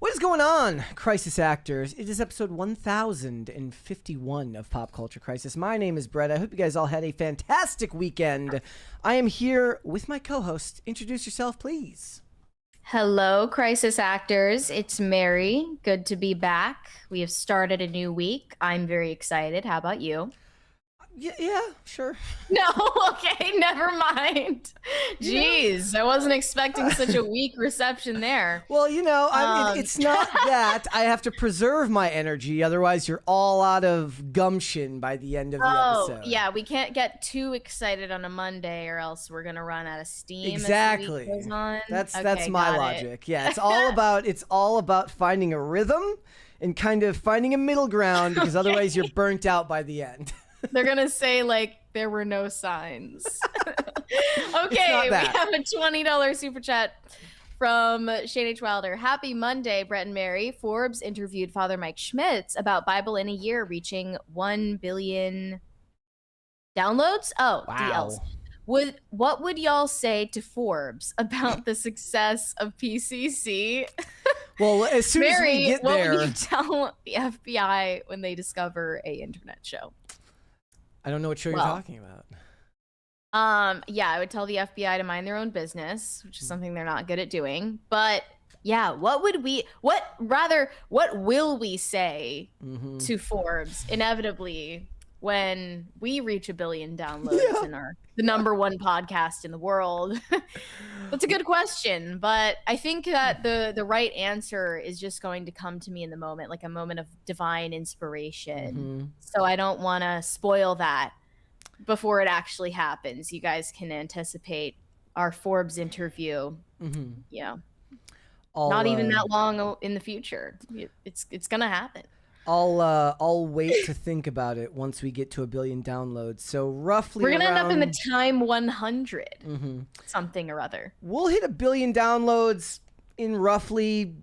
What is going on, Crisis Actors? It is episode 1051 of Pop Culture Crisis. My name is Brett. I hope you guys all had a fantastic weekend. I am here with my co-host. Introduce yourself, please. Hello, Crisis Actors. It's Mary. Good to be back. We have started a new week. I'm very excited. How about you? Yeah, sure. No, okay, never mind. Jeez, I wasn't expecting such a weak reception there. Well, you know, it's not that. I have to preserve my energy, otherwise you're all out of gumption by the end of the episode. Yeah, we can't get too excited on a Monday or else we're gonna run out of steam. Exactly. As the week goes on. That's my logic. Yeah, it's all about finding a rhythm and kind of finding a middle ground, because otherwise you're burnt out by the end. They're gonna say like there were no signs. Okay, we have a $20 super chat from Shane H. Wilder. Happy Monday, Brett and Mary. Forbes interviewed Father Mike Schmitz about Bible in a Year reaching 1 billion downloads. Oh, wow. DLs. What would y'all say to Forbes about the success of PCC? Well, as soon Mary, as we get what there, would you tell the FBI when they discover a internet show? I don't know what show you're talking about. Yeah, I would tell the FBI to mind their own business, which is something they're not good at doing. But yeah, what will we say to Forbes inevitably when we reach 1 billion downloads and are the #1 podcast in the world? That's a good question, but I think that the right answer is just going to come to me in the moment, like a moment of divine inspiration. So I don't want to spoil that before it actually happens. You guys can anticipate our Forbes interview, you know, not even that long in the future. It's gonna happen. I'll wait to think about it once we get to 1 billion downloads. So roughly we're gonna end up in the time 100 something or other. We'll hit 1 billion downloads in roughly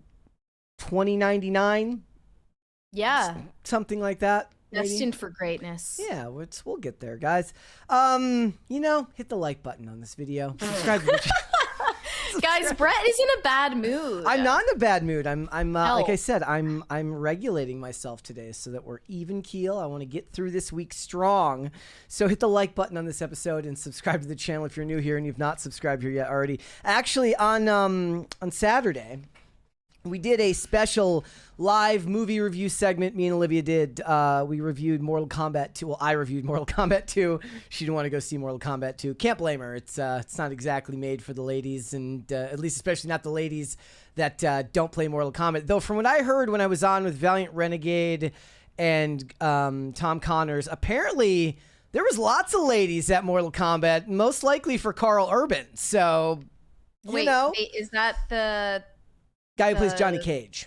2099. Yeah, something like that. Destined for greatness. Yeah, we'll get there, guys. You know, hit the like button on this video. Subscribe to the channel. Guys, Brett is in a bad mood. I'm not in a bad mood. I'm like I said, I'm regulating myself today so that we're even keel. I want to get through this week strong. So hit the like button on this episode and subscribe to the channel if you're new here and you've not subscribed here yet already. Actually, on Saturday, we did a special live movie review segment. Me and Olivia did. We reviewed Mortal Kombat 2. Well, I reviewed Mortal Kombat 2. She didn't want to go see Mortal Kombat 2. Can't blame her. It's not exactly made for the ladies, and at least especially not the ladies that don't play Mortal Kombat. Though from what I heard when I was on with Valiant Renegade and Tom Connors, apparently there was lots of ladies at Mortal Kombat, most likely for Carl Urban. So, you know. Wait, is that the guy who plays Johnny Cage?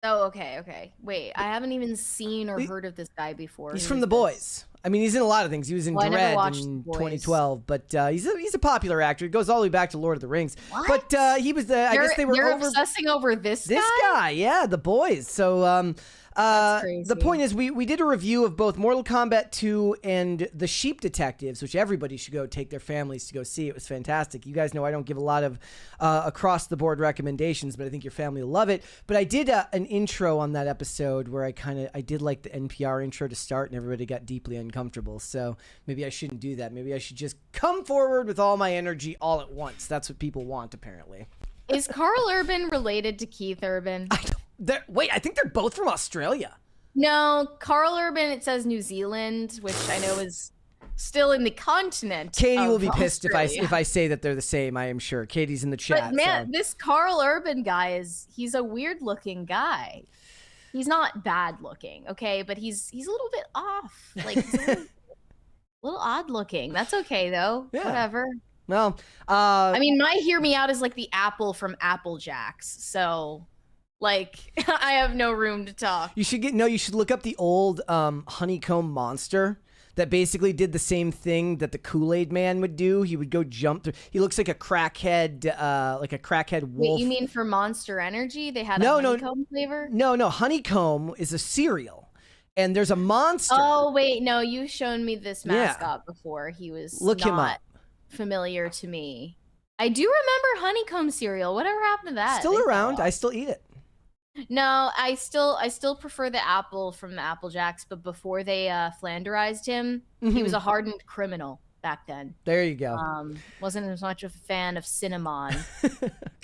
Oh, okay. Wait, I haven't even seen or heard of this guy before. He's from The Boys. I mean, he's in a lot of things. He was in Dread in 2012, but he's a popular actor. He goes all the way back to Lord of the Rings. What? But he was I guess they were You're obsessing over this guy? Yeah, The Boys. So that's crazy. The point is, we did a review of both Mortal Kombat 2 and The Sheep Detectives, which everybody should go take their families to go see. It was fantastic. You guys know I don't give a lot of across-the-board recommendations, but I think your family will love it. But I did an intro on that episode where I did like the NPR intro to start, and everybody got deeply uncomfortable. So maybe I shouldn't do that. Maybe I should just come forward with all my energy all at once. That's what people want, apparently. Is Carl Urban related to Keith Urban? Wait, I think they're both from Australia. No, Carl Urban, it says New Zealand, which I know is still in the continent. Katie will be pissed if I say that they're the same, I am sure. Katie's in the chat. But man, this Carl Urban guy he's a weird looking guy. He's not bad looking, okay, but he's a little bit off. Like he's a little odd looking. That's okay though. Yeah. Whatever. Well, I mean, my Hear Me Out is like the apple from Apple Jacks, so like I have no room to talk. You should look up the old honeycomb monster that basically did the same thing that the Kool-Aid Man would do. He would go jump through. He looks like a crackhead wolf. Wait, you mean for Monster Energy? They had a honeycomb flavor? No, honeycomb is a cereal. And there's a monster. Oh, wait, no, you've shown me this mascot before. He was him up. Familiar to me. I do remember honeycomb cereal. Whatever happened to that? Still around. I still eat it. No, I still prefer the apple from the Apple Jacks, but before they Flanderized him, he was a hardened criminal back then. There you go. Wasn't as much of a fan of cinnamon.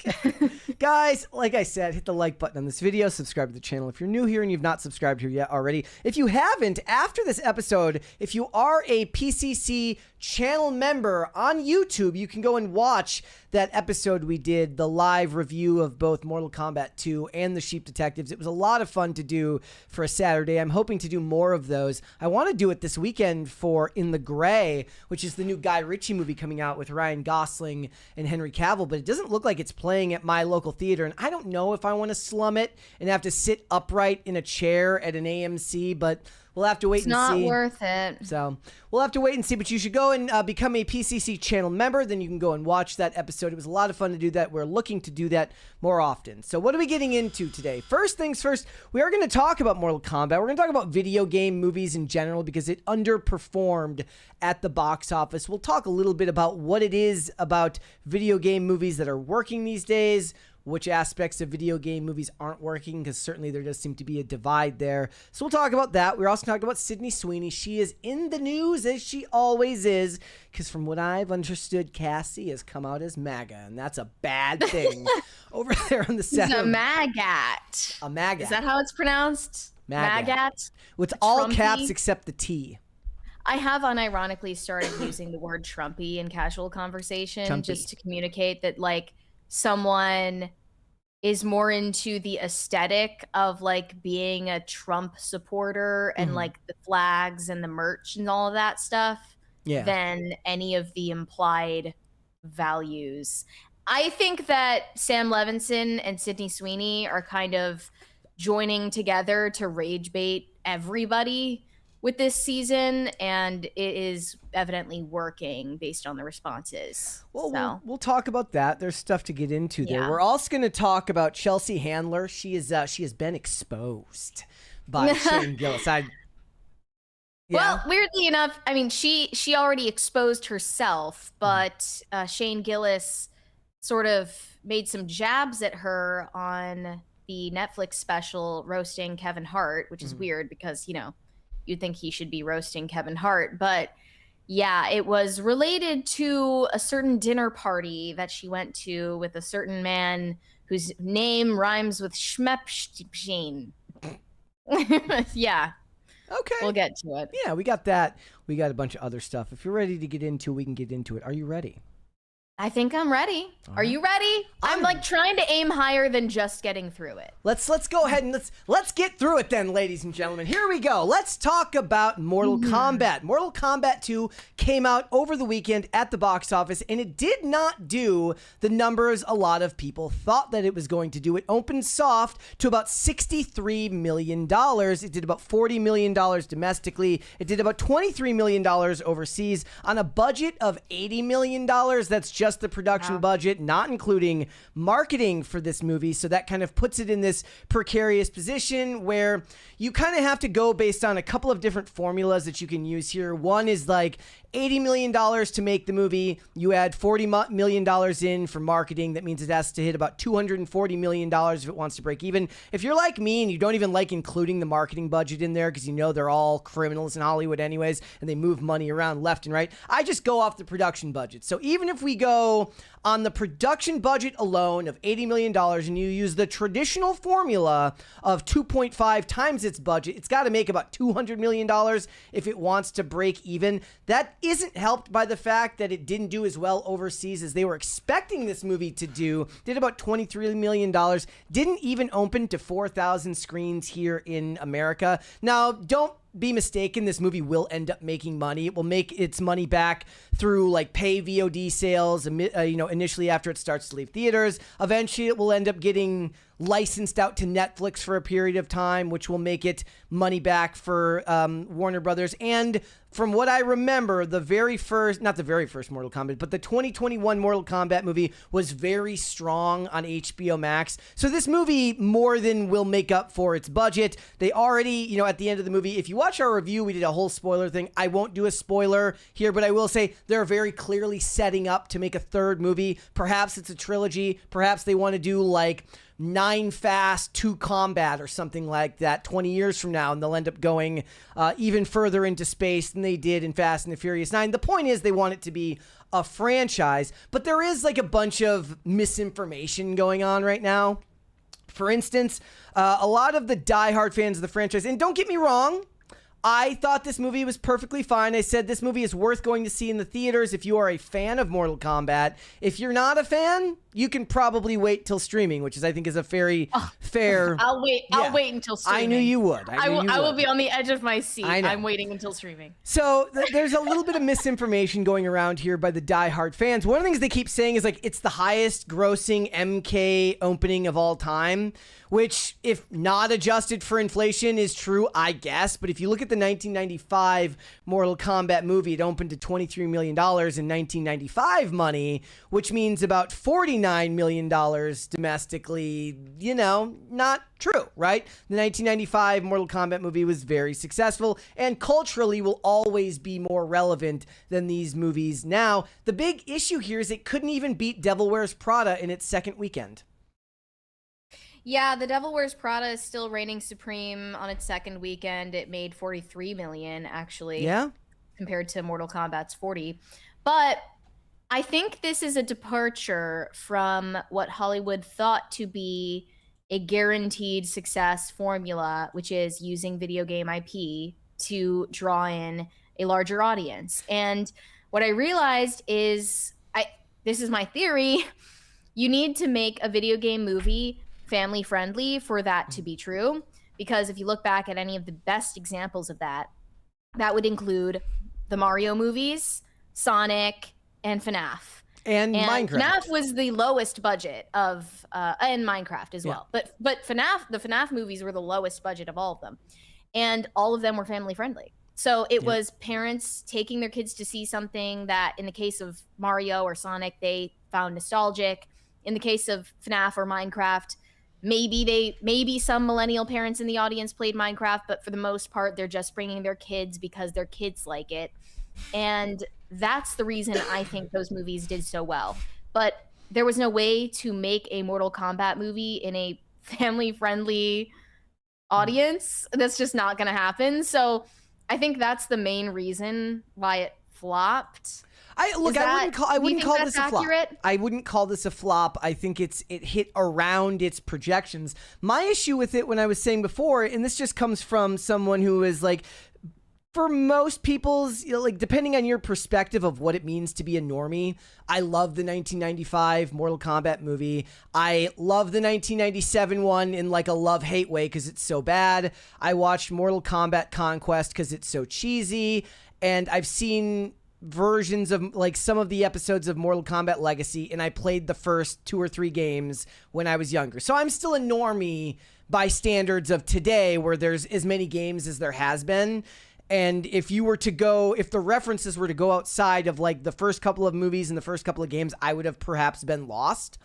Okay. Guys, like I said, hit the like button on this video, subscribe to the channel if you're new here and you've not subscribed here yet already. If you haven't, after this episode, if you are a PCC channel member on YouTube, you can go and watch that episode we did, the live review of both Mortal Kombat 2 and The Sheep Detectives. It was a lot of fun to do for a Saturday. I'm hoping to do more of those. I want to do it this weekend for In the Gray, which is the new Guy Ritchie movie coming out with Ryan Gosling and Henry Cavill, but it doesn't look like it's playing at my local theater, and I don't know if I want to slum it and have to sit upright in a chair at an AMC, but we'll have to wait and see. It's not worth it. So we'll have to wait and see, but you should go and become a PCC channel member. Then you can go and watch that episode. It was a lot of fun to do that. We're looking to do that more often. So what are we getting into today? First things first, we are going to talk about Mortal Kombat. We're going to talk about video game movies in general because it underperformed at the box office. We'll talk a little bit about what it is about video game movies that are working these days, which aspects of video game movies aren't working, because certainly there does seem to be a divide there. So we'll talk about that. We're also talking about Sydney Sweeney. She is in the news, as she always is, because from what I've understood, Cassie has come out as MAGA, and that's a bad thing over there on the set. He's a maggot. A maggot. Is that how it's pronounced? Maggot? With all caps except the T. I have unironically started using the word Trumpy in casual conversation just to communicate that, like, someone is more into the aesthetic of like being a Trump supporter and like the flags and the merch and all of that stuff than any of the implied values. I think that Sam Levinson and Sydney Sweeney are kind of joining together to rage bait everybody with this season, and it is evidently working based on the responses. Well, we'll talk about that. There's stuff to get into there. Yeah. We're also going to talk about Chelsea Handler. She has been exposed by Shane Gillis. Well, weirdly enough, I mean, she already exposed herself, but Shane Gillis sort of made some jabs at her on the Netflix special roasting Kevin Hart, which is weird because, you know, you'd think he should be roasting Kevin Hart. But yeah, it was related to a certain dinner party that she went to with a certain man whose name rhymes with Schmepstein. Yeah. Okay. We'll get to it. Yeah, we got that. We got a bunch of other stuff. If you're ready to get into it, we can get into it. Are you ready? I think I'm ready. Are you ready? I'm like trying to aim higher than just getting through it. Let's go ahead and let's get through it then, ladies and gentlemen. Here we go. Let's talk about Mortal Kombat. Mortal Kombat 2 came out over the weekend at the box office, and it did not do the numbers a lot of people thought that it was going to do. It opened soft to about $63 million. It did about $40 million domestically. It did about $23 million overseas on a budget of $80 million. That's just the production budget, not including marketing for this movie. So that kind of puts it in this precarious position where you kind of have to go based on a couple of different formulas that you can use here. One is like $80 million to make the movie. You add $40 million in for marketing. That means it has to hit about $240 million if it wants to break even. If you're like me and you don't even like including the marketing budget in there because you know they're all criminals in Hollywood anyways and they move money around left and right, I just go off the production budget. So even if we go on the production budget alone of $80 million and you use the traditional formula of 2.5 times its budget, it's got to make about $200 million if it wants to break even. That isn't helped by the fact that it didn't do as well overseas as they were expecting this movie to do. Did about $23 million. Didn't even open to 4,000 screens here in America. Now, don't be mistaken, this movie will end up making money. It will make its money back through like pay VOD sales, initially after it starts to leave theaters. Eventually it will end up getting licensed out to Netflix for a period of time, which will make it money back for Warner Brothers. And from what I remember, not the very first Mortal Kombat, but the 2021 Mortal Kombat movie was very strong on HBO Max. So this movie more than will make up for its budget. They already, at the end of the movie, if you watch our review, we did a whole spoiler thing. I won't do a spoiler here, but I will say they're very clearly setting up to make a third movie. Perhaps it's a trilogy. Perhaps they want to do like 9 Fast, 2 Combat or something like that 20 years from now, and they'll end up going even further into space than they did in Fast and the Furious 9. The point is they want it to be a franchise, but there is like a bunch of misinformation going on right now. For instance, a lot of the diehard fans of the franchise, and don't get me wrong, I thought this movie was perfectly fine. I said this movie is worth going to see in the theaters if you are a fan of Mortal Kombat. If you're not a fan, you can probably wait till streaming, which is, I think, is a very fair. I'll wait. Yeah. I'll wait until streaming. I knew you would. I will be on the edge of my seat. I'm waiting until streaming. So there's a little bit of misinformation going around here by the diehard fans. One of the things they keep saying is like it's the highest grossing MK opening of all time, which, if not adjusted for inflation, is true, I guess. But if you look at the 1995 Mortal Kombat movie, it opened to $23 million in 1995 money, which means about $49 million domestically, you know, not true, right? The 1995 Mortal Kombat movie was very successful and culturally will always be more relevant than these movies now. The big issue here is it couldn't even beat Devil Wears Prada in its second weekend. Yeah, The Devil Wears Prada is still reigning supreme on its second weekend. It made $43 million, actually. Yeah. Compared to Mortal Kombat's 40. But I think this is a departure from what Hollywood thought to be a guaranteed success formula, which is using video game IP to draw in a larger audience. And what I realized is, this is my theory, you need to make a video game movie family friendly for that to be true. Because if you look back at any of the best examples of that, that would include the Mario movies, Sonic, and FNAF. And Minecraft. FNAF was the lowest budget of, and Minecraft as well. But FNAF, the FNAF movies were the lowest budget of all of them. And all of them were family friendly. So it was parents taking their kids to see something that, in the case of Mario or Sonic, they found nostalgic. In the case of FNAF or Minecraft, maybe some millennial parents in the audience played Minecraft, but for the most part, they're just bringing their kids because their kids like it. And that's the reason I think those movies did so well. But there was no way to make a Mortal Kombat movie in a family-friendly audience. That's just not going to happen. So I think that's the main reason why it flopped. I wouldn't call this a flop. I wouldn't call this a flop. I think it hit around its projections. My issue with it, when I was saying before, and this just comes from someone who is like, for most people's, you know, like, depending on your perspective of what it means to be a normie, I love the 1995 Mortal Kombat movie. I love the 1997 one in like a love-hate way because it's so bad. I watched Mortal Kombat Conquest because it's so cheesy. And I've seen versions of like some of the episodes of Mortal Kombat Legacy, and I played the first 2 or 3 games when I was younger. So I'm still a normie by standards of today, where there's as many games as there has been. And if the references were to go outside of like the first couple of movies and the first couple of games, I would have perhaps been lost.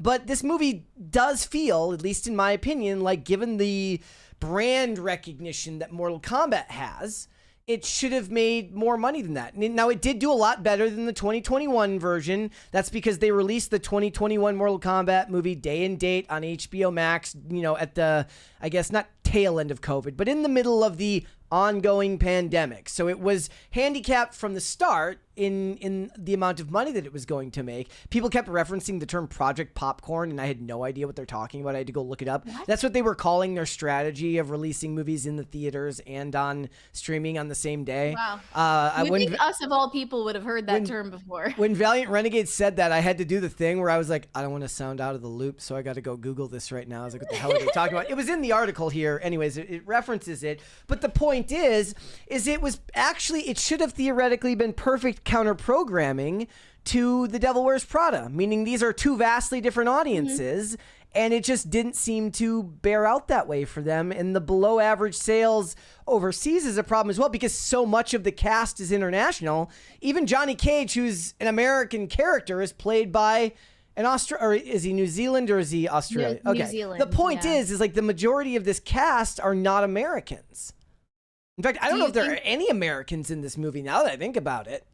But this movie does feel, at least in my opinion, like, given the brand recognition that Mortal Kombat has, it should have made more money than that. Now, it did do a lot better than the 2021 version. That's because they released the 2021 Mortal Kombat movie day and date on HBO Max, you know, at the, I guess, not tail end of COVID, but in the middle of the ongoing pandemic. So it was handicapped from the start in the amount of money that it was going to make. People kept referencing the term Project Popcorn, and I had no idea what they're talking about. I had to go look it up. What? That's what they were calling their strategy of releasing movies in the theaters and on streaming on the same day. Wow. You think us of all people would have heard that term before. When Valiant Renegade said that, I had to do the thing where I was like, I don't want to sound out of the loop, so I got to go Google this right now. I was like, what the hell are they talking about? It was in the article here. Anyways, it references it. But the point is it was actually, it should have theoretically been perfect counter-programming to The Devil Wears Prada, meaning these are 2 vastly different audiences, and it just didn't seem to bear out that way for them. And the below average sales overseas is a problem as well, because so much of the cast is international. Even Johnny Cage, who's an American character, is played by an or is he New Zealand or is he Australia? New Zealand, the point is like the majority of this cast are not Americans. In fact, I don't know if there are any Americans in this movie now that I think about it.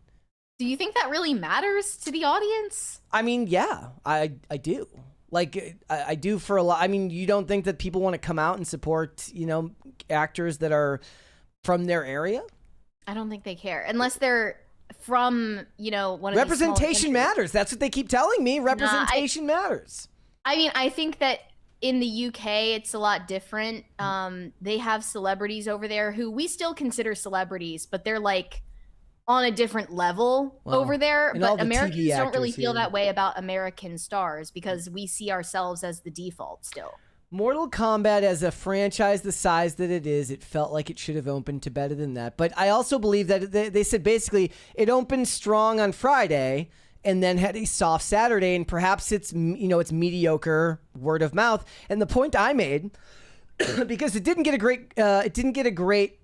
Do you think that really matters to the audience? I mean, yeah, I do. Like I do for a lot. I mean, you don't think that people want to come out and support, actors that are from their area? I don't think they care unless they're from, one of representation matters. That's what they keep telling me. Representation matters. I mean, I think that in the UK, it's a lot different. They have celebrities over there who we still consider celebrities, but they're like on a different level over there. But Americans don't really feel that way about American stars because we see ourselves as the default still. Mortal Kombat as a franchise the size that it is, it felt like it should have opened to better than that. But I also believe that they said basically it opened strong on Friday and then had a soft Saturday, and perhaps it's mediocre word of mouth. And the point I made, because it didn't get a great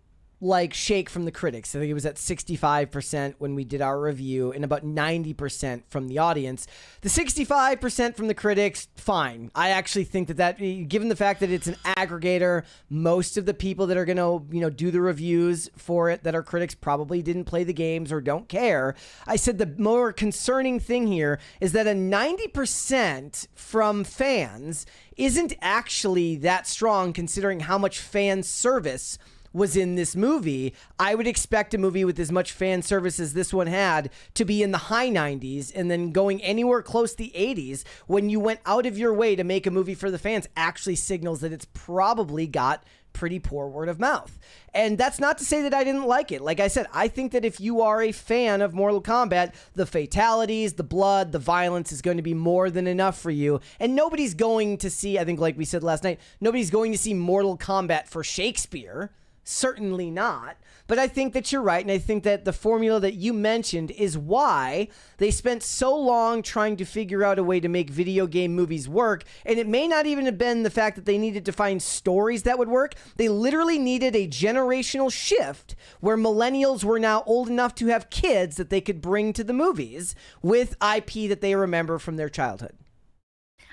shake from the critics. I think it was at 65% when we did our review and about 90% from the audience. The 65% from the critics, fine. I actually think that given the fact that it's an aggregator, most of the people that are going to, do the reviews for it that are critics probably didn't play the games or don't care. I said the more concerning thing here is that a 90% from fans isn't actually that strong considering how much fan service was in this movie. I would expect a movie with as much fan service as this one had to be in the high 90s and then going anywhere close to the 80s. When you went out of your way to make a movie for the fans actually signals that it's probably got pretty poor word of mouth. And that's not to say that I didn't like it. Like I said, I think that if you are a fan of Mortal Kombat, the fatalities, the blood, the violence is going to be more than enough for you. And nobody's going to see, I think like we said last night, nobody's going to see Mortal Kombat for Shakespeare. Certainly not. But I think that you're right. And I think that the formula that you mentioned is why they spent so long trying to figure out a way to make video game movies work. And it may not even have been the fact that they needed to find stories that would work. They literally needed a generational shift where millennials were now old enough to have kids that they could bring to the movies with IP that they remember from their childhood.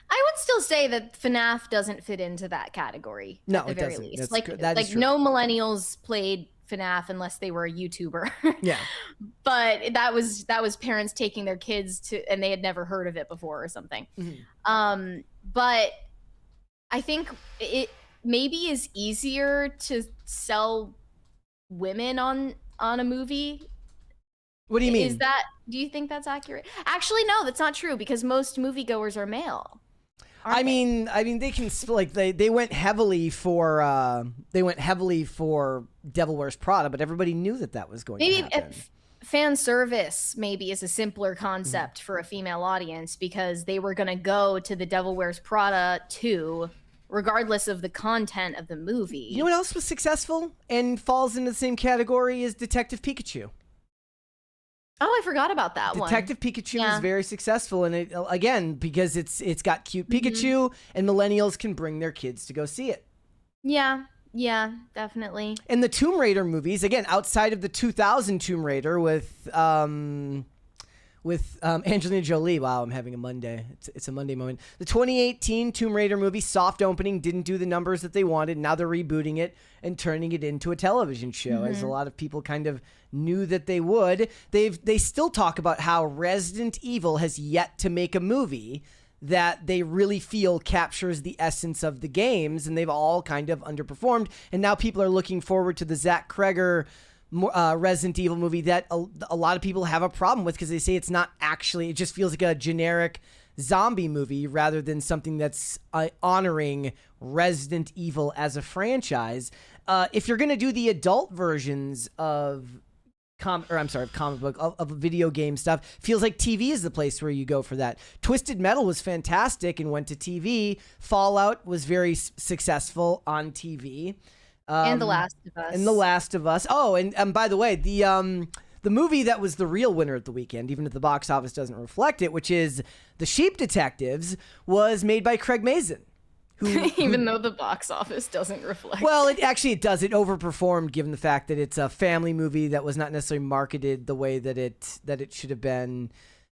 I would still say that FNAF doesn't fit into that category. No, at the it very doesn't. least. That's true. No millennials played FNAF unless they were a YouTuber. Yeah. But that was parents taking their kids to, and they had never heard of it before or something. Mm-hmm. But I think it maybe is easier to sell women on a movie. What do you mean? Do you think that's accurate? Actually, no, that's not true because most moviegoers are male. I mean, they can they went heavily for Devil Wears Prada, but everybody knew that was going to happen. Fan service maybe is a simpler concept for a female audience because they were going to go to the Devil Wears Prada 2 regardless of the content of the movie. You know what else was successful and falls into the same category as Detective Pikachu? Oh, I forgot about that one. Detective Pikachu is very successful, and it again because it's got cute Pikachu, and millennials can bring their kids to go see it. Yeah, definitely. And the Tomb Raider movies, again, outside of the 2000 Tomb Raider with Angelina Jolie. Wow, I'm having a Monday. It's a Monday moment. The 2018 Tomb Raider movie, soft opening, didn't do the numbers that they wanted. Now they're rebooting it and turning it into a television show, as a lot of people kind of knew that they would. They still talk about how Resident Evil has yet to make a movie that they really feel captures the essence of the games, and they've all kind of underperformed. And now people are looking forward to the Zach Kreger Resident Evil movie that a lot of people have a problem with because they say it's not actually, it just feels like a generic zombie movie rather than something that's honoring Resident Evil as a franchise. If you're going to do the adult versions of comic book, of video game stuff, feels like TV is the place where you go for that. Twisted Metal was fantastic and went to TV. Fallout was very successful on TV. And The Last of Us. And The Last of Us. Oh, and by the way, the movie that was the real winner at the weekend, even if the box office doesn't reflect it, which is The Sheep Detectives, was made by Craig Mazin. Even though the box office doesn't reflect Well, it does. It overperformed given the fact that it's a family movie that was not necessarily marketed the way that it should have been.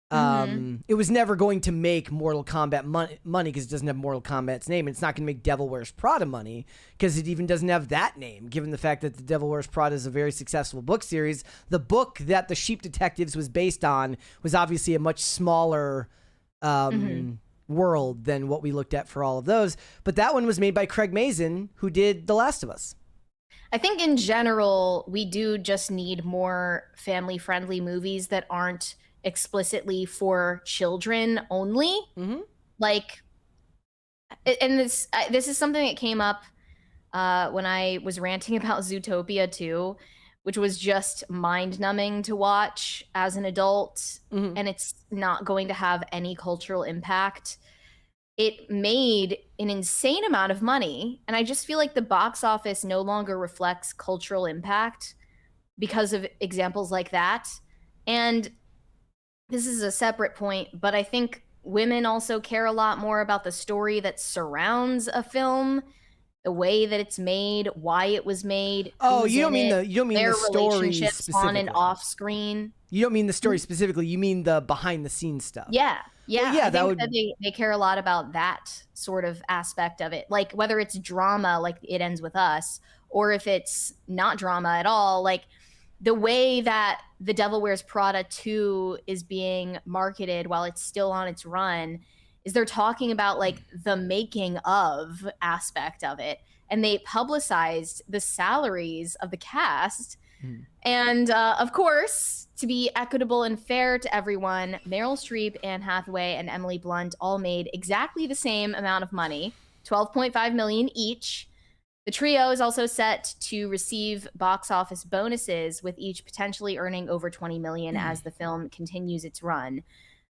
It was never going to make Mortal Kombat money because it doesn't have Mortal Kombat's name. And it's not going to make Devil Wears Prada money because it even doesn't have that name, given the fact that the Devil Wears Prada is a very successful book series. The book that The Sheep Detectives was based on was obviously a much smaller world than what we looked at for all of those. But that one was made by Craig Mazin, who did The Last of Us. I think in general, we do just need more family-friendly movies that aren't explicitly for children only. Mm-hmm. Like, and this is something that came up when I was ranting about Zootopia 2, which was just mind-numbing to watch as an adult, and it's not going to have any cultural impact. It made an insane amount of money, and I just feel like the box office no longer reflects cultural impact because of examples like that. And this is a separate point, but I think women also care a lot more about the story that surrounds a film, the way that it's made, why it was made. Oh, you don't mean the story specifically. On and off screen. You don't mean the story specifically. You mean the behind the scenes stuff. Yeah. Yeah. Well, yeah, I think that they care a lot about that sort of aspect of it. Like whether it's drama, like It Ends With Us, or if it's not drama at all, like the way that The Devil Wears Prada 2 is being marketed while it's still on its run is they're talking about like the making of aspect of it. And they publicized the salaries of the cast. And of course, to be equitable and fair to everyone, Meryl Streep, Anne Hathaway, and Emily Blunt all made exactly the same amount of money, $12.5 million each. The trio is also set to receive box office bonuses, with each potentially earning over $20 million as the film continues its run.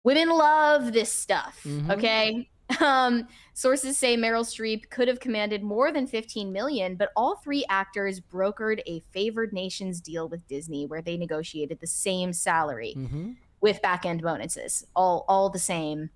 Women love this stuff, okay? Sources say Meryl Streep could have commanded more than $15 million, but all three actors brokered a favored nations deal with Disney where they negotiated the same salary with back-end bonuses, all the same.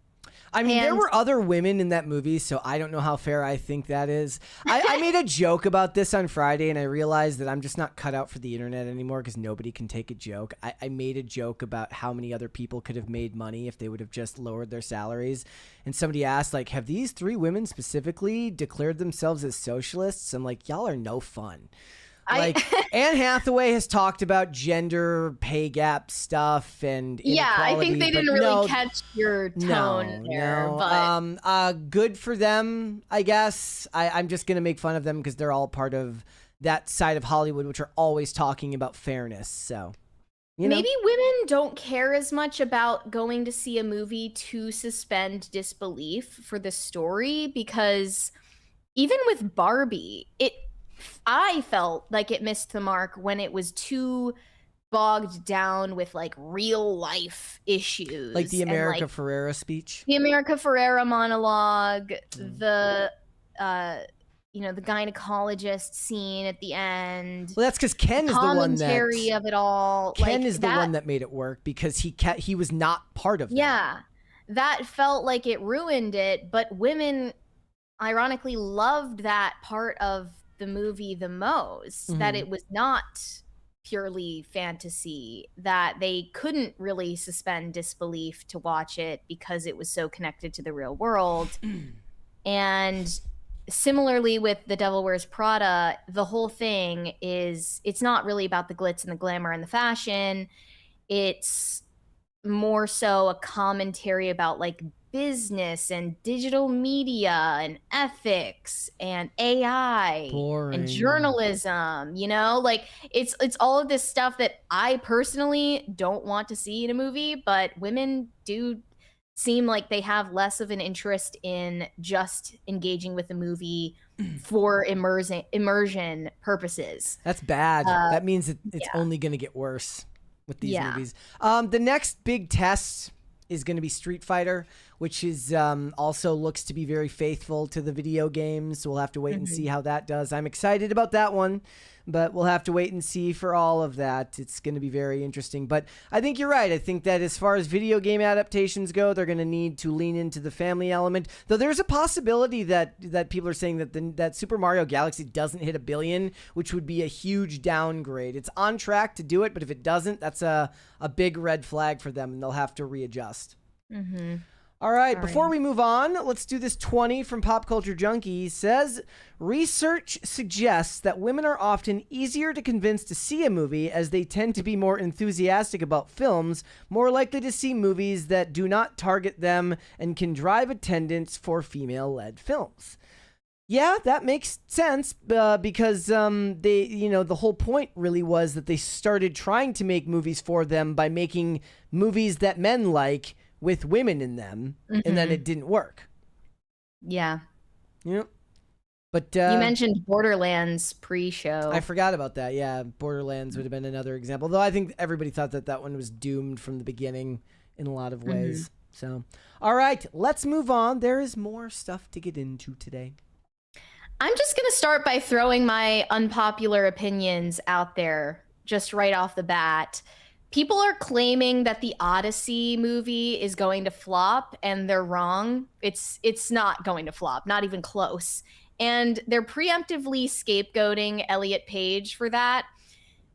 I mean, there were other women in that movie, so I don't know how fair I think that is. I made a joke about this on Friday, and I realized that I'm just not cut out for the internet anymore because nobody can take a joke. I made a joke about how many other people could have made money if they would have just lowered their salaries. And somebody asked, like, have these three women specifically declared themselves as socialists? I'm like, y'all are no fun. Like Anne Hathaway has talked about gender pay gap stuff and I think they didn't really catch your tone there. But good for them, I guess. I'm just gonna make fun of them because they're all part of that side of Hollywood, which are always talking about fairness. So maybe women don't care as much about going to see a movie to suspend disbelief for the story, because even with Barbie, I felt like it missed the mark when it was too bogged down with like real life issues, like the America Ferrera speech, the America Ferrera monologue, the the gynecologist scene at the end. Well, that's because Ken is the one that commentary of it all. Ken is the one that made it work because he was not part of that. Yeah, that felt like it ruined it, but women ironically loved that part of the movie the most, that it was not purely fantasy, that they couldn't really suspend disbelief to watch it because it was so connected to the real world. And similarly with The Devil Wears Prada, the whole thing it's not really about the glitz and the glamour and the fashion. It's more so a commentary about like business and digital media and ethics and AI and journalism, like it's all of this stuff that I personally don't want to see in a movie, but women do seem like they have less of an interest in just engaging with the movie for immersion purposes. That's bad. That means it's only going to get worse with these movies. The next big test is going to be Street Fighter, which is also looks to be very faithful to the video games. So we'll have to wait and see how that does. I'm excited about that one, but we'll have to wait and see for all of that. It's going to be very interesting. But I think you're right. I think that as far as video game adaptations go, they're going to need to lean into the family element. Though there's a possibility that people are saying that Super Mario Galaxy doesn't hit $1 billion, which would be a huge downgrade. It's on track to do it, but if it doesn't, that's a big red flag for them, and they'll have to readjust. All right, before we move on, let's do this 20 from Pop Culture Junkie. Says, research suggests that women are often easier to convince to see a movie as they tend to be more enthusiastic about films, more likely to see movies that do not target them, and can drive attendance for female-led films. Yeah, that makes sense because the whole point really was that they started trying to make movies for them by making movies that men like with women in them, and then it didn't work. Yeah. Yeah. But you mentioned Borderlands pre-show. I forgot about that. Yeah, Borderlands would have been another example, though I think everybody thought that one was doomed from the beginning in a lot of ways. So, all right, let's move on. There is more stuff to get into today. I'm just going to start by throwing my unpopular opinions out there just right off the bat. People are claiming that the Odyssey movie is going to flop, and they're wrong. It's not going to flop, not even close. And they're preemptively scapegoating Elliot Page for that.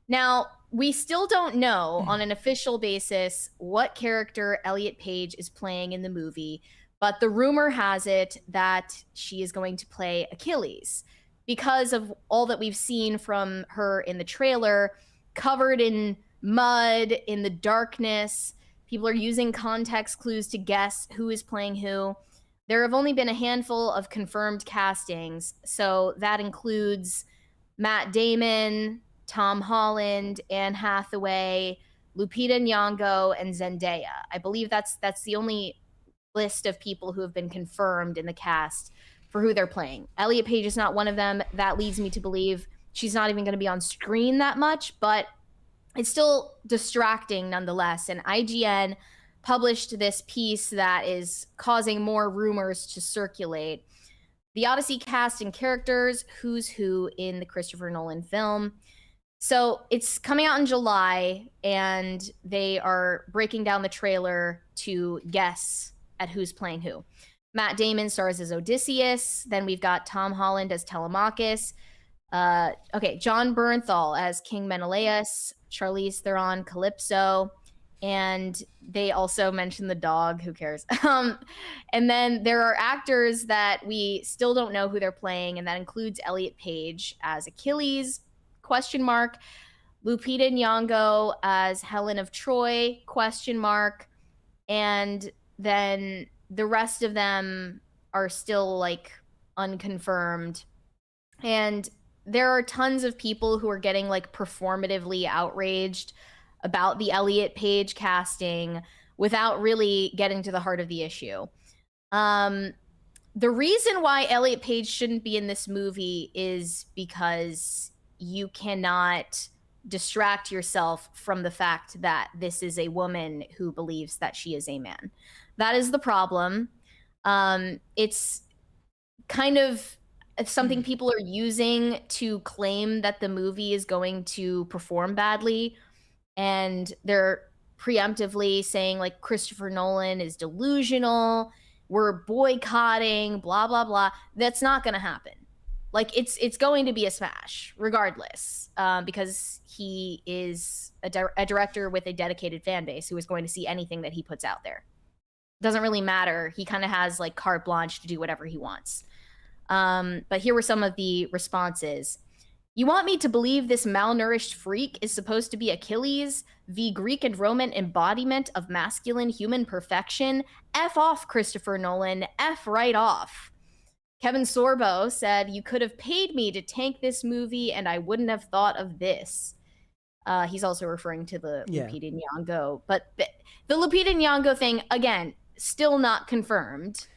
Now, we still don't know on an official basis what character Elliot Page is playing in the movie, but the rumor has it that she is going to play Achilles because of all that we've seen from her in the trailer, covered in mud, in the darkness. People are using context clues to guess who is playing who. There have only been a handful of confirmed castings, so that includes Matt Damon, Tom Holland, Anne Hathaway, Lupita Nyong'o, and Zendaya. I believe that's the only list of people who have been confirmed in the cast for who they're playing. Elliot Page is not one of them. That leads me to believe she's not even going to be on screen that much, but it's still distracting nonetheless. And IGN published this piece that is causing more rumors to circulate. The Odyssey cast and characters, who's who in the Christopher Nolan film. So it's coming out in July, and they are breaking down the trailer to guess at who's playing who. Matt Damon stars as Odysseus. Then we've got Tom Holland as Telemachus. John Bernthal as King Menelaus. Charlize Theron, Calypso. And they also mentioned the dog. Who cares? And then there are actors that we still don't know who they're playing, and that includes Elliot Page as Achilles, ? Lupita Nyong'o as Helen of Troy, ? And then the rest of them are still like unconfirmed. And there are tons of people who are getting like performatively outraged about the Elliot Page casting without really getting to the heart of the issue. The reason why Elliot Page shouldn't be in this movie is because you cannot distract yourself from the fact that this is a woman who believes that she is a man. That is the problem. It's kind of something people are using to claim that the movie is going to perform badly. And they're preemptively saying like Christopher Nolan is delusional, we're boycotting, blah, blah, blah. That's not going to happen. Like it's going to be a smash regardless, because he is a director with a dedicated fan base who is going to see anything that he puts out there. Doesn't really matter. He kind of has like carte blanche to do whatever he wants. But here were some of the responses. You want me to believe this malnourished freak is supposed to be Achilles, the Greek and Roman embodiment of masculine human perfection? F off, Christopher Nolan. F right off. Kevin Sorbo said, you could have paid me to tank this movie and I wouldn't have thought of this. He's also referring to the Lupita Nyong'o. But the Lupita Nyong'o thing, again, still not confirmed.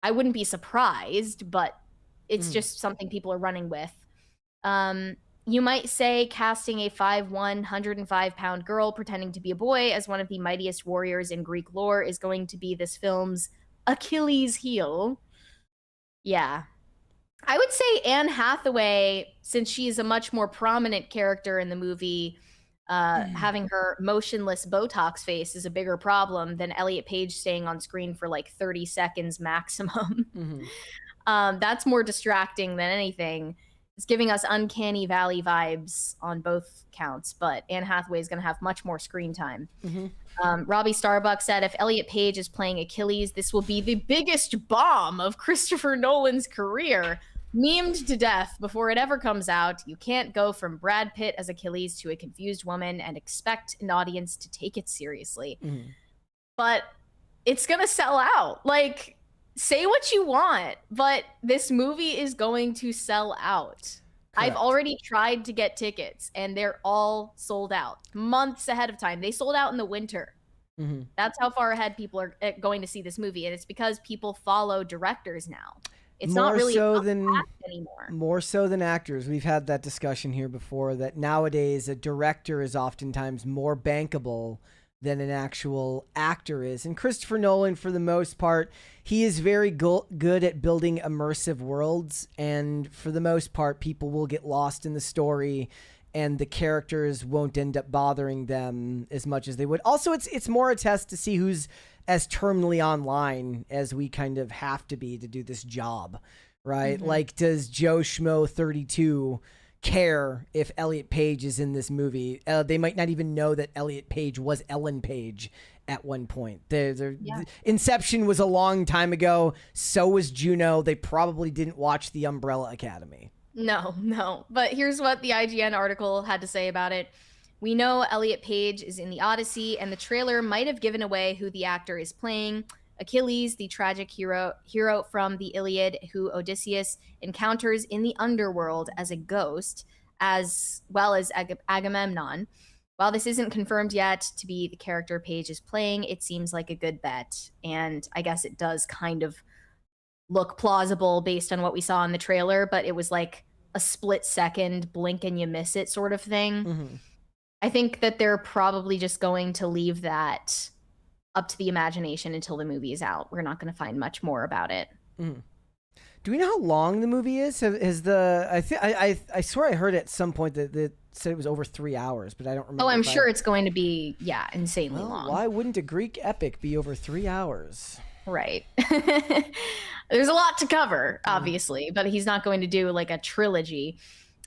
I wouldn't be surprised, but it's just something people are running with. You might say casting a 5'1", 105-pound girl pretending to be a boy as one of the mightiest warriors in Greek lore is going to be this film's Achilles heel. Yeah. I would say Anne Hathaway, since she's a much more prominent character in the movie, having her motionless Botox face is a bigger problem than Elliot Page staying on screen for like 30 seconds maximum. That's more distracting than anything. it's giving us Uncanny Valley vibes on both counts, but Anne Hathaway is going to have much more screen time. Robbie Starbuck said, if Elliot Page is playing Achilles, this will be the biggest bomb of Christopher Nolan's career. Memed to death before it ever comes out. You can't go from Brad Pitt as Achilles to a confused woman and expect an audience to take it seriously. But it's going to sell out. Like, say what you want, but this movie is going to sell out. Correct. I've already tried to get tickets, and they're all sold out months ahead of time. They sold out in the winter. That's how far ahead people are going to see this movie, and it's because people follow directors now. It's not really so anymore. More so than actors. We've had that discussion here before, that nowadays a director is oftentimes more bankable than an actual actor is. And Christopher Nolan, for the most part, he is very good at building immersive worlds. And for the most part, people will get lost in the story and the characters won't end up bothering them as much as they would. Also, it's more a test to see who's as terminally online as we kind of have to be to do this job, right? Like, does Joe Schmo 32 care if Elliot Page is in this movie? They might not even know that Elliot Page was Ellen Page at one point. Inception was a long time ago. So was Juno. They probably didn't watch The Umbrella Academy. No. But here's what the IGN article had to say about it. We know Elliot Page is in the Odyssey, and the trailer might have given away who the actor is playing. Achilles, the tragic hero from the Iliad, who Odysseus encounters in the underworld as a ghost, as well as Agamemnon. While this isn't confirmed yet to be the character Page is playing, it seems like a good bet. And I guess it does kind of look plausible based on what we saw in the trailer, but it was like a split second, blink and you miss it sort of thing. I think that they're probably just going to leave that up to the imagination until the movie is out. We're not going to find much more about it. Do we know how long the movie is? I swear I heard at some point that said it was over 3 hours, but I don't remember. Oh, I'm sure it's going to be, insanely long. Why wouldn't a Greek epic be over 3 hours? Right. There's a lot to cover, obviously, but he's not going to do like a trilogy.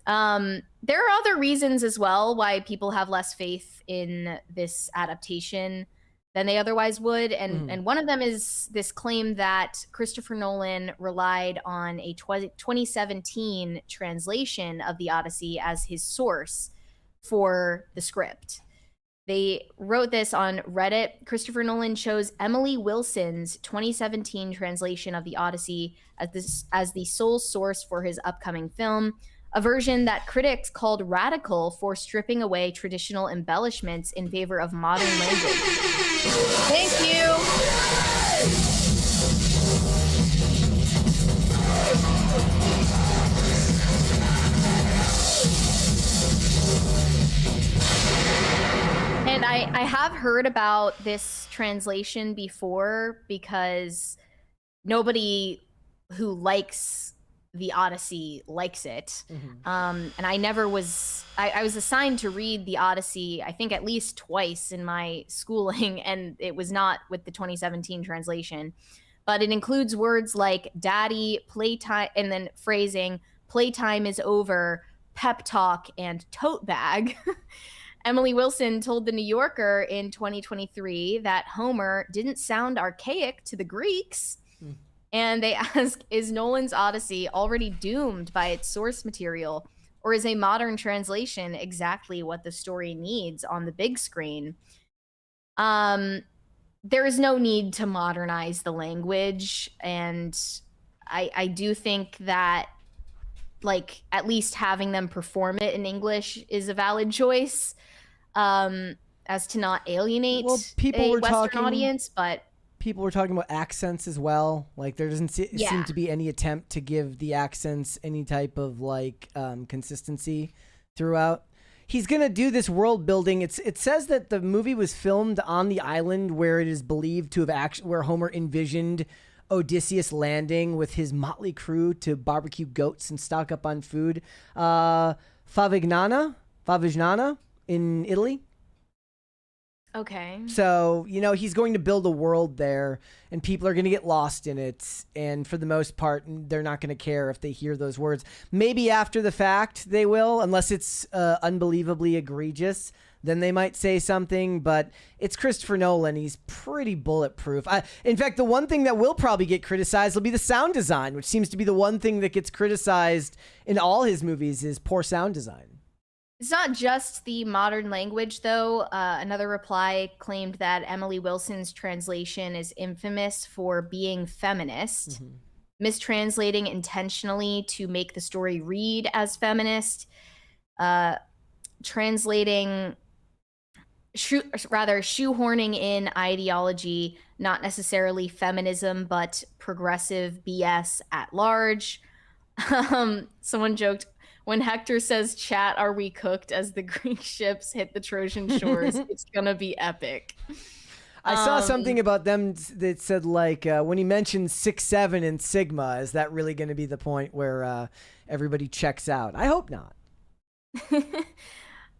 There are other reasons as well why people have less faith in this adaptation than they otherwise would. And one of them is this claim that Christopher Nolan relied on a 2017 translation of the Odyssey as his source for the script. They wrote this on Reddit. Christopher Nolan chose Emily Wilson's 2017 translation of the Odyssey as the sole source for his upcoming film, a version that critics called radical for stripping away traditional embellishments in favor of modern language. Thank you. And I have heard about this translation before because nobody who likes the Odyssey likes it. And I was assigned to read the Odyssey, I think at least twice in my schooling, and it was not with the 2017 translation. But it includes words like daddy, playtime, and then phrasing, playtime is over, pep talk, and tote bag. Emily Wilson told The New Yorker in 2023 that Homer didn't sound archaic to the Greeks. And they ask, is Nolan's Odyssey already doomed by its source material, or is a modern translation exactly what the story needs on the big screen? There is no need to modernize the language, and I do think that, like, at least having them perform it in English is a valid choice, as to not alienate a Western audience, but people were talking about accents as well. Like, there doesn't seem to be any attempt to give the accents any type of like consistency throughout. He's gonna do this world building. It says that the movie was filmed on the island where it is believed to have where Homer envisioned Odysseus landing with his motley crew to barbecue goats and stock up on food. Favignana in Italy. Okay. So, you know, he's going to build a world there and people are going to get lost in it. And for the most part, they're not going to care if they hear those words. Maybe after the fact they will, unless it's unbelievably egregious. Then they might say something, but it's Christopher Nolan. He's pretty bulletproof. In fact, the one thing that will probably get criticized will be the sound design, which seems to be the one thing that gets criticized in all his movies is poor sound design. It's not just the modern language, though. Another reply claimed that Emily Wilson's translation is infamous for being feminist, mistranslating intentionally to make the story read as feminist, shoehorning in ideology, not necessarily feminism, but progressive BS at large. Someone joked, when Hector says, "Chat, are we cooked?" as the Greek ships hit the Trojan shores, it's gonna be epic. I saw something about them that said, like, when he mentioned 6'7" and Sigma, is that really going to be the point where everybody checks out? I hope not.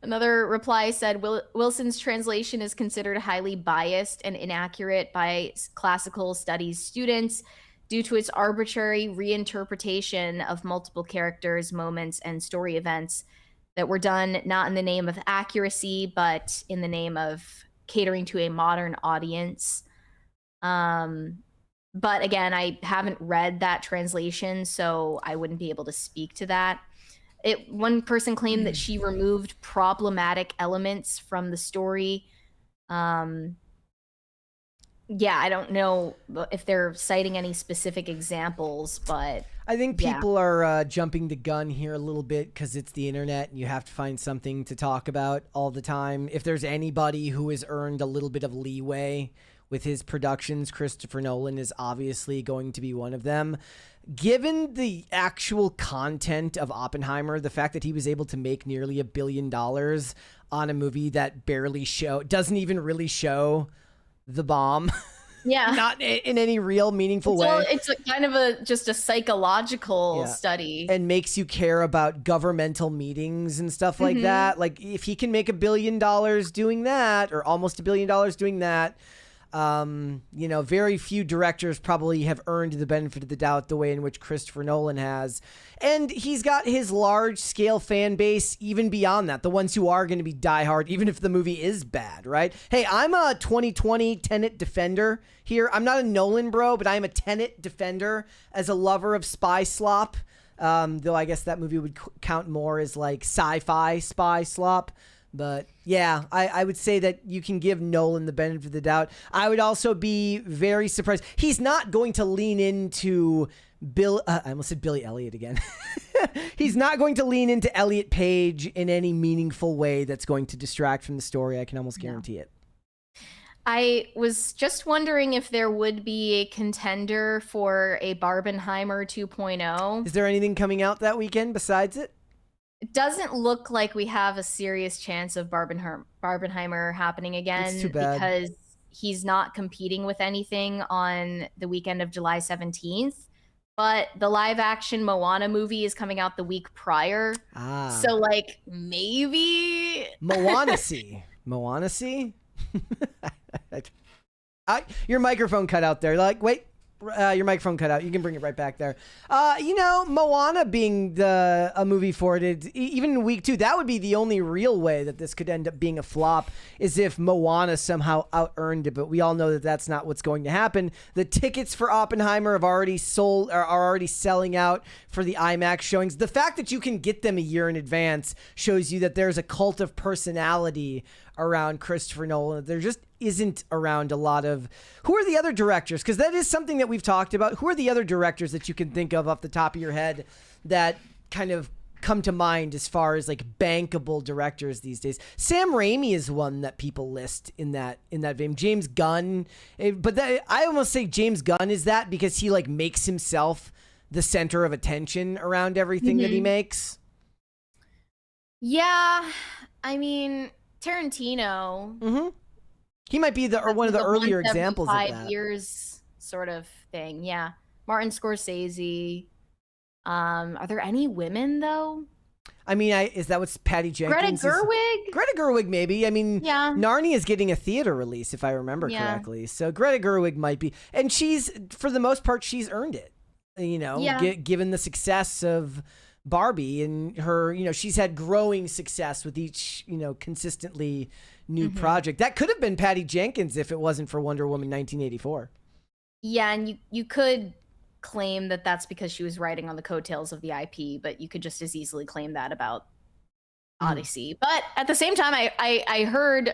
Another reply said, Wilson's translation is considered highly biased and inaccurate by classical studies students due to its arbitrary reinterpretation of multiple characters, moments, and story events that were done not in the name of accuracy, but in the name of catering to a modern audience. But again, I haven't read that translation, so I wouldn't be able to speak to that. One person claimed that she removed problematic elements from the story. Yeah, I don't know if they're citing any specific examples, but I think people are jumping the gun here a little bit because it's the internet and you have to find something to talk about all the time. If there's anybody who has earned a little bit of leeway with his productions, Christopher Nolan is obviously going to be one of them. Given the actual content of Oppenheimer, the fact that he was able to make nearly $1 billion on a movie that doesn't even really show the bomb. Yeah. Not in any real meaningful way. It's kind of just a psychological study. And makes you care about governmental meetings and stuff like that. Like, if he can make $1 billion doing that, or almost $1 billion doing that, you know, very few directors probably have earned the benefit of the doubt the way in which Christopher Nolan has. And he's got his large scale fan base even beyond that, the ones who are going to be diehard, even if the movie is bad, right? Hey, I'm a 2020 Tenet defender here. I'm not a Nolan bro, but I'm a Tenet defender as a lover of spy slop. Though I guess that movie would count more as like sci-fi spy slop. But yeah, I would say that you can give Nolan the benefit of the doubt. I would also be very surprised. He's not going to lean into I almost said Billy Elliot again. He's not going to lean into Elliot Page in any meaningful way that's going to distract from the story. I can almost guarantee it. I was just wondering if there would be a contender for a Barbenheimer 2.0. Is there anything coming out that weekend besides it? It doesn't look like we have a serious chance of Barbenheimer happening again. It's too bad. Because he's not competing with anything on the weekend of July 17th. But the live action Moana movie is coming out the week prior. So like maybe Moana-see. Your microphone cut out there. Like, wait. Your microphone cut out. You can bring it right back there. You know, Moana being a movie for it, even in week 2, that would be the only real way that this could end up being a flop, is if Moana somehow out-earned it. But we all know that that's not what's going to happen. The tickets for Oppenheimer have already sold, are already selling out for the IMAX showings. The fact that you can get them a year in advance shows you that there's a cult of personality around Christopher Nolan. There just isn't around a lot of... Who are the other directors? Because that is something that we've talked about. Who are the other directors that you can think of off the top of your head that kind of come to mind as far as like bankable directors these days? Sam Raimi is one that people list in that vein. James Gunn, but I almost say James Gunn is that because he like makes himself the center of attention around everything that he makes. Yeah, I mean Tarantino. He might be one of the earlier examples of that. 5 years sort of thing. Yeah. Martin Scorsese. Are there any women though? I mean, is that what's Patty Jenkins? Greta Gerwig? Greta Gerwig, maybe. I mean, yeah. Narnia is getting a theater release, if I remember correctly. So Greta Gerwig might be. And she's, for the most part, she's earned it. You know, given the success of Barbie and her, you know, she's had growing success with each, you know, consistently new project. That could have been Patty Jenkins if it wasn't for Wonder Woman 1984. Yeah, and you could claim that that's because she was riding on the coattails of the IP, but you could just as easily claim that about Odyssey. But at the same time, I heard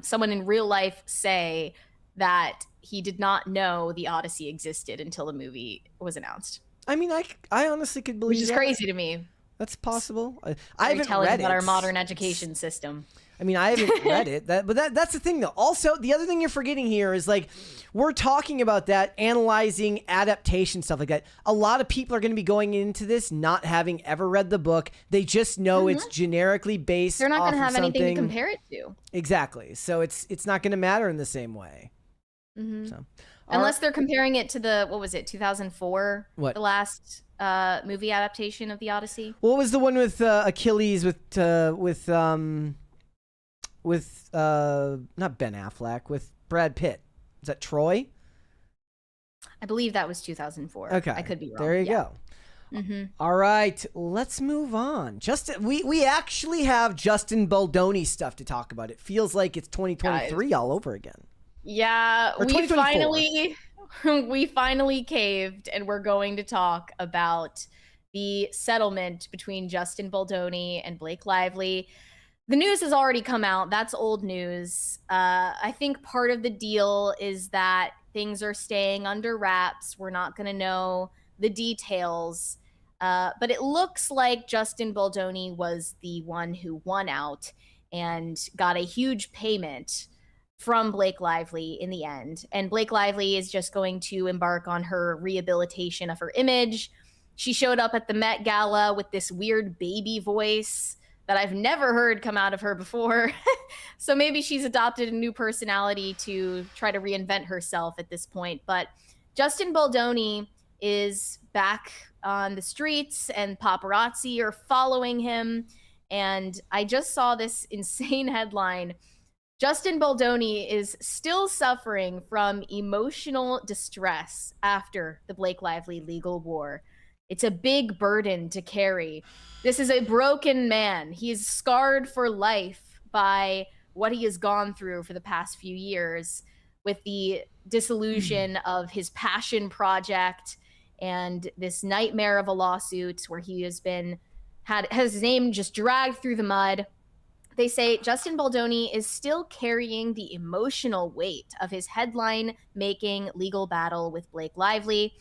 someone in real life say that he did not know the Odyssey existed until the movie was announced. I mean, I honestly could believe Which is crazy to me. That's possible. I haven't telling read about it. Our modern education system. I mean, I haven't read it, but that's the thing, though. Also, the other thing you're forgetting here is, like, we're talking about that, analyzing adaptation, stuff like that. A lot of people are going to be going into this not having ever read the book. They just know it's generically based. They're not going to have anything to compare it to. Exactly. So it's not going to matter in the same way. So, unless they're comparing it to the, what was it, 2004? What? The last movie adaptation of the Odyssey? What was the one with Achilles with not Ben Affleck, with Brad Pitt? Is that Troy? I believe that was 2004. Okay. I could be wrong. There you go. All right, let's move on. We actually have Justin Baldoni stuff to talk about. It feels like it's 2023 all over again. Yeah, we finally caved, and we're going to talk about the settlement between Justin Baldoni and Blake Lively. The news has already come out. That's old news. I think part of the deal is that things are staying under wraps. We're not going to know the details. But it looks like Justin Baldoni was the one who won out and got a huge payment from Blake Lively in the end. And Blake Lively is just going to embark on her rehabilitation of her image. She showed up at the Met Gala with this weird baby voice that I've never heard come out of her before. So maybe she's adopted a new personality to try to reinvent herself at this point. But Justin Baldoni is back on the streets, and paparazzi are following him. And I just saw this insane headline. Justin Baldoni is still suffering from emotional distress after the Blake Lively legal war. It's a big burden to carry. This is a broken man. He is scarred for life by what he has gone through for the past few years with the disillusion of his passion project and this nightmare of a lawsuit where he has his name just dragged through the mud. They say Justin Baldoni is still carrying the emotional weight of his headline-making legal battle with Blake Lively.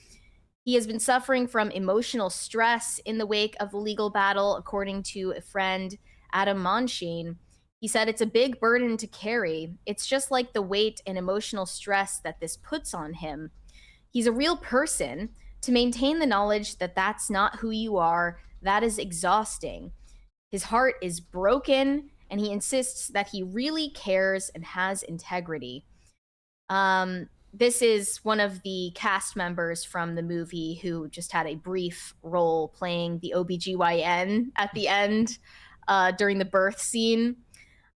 He has been suffering from emotional stress in the wake of the legal battle, according to a friend, Adam Monsheen. He said it's a big burden to carry. It's just like the weight and emotional stress that this puts on him. He's a real person. To maintain the knowledge that that's not who you are, that is exhausting. His heart is broken, and he insists that he really cares and has integrity. This is one of the cast members from the movie who just had a brief role playing the OBGYN at the end during the birth scene.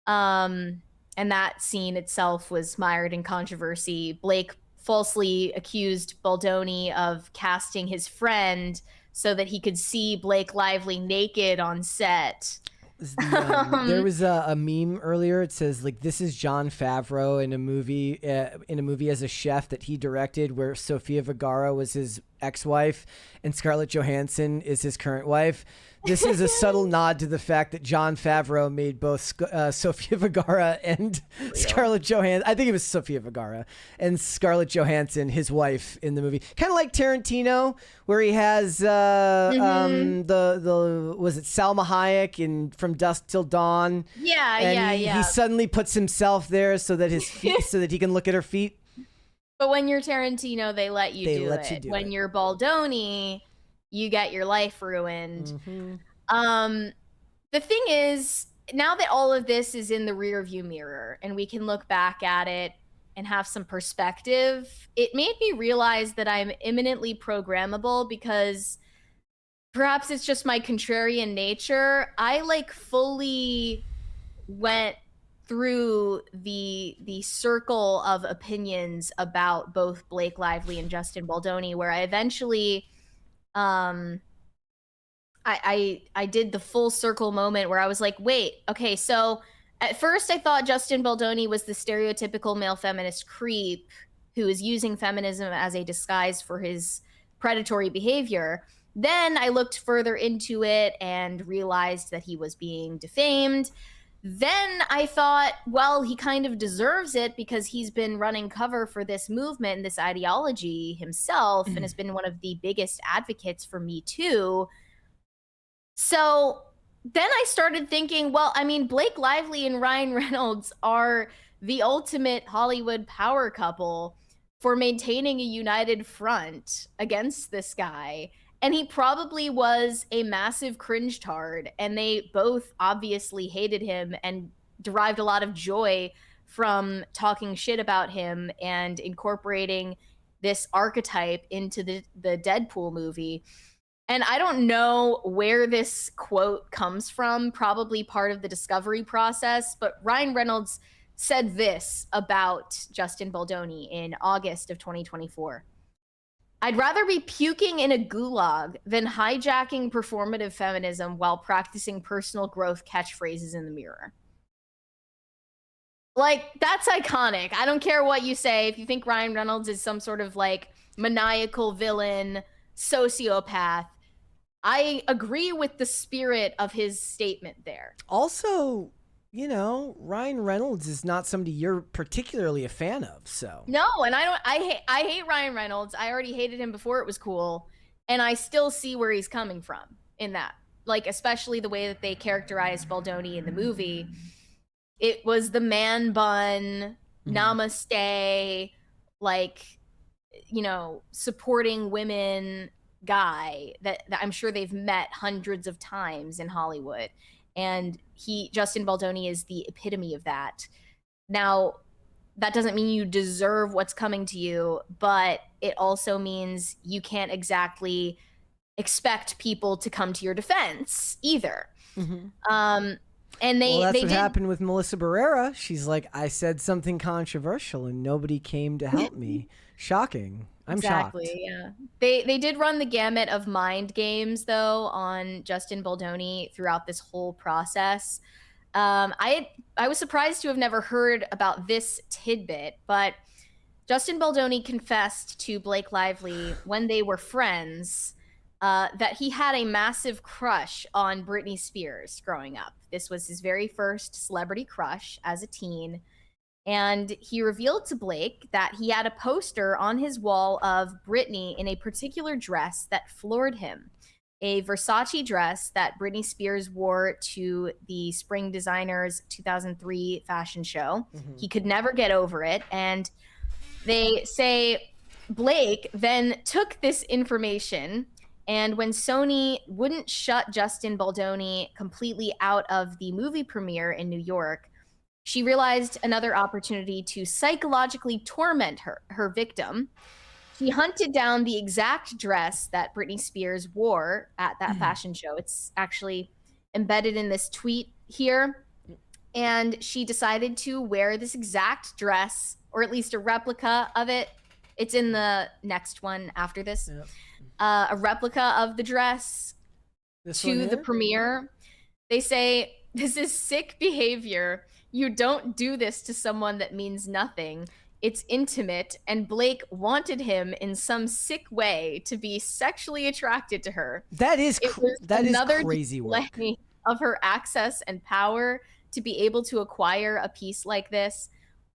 And that scene itself was mired in controversy. Blake falsely accused Baldoni of casting his friend so that he could see Blake Lively naked on set. There was a meme earlier. It says, like, this is Jon Favreau in a movie as a chef that he directed, where Sofia Vergara was his ex-wife and Scarlett Johansson is his current wife. This is a subtle nod to the fact that Jon Favreau made both Sofia Vergara and Scarlett Johansson. I think it was Sofia Vergara and Scarlett Johansson, his wife, in the movie. Kind of like Tarantino, where he has was it Salma Hayek in From Dusk Till Dawn? Yeah, He suddenly puts himself there so that his feet, so that he can look at her feet. But when you're Tarantino, they let you do it. When you're Baldoni, you get your life ruined. The thing is, now that all of this is in the rearview mirror and we can look back at it and have some perspective, it made me realize that I'm imminently programmable, because perhaps it's just my contrarian nature. I like fully went through the circle of opinions about both Blake Lively and Justin Baldoni, where I eventually I did the full circle moment where I was like, wait, okay, so at first I thought Justin Baldoni was the stereotypical male feminist creep who is using feminism as a disguise for his predatory behavior. Then I looked further into it and realized that he was being defamed. Then I thought, well, he kind of deserves it because he's been running cover for this movement and this ideology himself and has been one of the biggest advocates for Me Too. So then I started thinking, well, I mean, Blake Lively and Ryan Reynolds are the ultimate Hollywood power couple for maintaining a united front against this guy. And he probably was a massive cringe tard, and they both obviously hated him and derived a lot of joy from talking shit about him and incorporating this archetype into the Deadpool movie. And I don't know where this quote comes from, probably part of the discovery process, but Ryan Reynolds said this about Justin Baldoni in August of 2024. I'd rather be puking in a gulag than hijacking performative feminism while practicing personal growth catchphrases in the mirror. Like, that's iconic. I don't care what you say. If you think Ryan Reynolds is some sort of like maniacal villain, sociopath, I agree with the spirit of his statement there. Also, you know, Ryan Reynolds is not somebody you're particularly a fan of, so. No, and I hate Ryan Reynolds. I already hated him before it was cool, and I still see where he's coming from in that. Like, especially the way that they characterized Baldoni in the movie. It was the man bun, namaste, like, you know, supporting women guy that I'm sure they've met hundreds of times in Hollywood. And Justin Baldoni is the epitome of that. Now, that doesn't mean you deserve what's coming to you, but it also means you can't exactly expect people to come to your defense either. And that's what happened with Melissa Barrera. She's like, I said something controversial and nobody came to help me. Shocking. I'm shocked. Exactly, yeah. They did run the gamut of mind games, though, on Justin Baldoni throughout this whole process. I was surprised to have never heard about this tidbit, but Justin Baldoni confessed to Blake Lively when they were friends that he had a massive crush on Britney Spears growing up. This was his very first celebrity crush as a teen. And he revealed to Blake that he had a poster on his wall of Britney in a particular dress that floored him. A Versace dress that Britney Spears wore to the Spring Designers 2003 fashion show. He could never get over it. And they say Blake then took this information, and when Sony wouldn't shut Justin Baldoni completely out of the movie premiere in New York, she realized another opportunity to psychologically torment her victim. She hunted down the exact dress that Britney Spears wore at that fashion show. It's actually embedded in this tweet here. And she decided to wear this exact dress, or at least a replica of it. It's in the next one after this. Yep. A replica of the dress to the premiere. They say, this is sick behavior. You don't do this to someone that means nothing. It's intimate, and Blake wanted him in some sick way to be sexually attracted to her. That is crazy work of her access and power to be able to acquire a piece like this.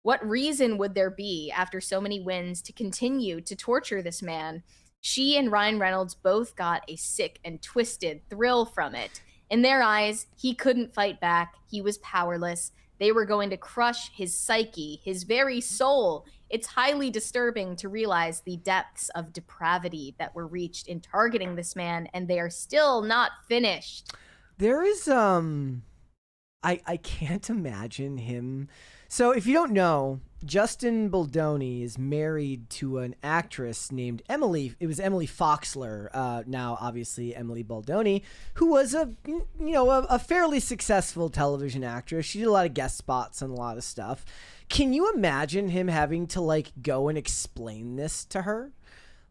What reason would there be after so many wins to continue to torture this man? She and Ryan Reynolds both got a sick and twisted thrill from it. In their eyes, he couldn't fight back. He was powerless. They were going to crush his psyche, his very soul. It's highly disturbing to realize the depths of depravity that were reached in targeting this man, and they are still not finished. There is, I can't imagine him So if you don't know, Justin Baldoni is married to an actress named Emily. It was Emily Foxler. Now, obviously, Emily Baldoni, who was a fairly successful television actress. She did a lot of guest spots on a lot of stuff. Can you imagine him having to like go and explain this to her?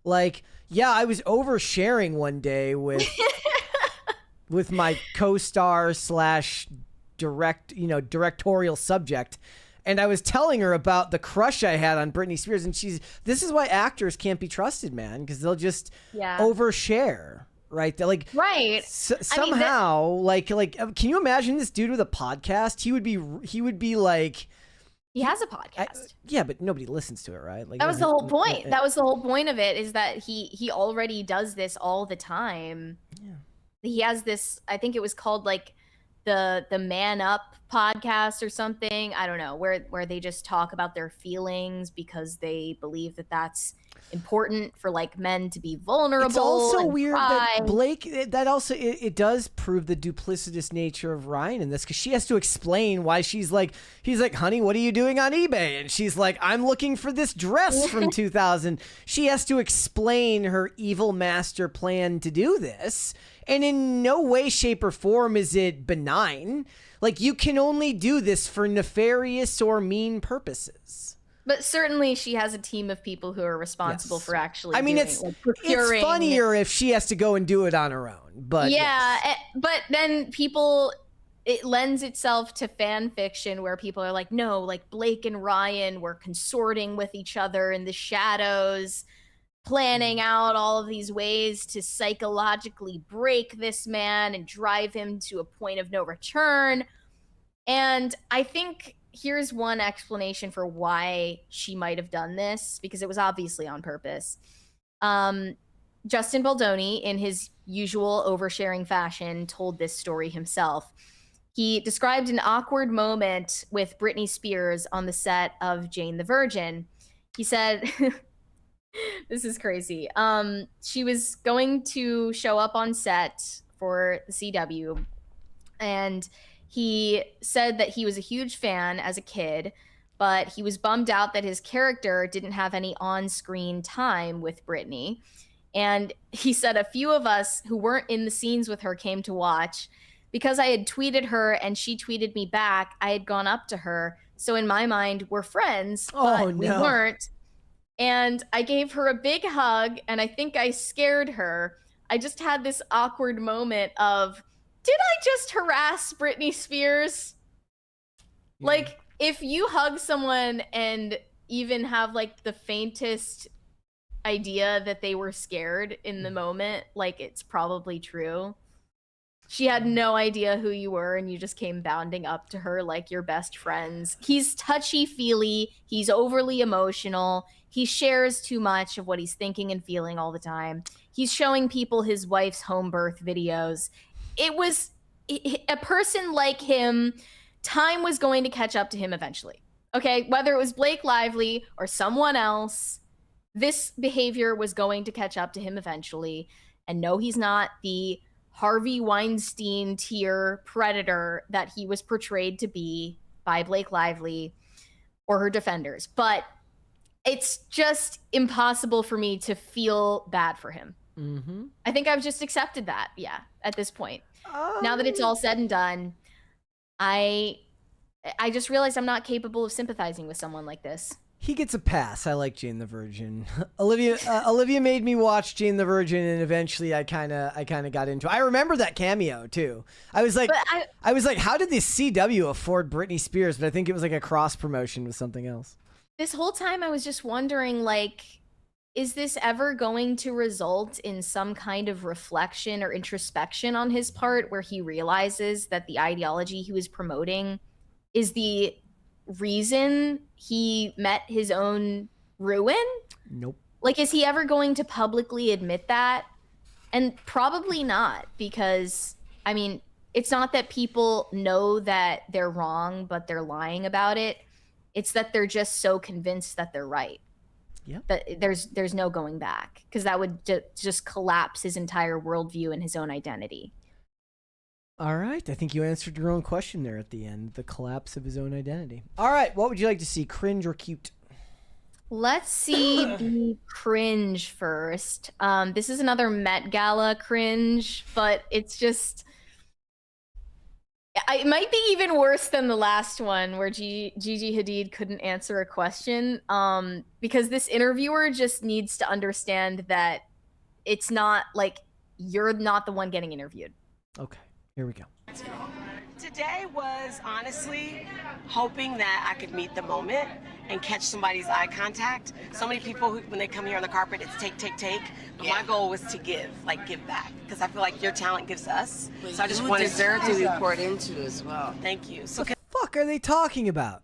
Like, yeah, I was oversharing one day with with my co-star / directorial subject. And I was telling her about the crush I had on Britney Spears, and this is why actors can't be trusted, man, because they'll just overshare, right? They're like, right. Somehow, can you imagine this dude with a podcast? He would be like, he has a podcast. Yeah, but nobody listens to it, right? Like, that was the whole point. That was the whole point of it, is that he already does this all the time. Yeah. He has this, I think it was called like the Man Up podcast or something. I don't know, where they just talk about their feelings because they believe that that's important for like men to be vulnerable. It's also and weird cry. that Blake, that also, it does prove the duplicitous nature of Ryan in this, because she has to explain why he's like, honey, what are you doing on eBay? And she's like, I'm looking for this dress from 2000. She has to explain her evil master plan to do this. And in no way, shape, or form is it benign. Like, you can only do this for nefarious or mean purposes. But certainly she has a team of people who are responsible for actually it's funnier if she has to go and do it on her own. But but then it lends itself to fan fiction where people are like, no, like Blake and Ryan were consorting with each other in the shadows, planning out all of these ways to psychologically break this man and drive him to a point of no return. And I think here's one explanation for why she might have done this, because it was obviously on purpose. Justin Baldoni, in his usual oversharing fashion, told this story himself. He described an awkward moment with Britney Spears on the set of Jane the Virgin. He said, this is crazy. She was going to show up on set for the CW, and he said that he was a huge fan as a kid, but he was bummed out that his character didn't have any on-screen time with Britney. And he said a few of us who weren't in the scenes with her came to watch. Because I had tweeted her and she tweeted me back, I had gone up to her. So in my mind, we're friends, but we weren't. And I gave her a big hug, and I think I scared her. I just had this awkward moment of, did I just harass Britney Spears? Yeah. Like, if you hug someone and even have like the faintest idea that they were scared in the moment, like, it's probably true. She had no idea who you were, and you just came bounding up to her like you're best friends. He's touchy-feely. He's overly emotional. He shares too much of what he's thinking and feeling all the time. He's showing people his wife's home birth videos. It was a person like him. Time was going to catch up to him eventually. Okay, whether it was Blake Lively or someone else, this behavior was going to catch up to him eventually. And no, he's not the Harvey Weinstein tier predator that he was portrayed to be by Blake Lively or her defenders. But it's just impossible for me to feel bad for him. Mm-hmm. I think I've just accepted that, at this point. Now that it's all said and done, I just realized I'm not capable of sympathizing with someone like this. He gets a pass. I like Jane the Virgin. Olivia made me watch Jane the Virgin, and eventually I kind of got into it. I remember that cameo too. I was like, how did the CW afford Britney Spears? But I think it was like a cross promotion with something else. This whole time I was just wondering, like, is this ever going to result in some kind of reflection or introspection on his part, where he realizes that the ideology he was promoting is the reason he met his own ruin? Nope. Like, is he ever going to publicly admit that? And probably not, because, I mean, it's not that people know that they're wrong, but they're lying about it. It's that they're just so convinced that they're right. Yeah. That there's no going back, because that would just collapse his entire worldview and his own identity. All right. I think you answered your own question there at the end. The collapse of his own identity. All right. What would you like to see, cringe or cute? Let's see the cringe first. This is another Met Gala cringe, but it's just... It might be even worse than the last one where Gigi Hadid couldn't answer a question, because this interviewer just needs to understand that it's not like you're not the one getting interviewed. Okay, here we go. Today was honestly hoping that I could meet the moment and catch somebody's eye contact. So many people, when they come here on the carpet, it's take, take, take. But my goal was to give back. Because I feel like your talent gives us. So I just wanted to deserve to be poured into as well. Thank you. So What the fuck are they talking about?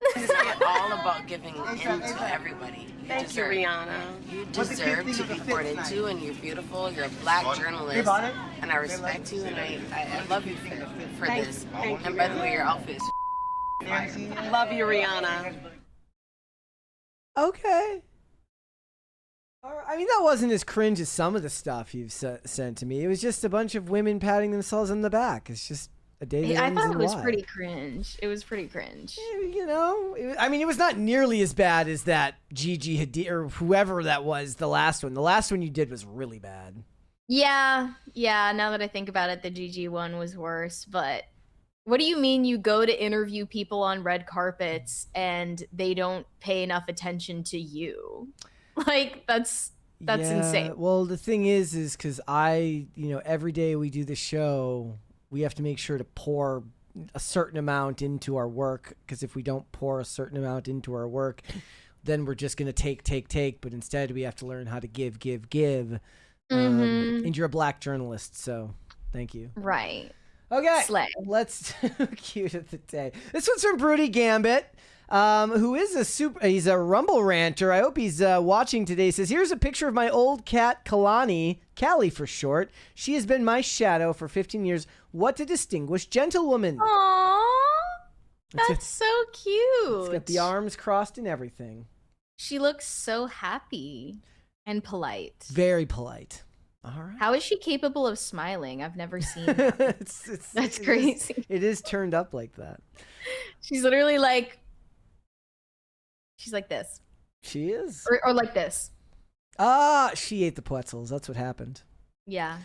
It's all about giving into everybody. thank you, Rihanna. You deserve to be poured into, and you're beautiful. You're a black journalist, and I respect you, and I love you for this. Thank you, And by the way, your outfit is fire. Love you, Rihanna. Okay. All right. I mean, that wasn't as cringe as some of the stuff you've sent to me. It was just a bunch of women patting themselves on the back. It's just a day that I ends thought in it was Y. pretty cringe. It was pretty cringe. You know, I mean, it was not nearly as bad as that Gigi Hadid or whoever that was, the last one. The last one you did was really bad. Yeah. Now that I think about it, the Gigi one was worse. But what do you mean you go to interview people on red carpets and they don't pay enough attention to you? Like, that's insane. Well, the thing is because every day we do the show, we have to make sure to pour a certain amount into our work, because if we don't pour a certain amount into our work, then we're just going to take, but instead we have to learn how to give. And you're a black journalist, so thank you. Right. Okay, Slay. let's do cute of the day. This one's from Broody Gambit, who is he's a Rumble ranter. I hope he's watching today. He says, here's a picture of my old cat, Kalani, Callie for short. She has been my shadow for 15 years. What a distinguished gentlewoman. Aww. That's so cute. It's got the arms crossed and everything. She looks so happy and polite. Very polite. All right. How is she capable of smiling? I've never seen that. That's crazy. It is turned up like that. She's literally like, she's like this. She is. Or like this. She ate the pretzels. That's what happened. Yeah.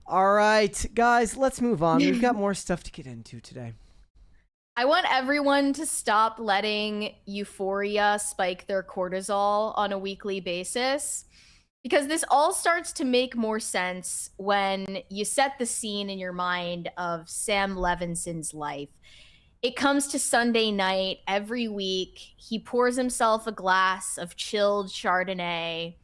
All right, guys, let's move on. We've got more stuff to get into today. I want everyone to stop letting Euphoria spike their cortisol on a weekly basis, because this all starts to make more sense when you set the scene in your mind of Sam Levinson's life. It comes to Sunday night every week. He pours himself a glass of chilled Chardonnay.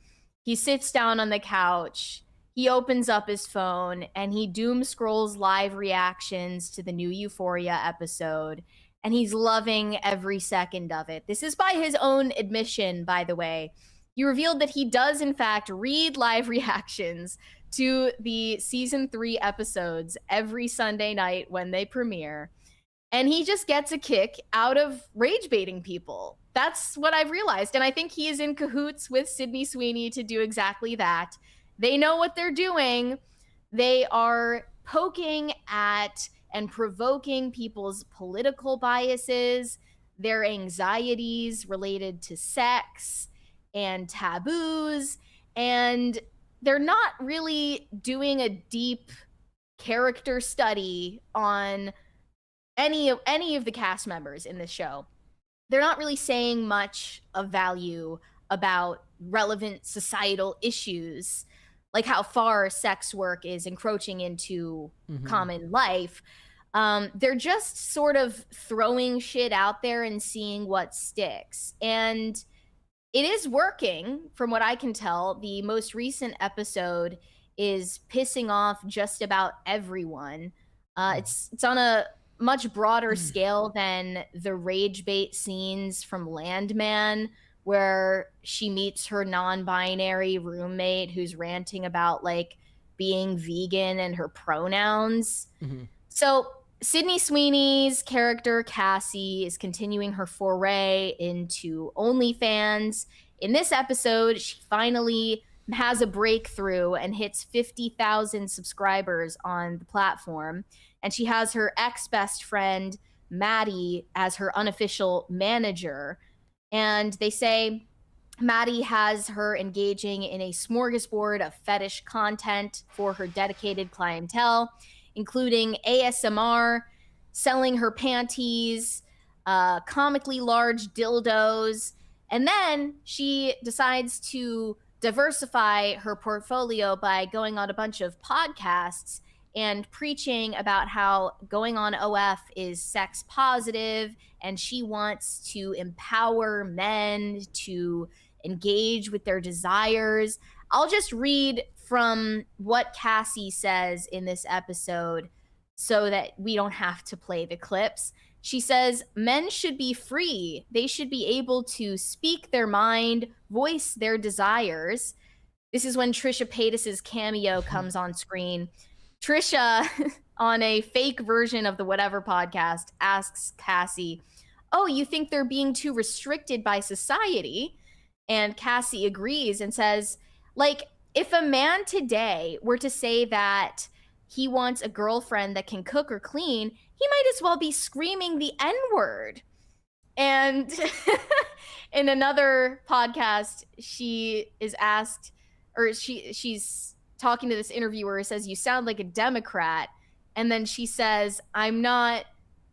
He sits down on the couch. He opens up his phone and he doom scrolls live reactions to the new Euphoria episode. And he's loving every second of it. This is by his own admission, by the way. He revealed that he does, in fact, read live reactions to the season 3 episodes every Sunday night when they premiere. And he just gets a kick out of rage baiting people. That's what I've realized. And I think he is in cahoots with Sydney Sweeney to do exactly that. They know what they're doing. They are poking at and provoking people's political biases, their anxieties related to sex and taboos. And they're not really doing a deep character study on any of the cast members in this show. They're not really saying much of value about relevant societal issues, like how far sex work is encroaching into common life. They're just sort of throwing shit out there and seeing what sticks. And it is working, from what I can tell. The most recent episode is pissing off just about everyone. It's on a much broader scale than the rage bait scenes from Landman, where she meets her non-binary roommate who's ranting about like being vegan and her pronouns. So Sydney Sweeney's character Cassie is continuing her foray into OnlyFans. In this episode, she finally has a breakthrough and hits 50,000 subscribers on the platform. And she has her ex-best friend, Maddie, as her unofficial manager. And they say Maddie has her engaging in a smorgasbord of fetish content for her dedicated clientele, including ASMR, selling her panties, comically large dildos. And then she decides to diversify her portfolio by going on a bunch of podcasts and preaching about how going on OF is sex positive, and she wants to empower men to engage with their desires. I'll just read from what Cassie says in this episode so that we don't have to play the clips. She says, men should be free. They should be able to speak their mind, voice their desires. This is when Trisha Paytas's cameo comes on screen. Trisha, on a fake version of the Whatever podcast, asks Cassie, oh, you think they're being too restricted by society? And Cassie agrees and says, like, if a man today were to say that he wants a girlfriend that can cook or clean, he might as well be screaming the N-word. And in another podcast, she is asked, or she's talking to this interviewer who says, you sound like a Democrat. And then she says, I'm not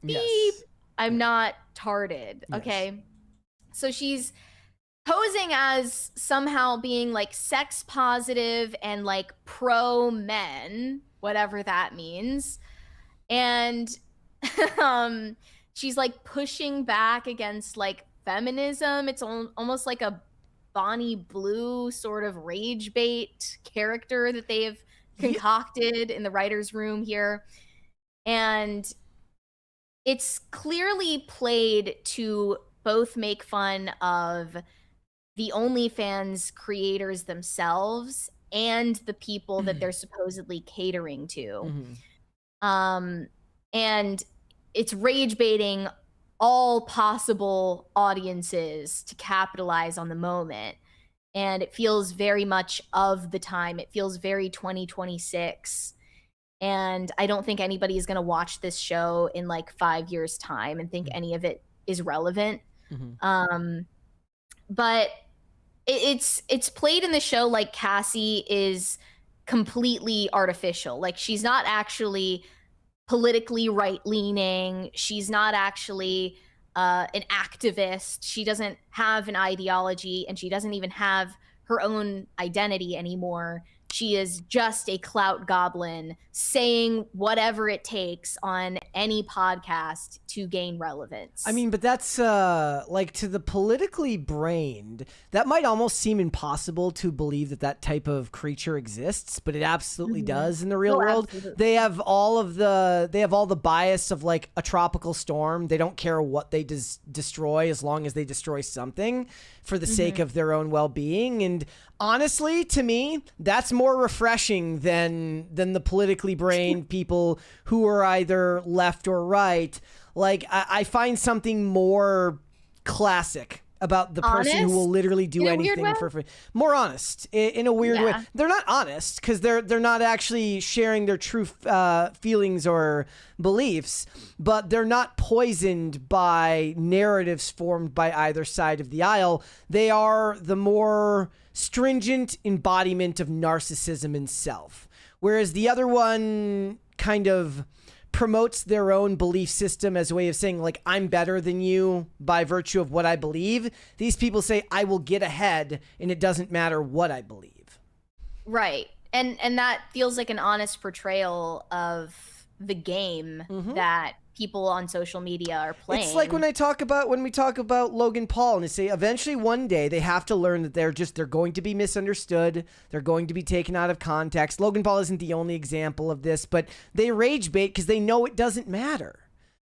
beep. Yes. I'm not tarded. Yes. Okay. So she's posing as somehow being like sex positive and like pro men, whatever that means. And she's like pushing back against like feminism. It's almost like a Bonnie Blue sort of rage bait character that they've concocted in the writer's room here. And it's clearly played to both make fun of the OnlyFans creators themselves and the people that they're supposedly catering to. And it's rage baiting all possible audiences to capitalize on the moment. And it feels very much of the time. It feels very 2026. And I don't think anybody is going to watch this show in like 5 years' time and think any of it is relevant. But it's played in the show like Cassie is completely artificial. Like, she's not actually politically right-leaning. She's not actually an activist. She doesn't have an ideology, and she doesn't even have her own identity anymore. She is just a clout goblin saying whatever it takes on any podcast to gain relevance. I mean, but that's like, to the politically brained, that might almost seem impossible to believe that that type of creature exists, but it absolutely does in the real world. Absolutely. They have all the bias of like a tropical storm. They don't care what they destroy as long as they destroy something for the sake of their own well-being. And honestly, to me, that's more refreshing than the politically brained people who are either left or right. Like, I find something more classic about the person who will literally do anything for free. More honest in a weird way. They're not honest because they're not actually sharing their true feelings or beliefs, but they're not poisoned by narratives formed by either side of the aisle. They are the more stringent embodiment of narcissism and self, whereas the other one kind of promotes their own belief system as a way of saying, like, I'm better than you by virtue of what I believe. These people say, I will get ahead, and it doesn't matter what I believe. Right. And that feels like an honest portrayal of the game that people on social media are playing. It's like when we talk about Logan Paul, and they say eventually one day they have to learn that they're going to be misunderstood. They're going to be taken out of context. Logan Paul isn't the only example of this, but they rage bait because they know it doesn't matter.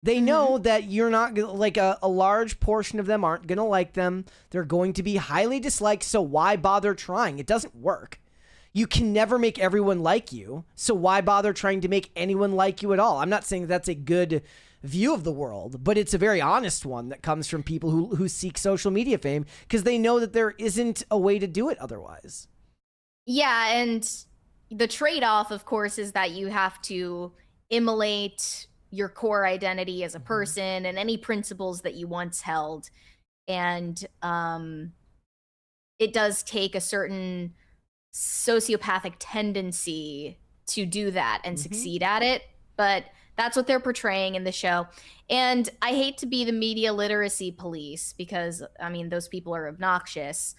They know that you're not like a large portion of them aren't going to like them. They're going to be highly disliked. So why bother trying? It doesn't work. You can never make everyone like you, so why bother trying to make anyone like you at all? I'm not saying that's a good view of the world, but it's a very honest one that comes from people who seek social media fame because they know that there isn't a way to do it otherwise. Yeah, and the trade-off, of course, is that you have to immolate your core identity as a person and any principles that you once held. And it does take a certain sociopathic tendency to do that and succeed at it. But that's what they're portraying in the show. And I hate to be the media literacy police because, I mean, those people are obnoxious,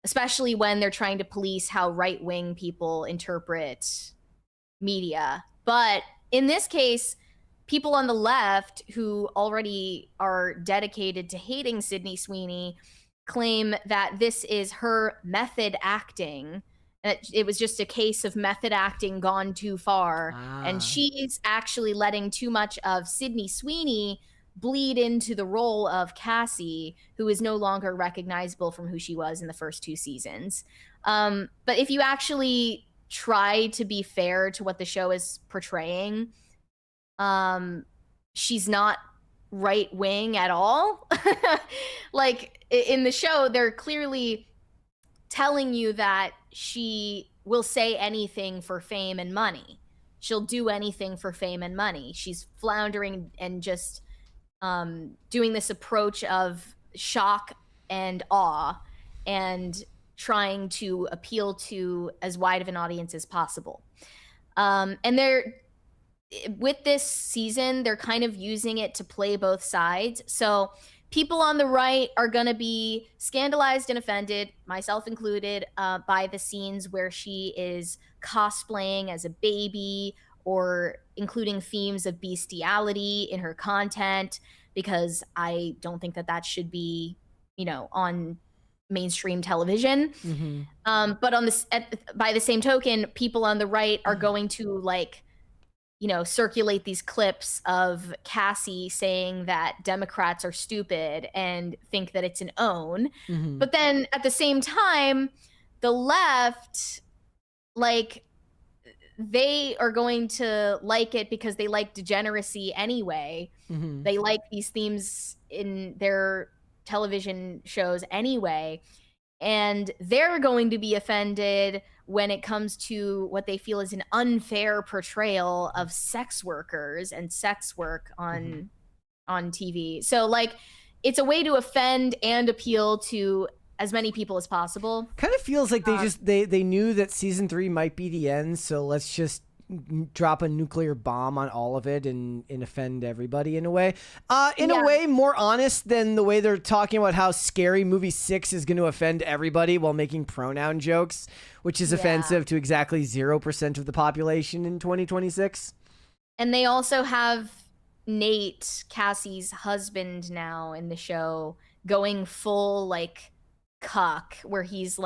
especially when they're trying to police how right-wing people interpret media. But in this case, people on the left who already are dedicated to hating Sydney Sweeney claim that this is her method acting. It was just a case of method acting gone too far. And she's actually letting too much of Sydney Sweeney bleed into the role of Cassie, who is no longer recognizable from who she was in the first 2 seasons. But if you actually try to be fair to what the show is portraying, she's not right wing at all. Like in the show, they're clearly telling you that she will say anything for fame and money. She'll do anything for fame and money. She's floundering and just doing this approach of shock and awe and trying to appeal to as wide of an audience as possible. And with this season, they're kind of using it to play both sides. So people on the right are going to be scandalized and offended, myself included, by the scenes where she is cosplaying as a baby or including themes of bestiality in her content, because I don't think that that should be, on mainstream television. But by the same token, people on the right are going to circulate these clips of Cassie saying that Democrats are stupid and think that it's an own. But then at the same time, the left, they are going to like it because they like degeneracy anyway. They like these themes in their television shows anyway. And they're going to be offended when it comes to what they feel is an unfair portrayal of sex workers and sex work on TV. So it's a way to offend and appeal to as many people as possible. Kind of feels like they knew that season 3 might be the end, so let's just drop a nuclear bomb on all of it and offend everybody in a way. A way more honest than the way they're talking about how Scary Movie 6 is going to offend everybody while making pronoun jokes, which is offensive to exactly 0% of the population in 2026. And they also have Nate, Cassie's husband, now in the show going full cuck, where he's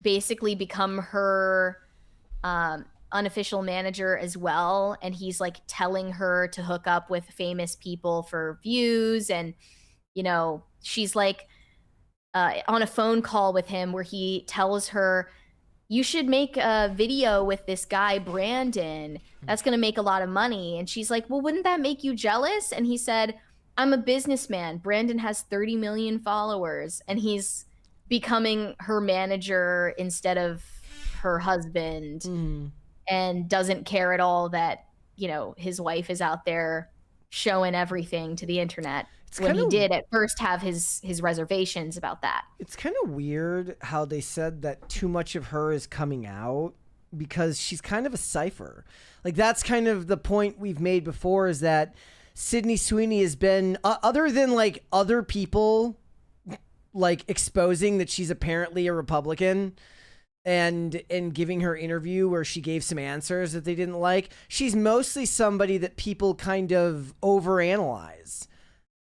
basically become her unofficial manager as well, and he's telling her to hook up with famous people for views. And she's on a phone call with him where he tells her, you should make a video with this guy Brandon, that's gonna make a lot of money. And she's like, well, wouldn't that make you jealous? And he said, I'm a businessman. Brandon has 30 million followers, and he's becoming her manager instead of her husband. And doesn't care at all that, his wife is out there showing everything to the internet, when he did at first have his reservations about that. It's kind of weird how they said that too much of her is coming out, because she's kind of a cipher. That's kind of the point we've made before, is that Sydney Sweeney has been, other than other people exposing that she's apparently a Republican, and giving her interview where she gave some answers that they didn't like, she's mostly somebody that people kind of overanalyze.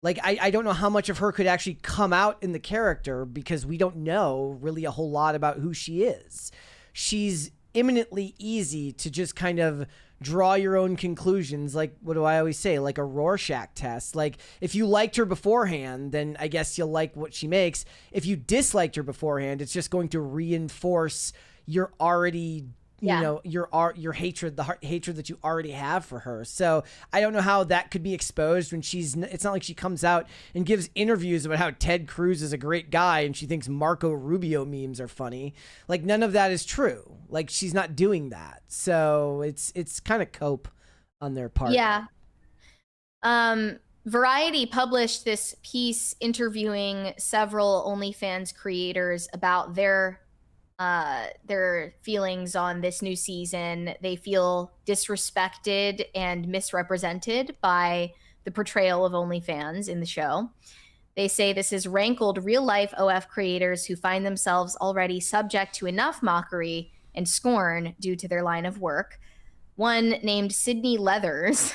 I don't know how much of her could actually come out in the character, because we don't know really a whole lot about who she is. She's eminently easy to just kind of draw your own conclusions. What do I always say? A Rorschach test. If you liked her beforehand, then I guess you'll like what she makes. If you disliked her beforehand, it's just going to reinforce your already you know, your hatred, the hatred that you already have for her. So I don't know how that could be exposed when it's not like she comes out and gives interviews about how Ted Cruz is a great guy and she thinks Marco Rubio memes are funny. Like, none of that is true. Like, she's not doing that. So it's kind of cope on their part. Yeah. Variety published this piece interviewing several OnlyFans creators about their feelings on this new season. They feel disrespected and misrepresented by the portrayal of OnlyFans in the show. They say this has rankled real-life OF creators who find themselves already subject to enough mockery and scorn due to their line of work. One named Sydney Leathers,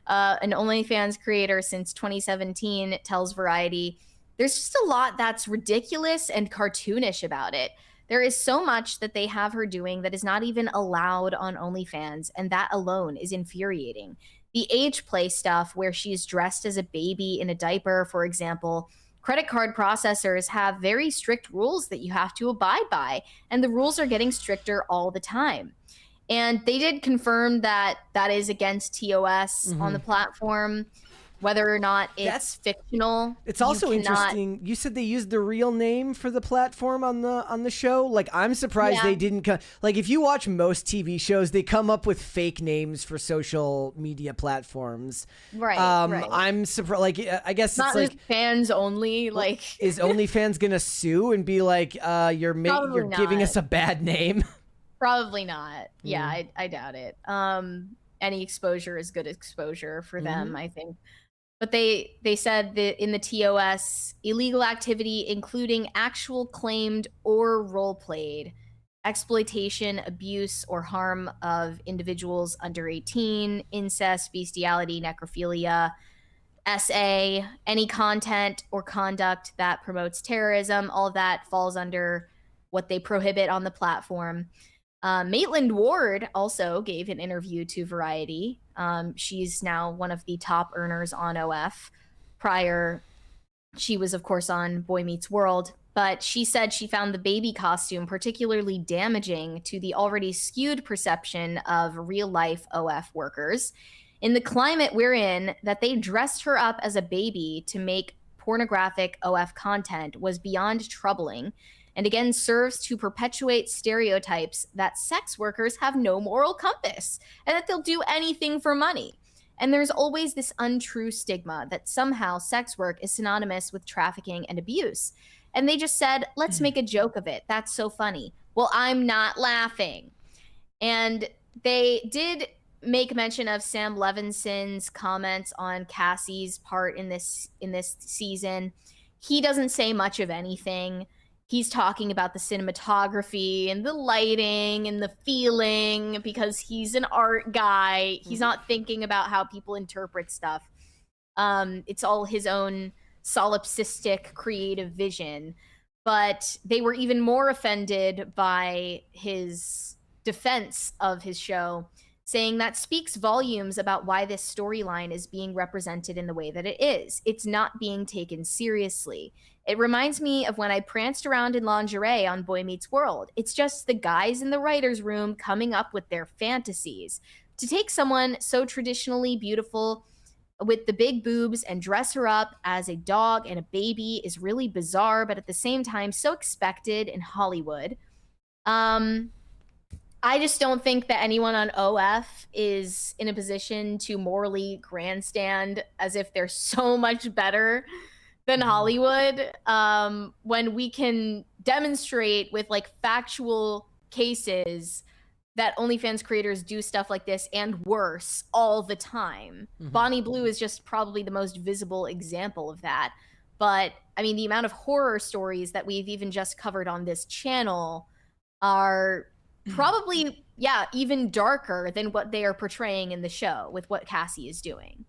an OnlyFans creator since 2017, tells Variety, "There's just a lot that's ridiculous and cartoonish about it. There is so much that they have her doing that is not even allowed on OnlyFans, and that alone is infuriating. The age play stuff where she's dressed as a baby in a diaper, for example, credit card processors have very strict rules that you have to abide by, and the rules are getting stricter all the time." And they did confirm that that is against TOS on the platform, whether or not it's fictional. It's also interesting. You said they used the real name for the platform on the show. Like, I'm surprised they didn't. Like, if you watch most TV shows, they come up with fake names for social media platforms. Right. Right. I'm surprised. Like, I guess not it's like fans only. Like, is OnlyFans gonna sue and be like, you're giving us a bad name? Probably not. Yeah, I doubt it. Any exposure is good exposure for them, I think. But they said that in the TOS, illegal activity, including actual claimed or role played, exploitation, abuse, or harm of individuals under 18, incest, bestiality, necrophilia, SA, any content or conduct that promotes terrorism, all of that falls under what they prohibit on the platform. Maitland Ward also gave an interview to Variety. She's now one of the top earners on OF. Prior, she was, of course, on Boy Meets World, but she said she found the baby costume particularly damaging to the already skewed perception of real-life OF workers. In the climate we're in, that they dressed her up as a baby to make pornographic OF content was beyond troubling, and again serves to perpetuate stereotypes that sex workers have no moral compass and that they'll do anything for money. And there's always this untrue stigma that somehow sex work is synonymous with trafficking and abuse. And they just said, let's make a joke of it. That's so funny. Well, I'm not laughing. And they did make mention of Sam Levinson's comments on Cassie's part in this season. He doesn't say much of anything. He's talking about the cinematography and the lighting and the feeling because he's an art guy. He's not thinking about how people interpret stuff. It's all his own solipsistic creative vision. But they were even more offended by his defense of his show, saying that speaks volumes about why this storyline is being represented in the way that it is. It's not being taken seriously. It reminds me of when I pranced around in lingerie on Boy Meets World. It's just the guys in the writer's room coming up with their fantasies. To take someone so traditionally beautiful with the big boobs and dress her up as a dog and a baby is really bizarre, but at the same time, so expected in Hollywood. I just don't think that anyone on OF is in a position to morally grandstand as if they're so much better than Hollywood, when we can demonstrate with like factual cases that OnlyFans creators do stuff like this and worse all the time. Bonnie Blue is just probably the most visible example of that. But I mean, the amount of horror stories that we've even just covered on this channel are probably, even darker than what they are portraying in the show with what Cassie is doing.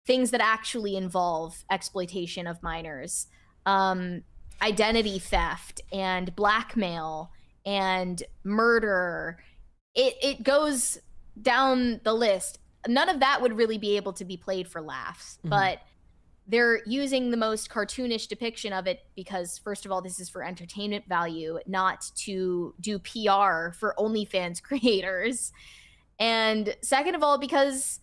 Things that actually involve exploitation of minors, identity theft and blackmail and murder. It goes down the list. None of that would really be able to be played for laughs, but they're using the most cartoonish depiction of it because, first of all, this is for entertainment value, not to do PR for OnlyFans creators. And second of all, because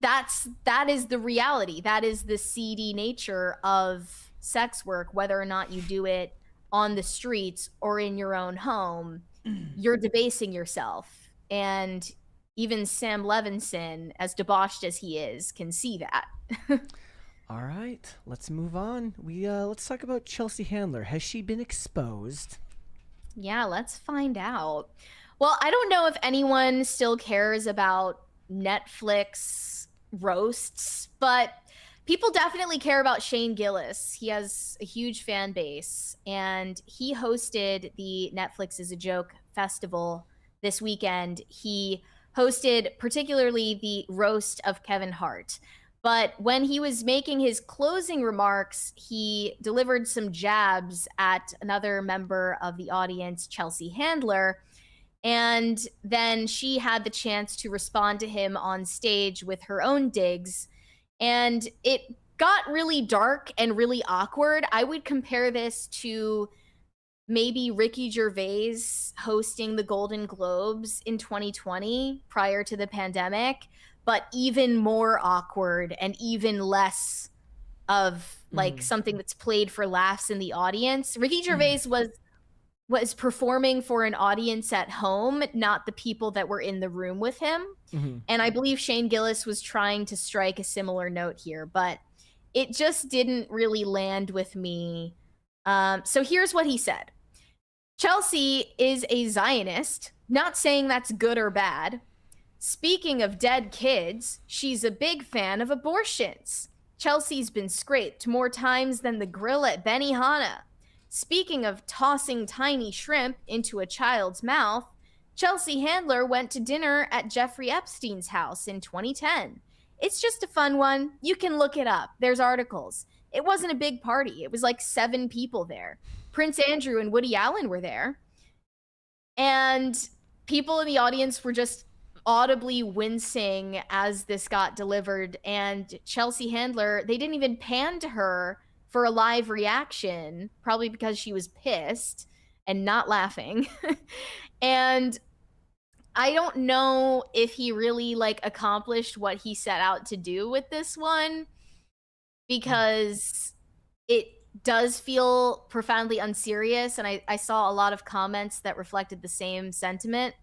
that is the reality. That is the seedy nature of sex work, whether or not you do it on the streets or in your own home. You're debasing yourself. And even Sam Levinson, as debauched as he is, can see that. All right, let's move on. Let's talk about Chelsea Handler. Has she been exposed? Yeah, let's find out. Well, I don't know if anyone still cares about Netflix roasts, but people definitely care about Shane Gillis. He has a huge fan base, and he hosted the Netflix is a Joke festival this weekend. He hosted particularly the roast of Kevin Hart. But when he was making his closing remarks, he delivered some jabs at another member of the audience, Chelsea Handler. And then she had the chance to respond to him on stage with her own digs. And it got really dark and really awkward. I would compare this to maybe Ricky Gervais hosting the Golden Globes in 2020 prior to the pandemic, but even more awkward and even less of like something that's played for laughs in the audience. Ricky Gervais was performing for an audience at home, not the people that were in the room with him. And I believe Shane Gillis was trying to strike a similar note here, but it just didn't really land with me. So here's what he said. Chelsea is a Zionist, not saying that's good or bad. Speaking of dead kids, she's a big fan of abortions. Chelsea's been scraped more times than the grill at Benihana. Speaking of tossing tiny shrimp into a child's mouth, Chelsea Handler went to dinner at Jeffrey Epstein's house in 2010. It's just a fun one. You can look it up. There's articles. It wasn't a big party. It was like 7 people there. Prince Andrew and Woody Allen were there. And people in the audience were just audibly wincing as this got delivered. And Chelsea Handler, they didn't even pan to her for a live reaction, probably because she was pissed and not laughing. And I don't know if he really like accomplished what he set out to do with this one, because it does feel profoundly unserious. And I saw a lot of comments that reflected the same sentiment.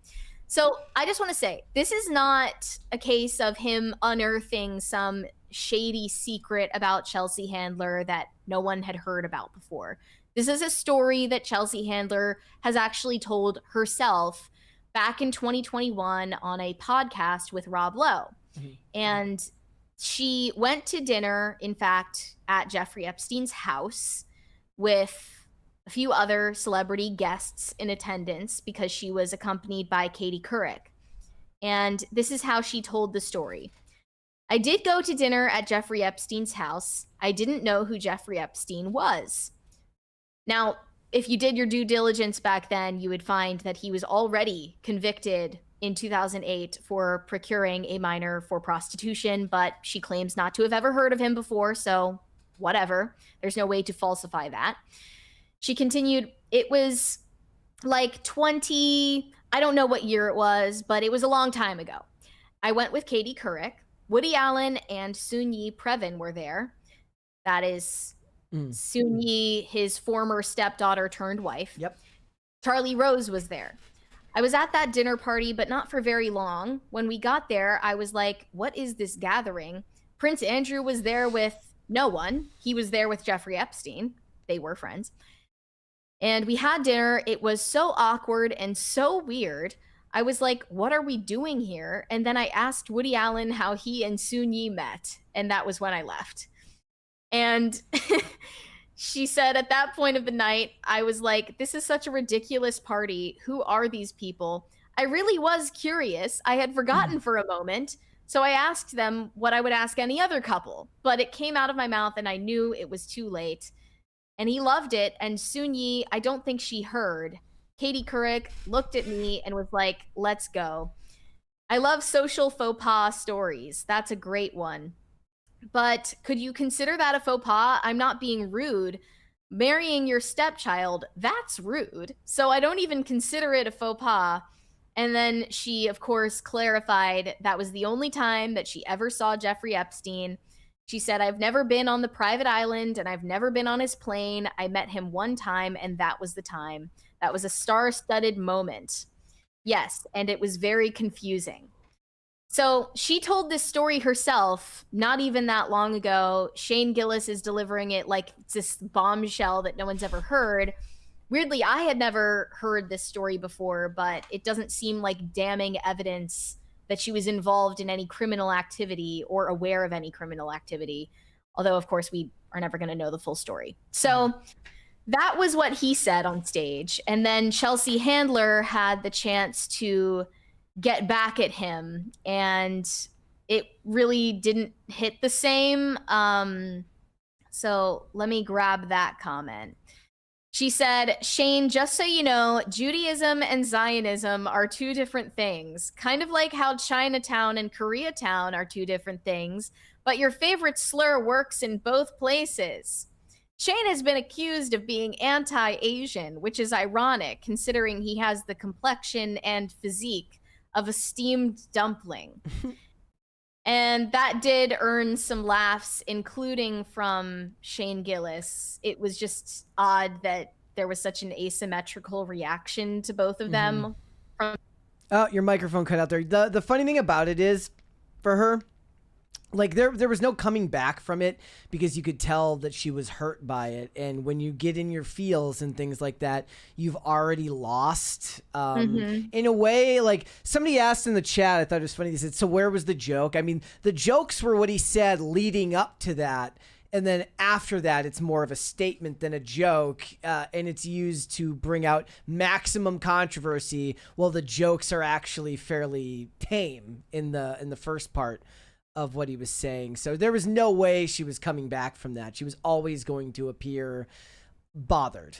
So I just want to say, this is not a case of him unearthing some shady secret about Chelsea Handler that no one had heard about before. This is a story that Chelsea Handler has actually told herself back in 2021 on a podcast with Rob Lowe. And she went to dinner, in fact, at Jeffrey Epstein's house with a few other celebrity guests in attendance because she was accompanied by Katie Couric. And this is how she told the story. I did go to dinner at Jeffrey Epstein's house. I didn't know who Jeffrey Epstein was. Now, if you did your due diligence back then, you would find that he was already convicted in 2008 for procuring a minor for prostitution, but she claims not to have ever heard of him before, so whatever. There's no way to falsify that. She continued, it was like I don't know what year it was, but it was a long time ago. I went with Katie Couric. Woody Allen and Soon-Yi Previn were there. That is Soon-Yi, his former stepdaughter turned wife. Yep. Charlie Rose was there. I was at that dinner party, but not for very long. When we got there, I was like, what is this gathering? Prince Andrew was there with no one. He was there with Jeffrey Epstein. They were friends. And we had dinner. It was so awkward and so weird. I was like, what are we doing here? And then I asked Woody Allen how he and Soon-Yi met. And that was when I left. And she said at that point of the night, I was like, this is such a ridiculous party. Who are these people? I really was curious. I had forgotten for a moment. So I asked them what I would ask any other couple. But it came out of my mouth and I knew it was too late. And he loved it. And Soon-Yi, I don't think she heard. Katie Couric looked at me and was like, let's go. I love social faux pas stories. That's a great one. But could you consider that a faux pas? I'm not being rude. Marrying your stepchild, that's rude. So I don't even consider it a faux pas. And then she, of course, clarified that was the only time that she ever saw Jeffrey Epstein. She said, I've never been on the private island and I've never been on his plane. I met him one time and that was the time. That was a star-studded moment. Yes, and it was very confusing. So she told this story herself not even that long ago. Shane Gillis is delivering it like it's this bombshell that no one's ever heard. Weirdly, I had never heard this story before, but it doesn't seem like damning evidence that she was involved in any criminal activity or aware of any criminal activity. Although, of course, we are never going to know the full story. So that was what he said on stage. And then Chelsea Handler had the chance to get back at him, and it really didn't hit the same. So let me grab that comment. She said, Shane, just so you know, Judaism and Zionism are two different things, kind of like how Chinatown and Koreatown are two different things, but your favorite slur works in both places. Shane has been accused of being anti-Asian, which is ironic considering he has the complexion and physique of a steamed dumpling. And that did earn some laughs, including from Shane Gillis. It was just odd that there was such an asymmetrical reaction to both of them. Oh, your microphone cut out there. The funny thing about it is, for her, like there was no coming back from it because you could tell that she was hurt by it. And when you get in your feels and things like that, you've already lost. In a way, like somebody asked in the chat, I thought it was funny. They said, so where was the joke? I mean, the jokes were what he said leading up to that. And then after that, it's more of a statement than a joke. And it's used to bring out maximum controversy while the jokes are actually fairly tame in the first part of what he was saying. So there was no way she was coming back from that. She was always going to appear bothered.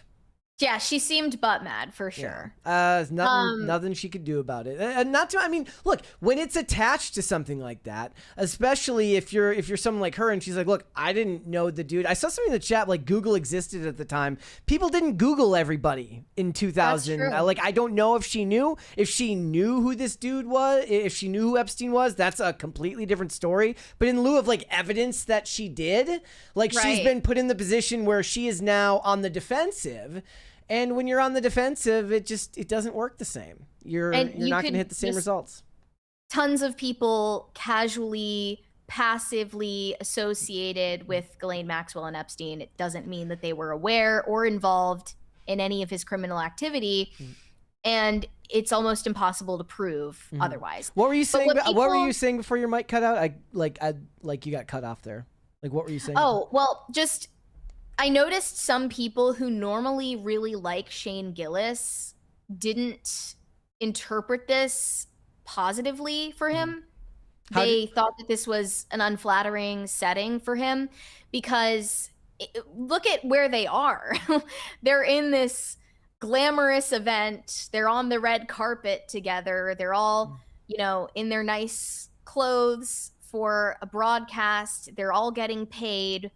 Yeah, she seemed butt mad for sure. Yeah. Nothing she could do about it. I mean, look, when it's attached to something like that, especially if you're someone like her and she's like, look, I didn't know the dude. I saw something in the chat like Google existed at the time. People didn't Google everybody in 2000. Like, I don't know if she knew who this dude was, if she knew who Epstein was. That's a completely different story. But in lieu of like evidence that she did, like she's been put in the position where she is now on the defensive. And when you're on the defensive, it doesn't work the same. You're not going to hit the same results. Tons of people casually, passively associated with Ghislaine Maxwell and Epstein. It doesn't mean that they were aware or involved in any of his criminal activity. And it's almost impossible to prove otherwise. What were you saying? What were you saying before your mic cut out? Like you got cut off there. Like, what were you saying? Oh, well, I noticed some people who normally really like Shane Gillis didn't interpret this positively for him. They thought that this was an unflattering setting for him because look at where they are. They're in this glamorous event. They're on the red carpet together. They're all, in their nice clothes for a broadcast. They're all getting paid.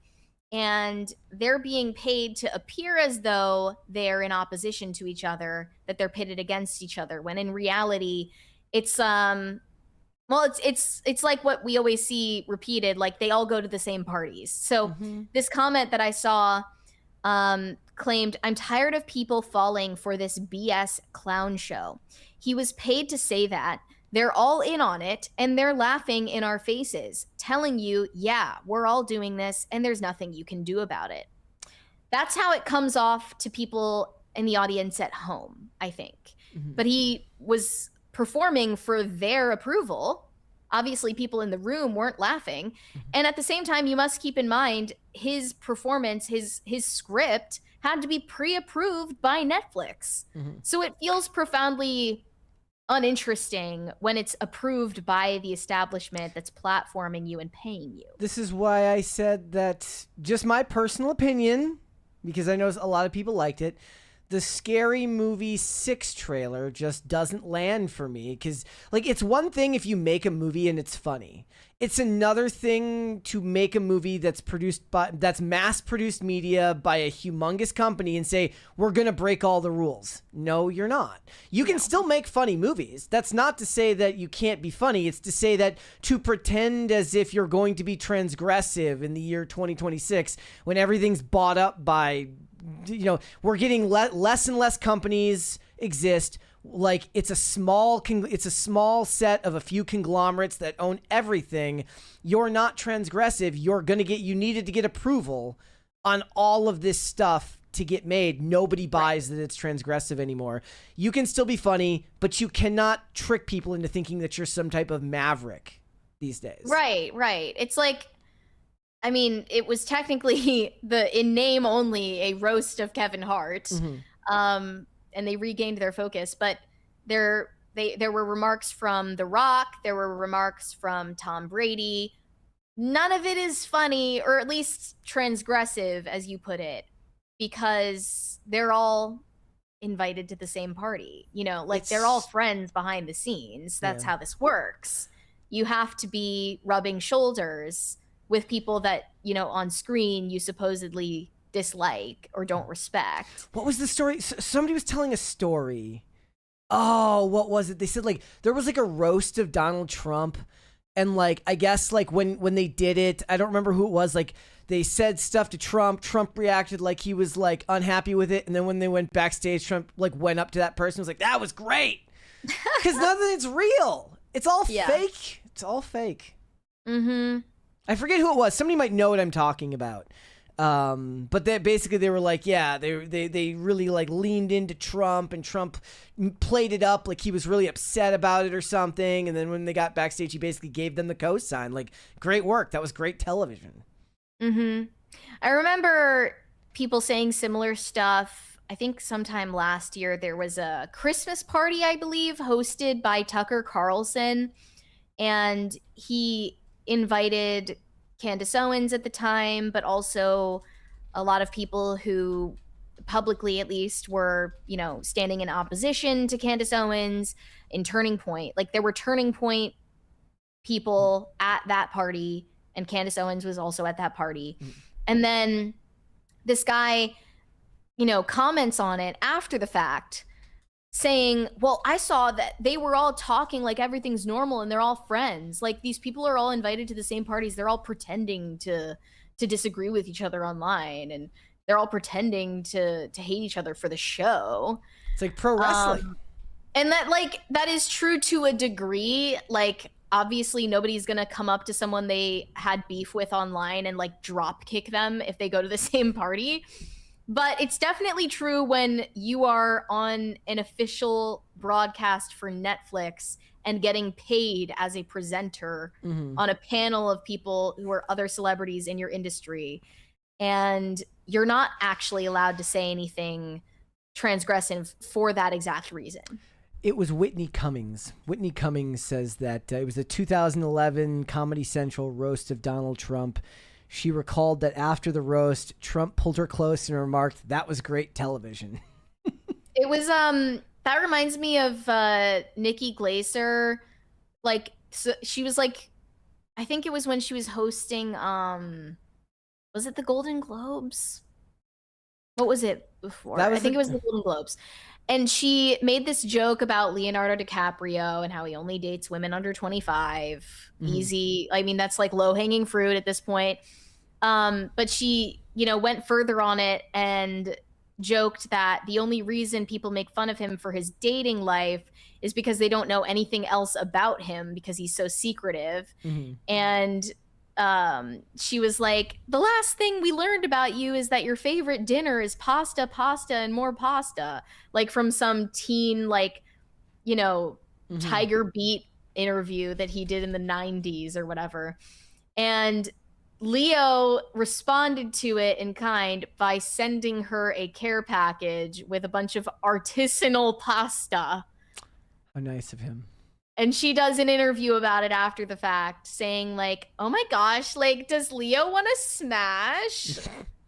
And they're being paid to appear as though they're in opposition to each other, that they're pitted against each other, when in reality, it's it's like what we always see repeated, like they all go to the same parties. So this comment that I saw claimed, I'm tired of people falling for this BS clown show. He was paid to say that. They're all in on it, and they're laughing in our faces, telling you, yeah, we're all doing this, and there's nothing you can do about it. That's how it comes off to people in the audience at home, I think. But he was performing for their approval. Obviously, people in the room weren't laughing. And at the same time, you must keep in mind his performance, his script had to be pre-approved by Netflix. So it feels profoundly uninteresting when it's approved by the establishment that's platforming you and paying you. This is why I said that, just my personal opinion, because I know a lot of people liked it, the Scary Movie 6 trailer just doesn't land for me, because like it's one thing if you make a movie and it's funny. It's another thing to make a movie that's mass-produced media by a humongous company and say, we're going to break all the rules. No, you're not. You can still make funny movies. That's not to say that you can't be funny. It's to say that to pretend as if you're going to be transgressive in the year 2026 when everything's bought up by, we're getting less and less companies exist. Like it's a small set of a few conglomerates that own everything. You're not transgressive. You needed to get approval on all of this stuff to get made. Nobody buys that it's transgressive anymore. You can still be funny, but you cannot trick people into thinking that you're some type of maverick these days. Right. It's like, I mean, it was technically in name only a roast of Kevin Hart. Mm-hmm. And they regained their focus, but there were remarks from The Rock, there were remarks from Tom Brady. None of it is funny, or at least transgressive, as you put it, because they're all invited to the same party. They're all friends behind the scenes. That's how this works. You have to be rubbing shoulders with people that, on screen you supposedly dislike or don't respect. What was the story? Somebody was telling a story. Oh, what was it? They said like there was like a roast of Donald Trump, and like I guess like when they did it, I don't remember who it was, like they said stuff to Trump. Trump reacted like he was like unhappy with it, and then when they went backstage, Trump like went up to that person and was like, that was great. Because none of it's real. It's all fake. It's all fake. Mm-hmm. I forget who it was. Somebody might know what I'm talking about. But they were like, yeah, they really like leaned into Trump, and Trump played it up like he was really upset about it or something. And then when they got backstage, he basically gave them the cosign. Like, great work. That was great television. Mm-hmm. I remember people saying similar stuff. I think sometime last year there was a Christmas party, I believe, hosted by Tucker Carlson, and he invited Candace Owens at the time, but also a lot of people who publicly at least were, standing in opposition to Candace Owens in Turning Point. Like there were Turning Point people at that party, and Candace Owens was also at that party. And then this guy, comments on it after the fact saying, well, I saw that they were all talking like everything's normal and they're all friends. Like these people are all invited to the same parties. They're all pretending to disagree with each other online, and they're all pretending to hate each other for the show. It's like pro wrestling. And that is true to a degree. Like obviously nobody's going to come up to someone they had beef with online and like drop kick them if they go to the same party. But it's definitely true when you are on an official broadcast for Netflix and getting paid as a presenter on a panel of people who are other celebrities in your industry. And you're not actually allowed to say anything transgressive for that exact reason. It was Whitney Cummings. Whitney Cummings says that it was the 2011 Comedy Central roast of Donald Trump. She recalled that after the roast, Trump pulled her close and remarked, "That was great television." It was that reminds me of Nikki Glaser. Like so she was like, I think it was when she was hosting was it the Golden Globes? What was it before? I think it was the Golden Globes. And she made this joke about Leonardo DiCaprio and how he only dates women under 25. Easy. I mean, that's like low-hanging fruit at this point. But she, went further on it and joked that the only reason people make fun of him for his dating life is because they don't know anything else about him because he's so secretive. And she was like, the last thing we learned about you is that your favorite dinner is pasta, and more pasta. Like from some teen, Tiger Beat interview that he did in the 90s or whatever. And Leo responded to it in kind by sending her a care package with a bunch of artisanal pasta. How nice of him. And she does an interview about it after the fact, saying like, oh my gosh, like, does Leo want to smash?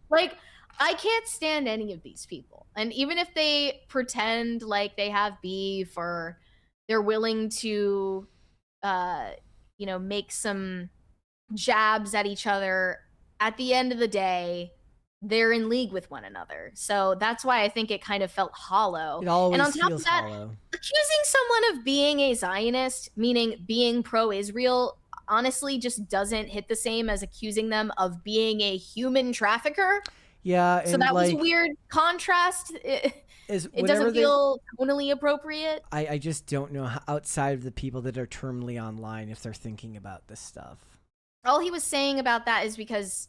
Like, I can't stand any of these people. And even if they pretend like they have beef or they're willing to, you know, make some jabs at each other, at the end of the day, they're in league with one another. So that's why I think it kind of felt hollow. It always and on top feels of that, hollow. accusing someone of being a Zionist, meaning being pro-Israel, honestly just doesn't hit the same as accusing them of being a human trafficker. Yeah, so that was a weird contrast. It doesn't feel tonally appropriate. I just don't know how, outside of the people that are terminally online, if they're thinking about this stuff. All he was saying about that is because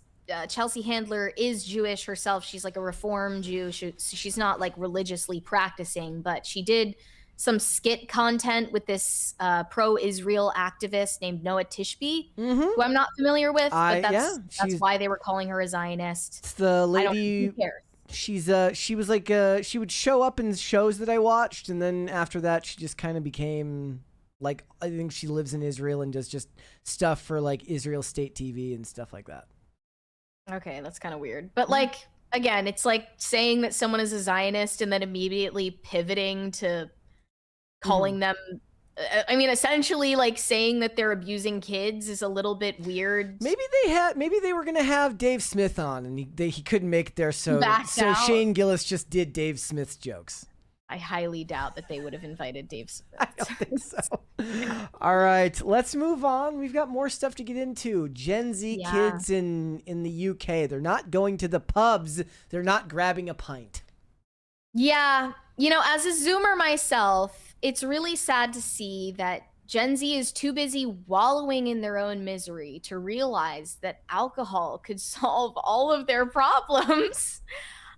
Chelsea Handler is Jewish herself. She's like a Reform Jew. She's not like religiously practicing, but she did some skit content with this pro-Israel activist named Noah Tishby, who I'm not familiar with, but that's why they were calling her a Zionist. It's the lady. I don't, who cares? She was like she would show up in shows that I watched, and then after that she just kind of became like, I think she lives in Israel and does just stuff for like Israel State TV and stuff like that. Okay, that's kind of weird. But like, again, it's like saying that someone is a Zionist and then immediately pivoting to calling them, I mean, essentially like saying that they're abusing kids is a little bit weird. Maybe they were gonna have Dave Smith on, and he couldn't make it there, so Shane Gillis just did Dave Smith's jokes. I highly doubt that they would have invited Dave Smith. I don't think so. All right, let's move on. We've got more stuff to get into. Gen Z kids in the UK, they're not going to the pubs. They're not grabbing a pint. Yeah, you know, as a Zoomer myself, it's really sad to see that Gen Z is too busy wallowing in their own misery to realize that alcohol could solve all of their problems.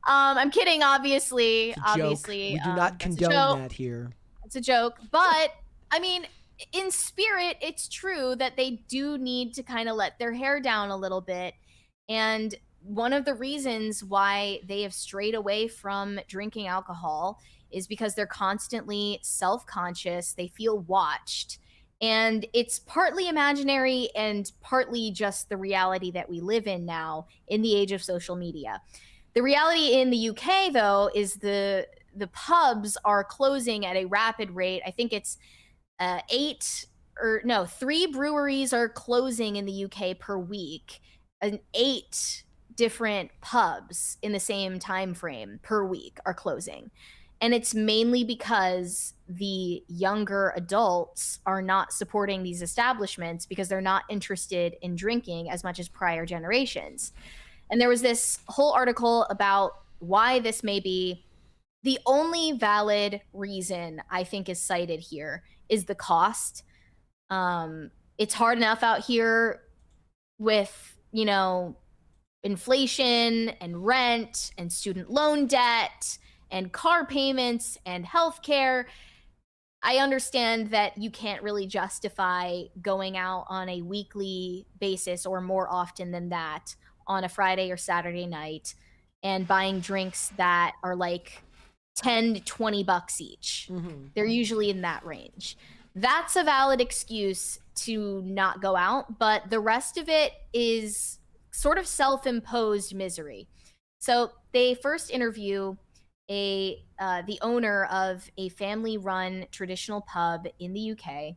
I'm kidding, obviously. We do not condone that here. It's a joke. But, I mean, in spirit, it's true that they do need to kind of let their hair down a little bit. And one of the reasons why they have strayed away from drinking alcohol is because they're constantly self-conscious. They feel watched. And it's partly imaginary and partly just the reality that we live in now in the age of social media. The reality in the UK, though, is the pubs are closing at a rapid rate. I think it's 3 breweries are closing in the UK per week, and 8 different pubs in the same time frame per week are closing. And it's mainly because the younger adults are not supporting these establishments because they're not interested in drinking as much as prior generations. And there was this whole article about why this may be. The only valid reason I think is cited here is the cost. It's hard enough out here with, you know, inflation and rent and student loan debt and car payments and healthcare. I understand that you can't really justify going out on a weekly basis or more often than that on a Friday or Saturday night and buying drinks that are like 10 to 20 bucks each. They're usually in that range. That's a valid excuse to not go out, but the rest of it is sort of self-imposed misery. So they first interview the owner of a family-run traditional pub in the UK,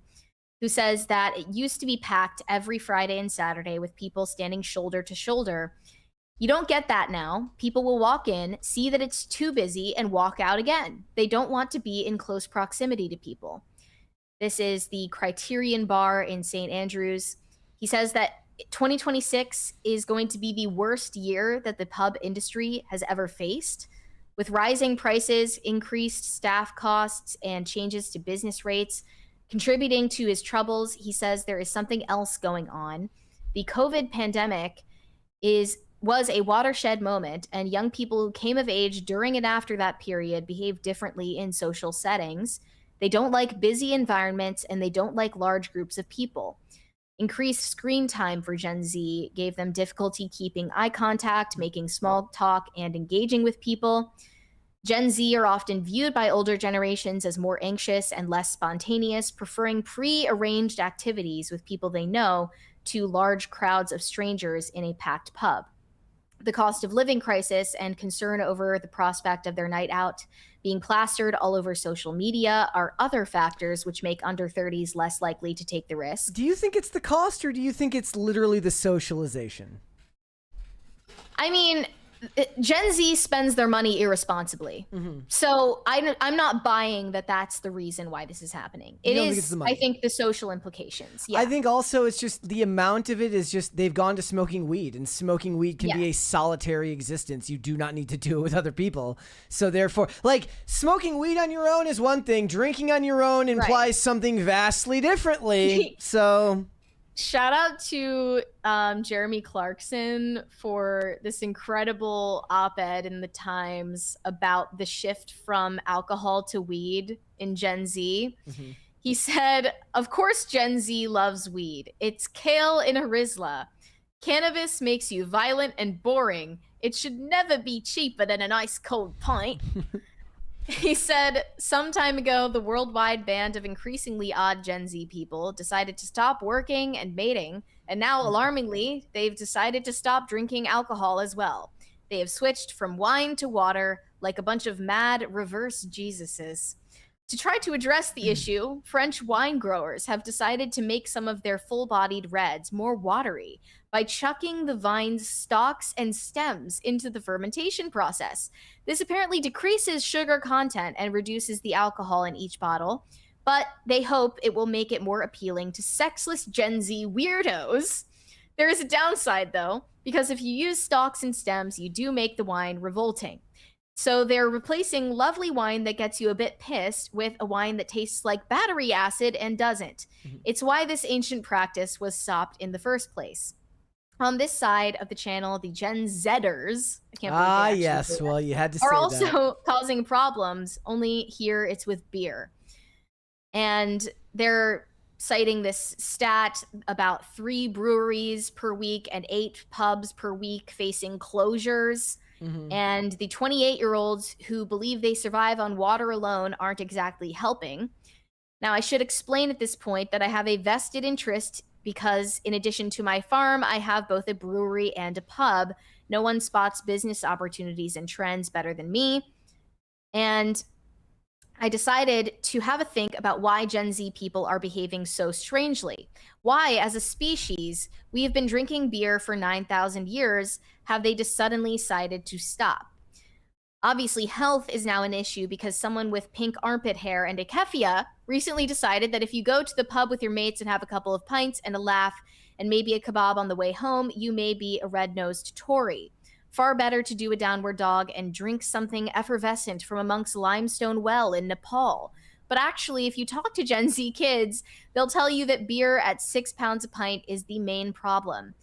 who says that it used to be packed every Friday and Saturday with people standing shoulder to shoulder. You don't get that now. People will walk in, see that it's too busy, and walk out again. They don't want to be in close proximity to people. This is the Criterion Bar in St. Andrews. He says that 2026 is going to be the worst year that the pub industry has ever faced. With rising prices, increased staff costs, and changes to business rates contributing to his troubles, he says there is something else going on. The COVID pandemic was a watershed moment, and young people who came of age during and after that period behave differently in social settings. They don't like busy environments, and they don't like large groups of people. Increased screen time for Gen Z gave them difficulty keeping eye contact, making small talk, and engaging with people. Gen Z are often viewed by older generations as more anxious and less spontaneous, preferring pre-arranged activities with people they know to large crowds of strangers in a packed pub. The cost of living crisis and concern over the prospect of their night out being plastered all over social media are other factors which make under 30s less likely to take the risk. Do you think it's the cost, or do you think it's literally the socialization? I mean, Gen Z spends their money irresponsibly. So I'm not buying that that's the reason why this is happening. It is, I think, the social implications. Yeah. I think also it's just the amount of it is just they've gone to smoking weed, and smoking weed can be a solitary existence. You do not need to do it with other people. So therefore, like, smoking weed on your own is one thing. Drinking on your own implies something vastly differently. So... Shout out to Jeremy Clarkson for this incredible op-ed in the Times about the shift from alcohol to weed in Gen Z. He said, of course Gen Z loves weed. It's kale in a Rizla. Cannabis makes you violent and boring. It should never be cheaper than an ice cold pint. He said, some time ago, the worldwide band of increasingly odd Gen Z people decided to stop working and mating, and now, alarmingly, they've decided to stop drinking alcohol as well. They have switched from wine to water like a bunch of mad reverse Jesuses. To try to address the issue, French wine growers have decided to make some of their full-bodied reds more watery by chucking the vine's stalks and stems into the fermentation process. This apparently decreases sugar content and reduces the alcohol in each bottle, but they hope it will make it more appealing to sexless Gen Z weirdos. There is a downside, though, because if you use stalks and stems, you do make the wine revolting. So they're replacing lovely wine that gets you a bit pissed with a wine that tastes like battery acid and doesn't. It's why this ancient practice was stopped in the first place. On this side of the channel, the Gen Zers, I can't believe yes, well, you had to say are that. also causing problems, only here it's with beer. And they're citing this stat about 3 breweries per week and 8 pubs per week facing closures. And the 28-year-olds who believe they survive on water alone aren't exactly helping. Now, I should explain at this point that I have a vested interest because in addition to my farm, I have both a brewery and a pub. No one spots business opportunities and trends better than me. And I decided to have a think about why Gen Z people are behaving so strangely. Why, as a species, we have been drinking beer for 9,000 years, have they just suddenly decided to stop? Obviously, health is now an issue because someone with pink armpit hair and a keffia recently decided that if you go to the pub with your mates and have a couple of pints and a laugh and maybe a kebab on the way home, you may be a red-nosed Tory. Far better to do a downward dog and drink something effervescent from amongst limestone well in Nepal. But actually, if you talk to Gen Z kids, they'll tell you that beer at 6 pounds a pint is the main problem.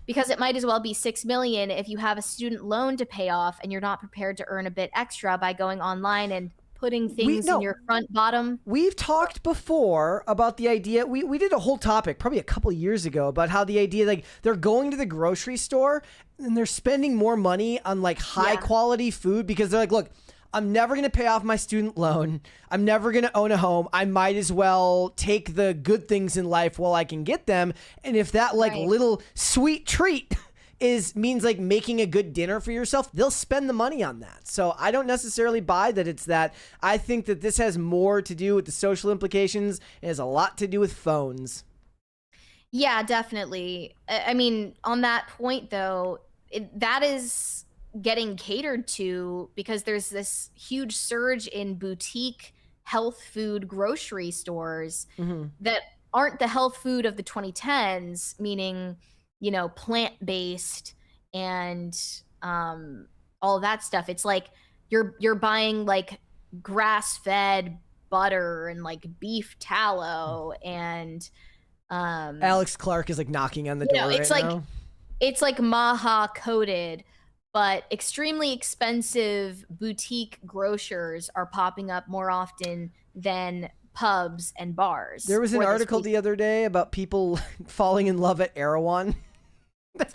Because it might as well be 6 million if you have a student loan to pay off and you're not prepared to earn a bit extra by going online and putting things in your front bottom. We've talked before about the idea. We did a whole topic probably a couple years ago about how the idea, like, they're going to the grocery store and they're spending more money on like high quality food because they're like, look, I'm never going to pay off my student loan. I'm never going to own a home. I might as well take the good things in life while I can get them. And if that like little sweet treat means like making a good dinner for yourself, they'll spend the money on that. So I don't necessarily buy that it's that. I think that this has more to do with the social implications. It has a lot to do with phones. Yeah, definitely. I mean, on that point though, that is getting catered to because there's this huge surge in boutique health food grocery stores that aren't the health food of the 2010s, meaning, you know, plant-based and all that stuff. It's like you're buying like grass-fed butter and like beef tallow and Alex Clark is like knocking on the door it's right like now. It's like Maha coated, but extremely expensive boutique grocers are popping up more often than pubs and bars. There was an article the other day about people falling in love at Erewhon.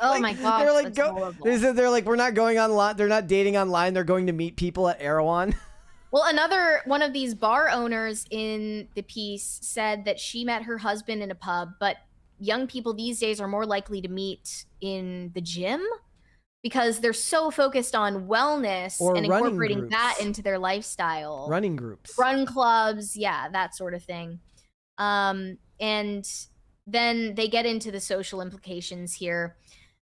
Oh my gosh, they're like, that's horrible. They're like, we're not going online. They're not dating online. They're going to meet people at Erewhon. Well, another one of these bar owners in the piece said that she met her husband in a pub, but young people these days are more likely to meet in the gym because they're so focused on wellness Or and running incorporating groups. that into their lifestyle. Running groups. Run clubs, yeah, that sort of thing. And then they get into the social implications here.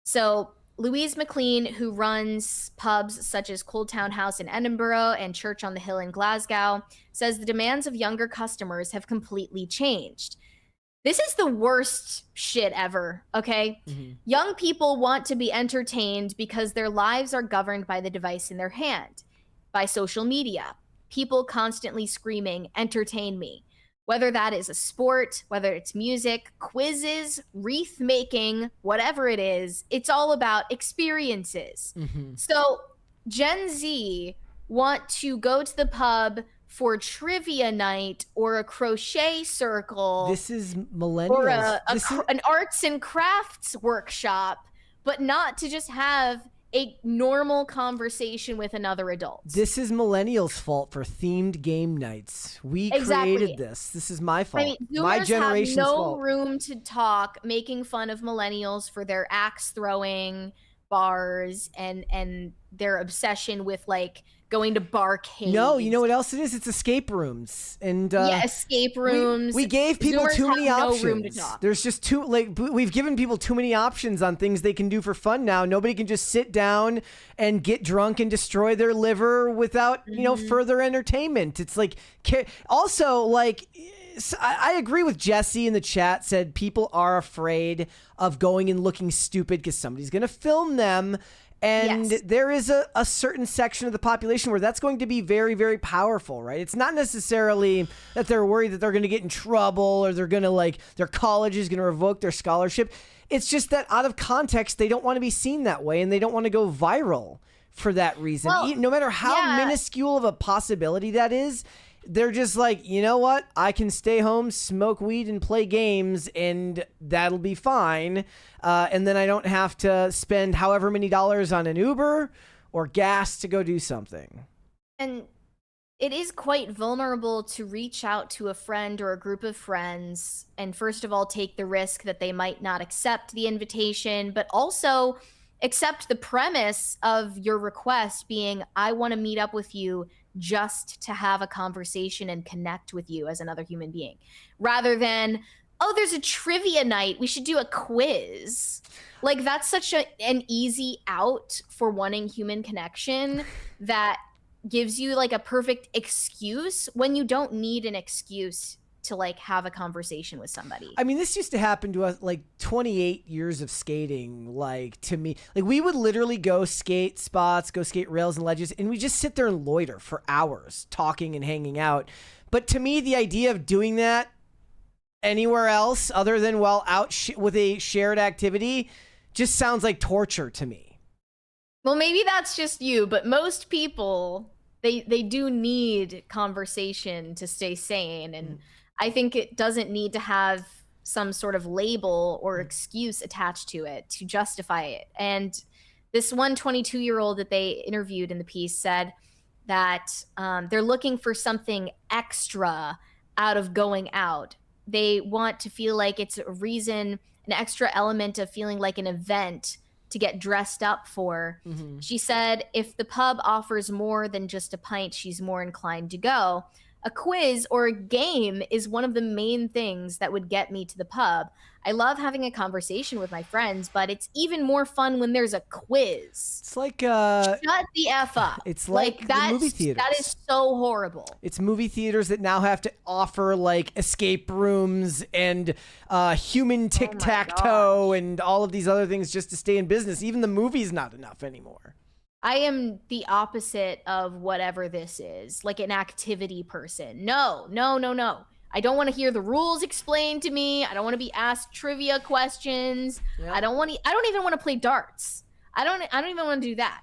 So Louise McLean, who runs pubs such as Cold Town House in Edinburgh and Church on the Hill in Glasgow, says the demands of younger customers have completely changed. This is the worst shit ever, okay? Young people want to be entertained because their lives are governed by the device in their hand, by social media. People constantly screaming, "Entertain me." Whether that is a sport, whether it's music, quizzes, wreath making, whatever it is, it's all about experiences. So Gen Z want to go to the pub for trivia night or a crochet circle. This is millennials. Or an arts and crafts workshop, but not to just have a normal conversation with another adult. This is millennials' fault for themed game nights. We created this. This is my fault. I mean, my generation's have no fault. room to talk, making fun of millennials for their axe throwing bars and their obsession with like going to barcades. No, you know what else it is? It's escape rooms. And yeah, escape rooms. We gave people Zoomers too many have options. No room to talk. There's just too we've given people too many options on things they can do for fun now. Nobody can just sit down and get drunk and destroy their liver without, you know, further entertainment. It's like also like I agree with Jesse in the chat, said people are afraid of going and looking stupid because somebody's going to film them. And there is a certain section of the population where that's going to be very, very powerful, right? It's not necessarily that they're worried that they're going to get in trouble or they're going to like their college is going to revoke their scholarship. It's just that out of context, they don't want to be seen that way and they don't want to go viral for that reason. Well, no matter how minuscule of a possibility that is, they're just like, you know what? I can stay home, smoke weed, and play games, and that'll be fine. And then I don't have to spend however many dollars on an Uber or gas to go do something. And it is quite vulnerable to reach out to a friend or a group of friends and first of all, take the risk that they might not accept the invitation, but also accept the premise of your request being, I want to meet up with you just to have a conversation and connect with you as another human being, rather than, oh, there's a trivia night, we should do a quiz. Like, that's such an easy out for wanting human connection that gives you like a perfect excuse when you don't need an excuse to like have a conversation with somebody. I mean, this used to happen to us like 28 years of skating. Like, to me, like we would literally go skate spots, go skate rails and ledges, and we just sit there and loiter for hours talking and hanging out. But to me, the idea of doing that anywhere else other than while out with a shared activity just sounds like torture to me. Well, maybe that's just you, but most people, they do need conversation to stay sane. And I think it doesn't need to have some sort of label or excuse attached to it to justify it. And this one 22-year-old that they interviewed in the piece said that they're looking for something extra out of going out. They want to feel like it's a reason, an extra element of feeling like an event to get dressed up for. She said if the pub offers more than just a pint, she's more inclined to go. A quiz or a game is one of the main things that would get me to the pub. I love having a conversation with my friends, but it's even more fun when there's a quiz. It's like shut the F up. It's like that, the movie theaters. That is so horrible. It's movie theaters that now have to offer like escape rooms and human tic-tac-toe and all of these other things just to stay in business. Even the movie's not enough anymore. I am the opposite of whatever this is, like an activity person. No. I don't want to hear the rules explained to me. I don't want to be asked trivia questions. Yeah. I don't even want to play darts. I don't even want to do that.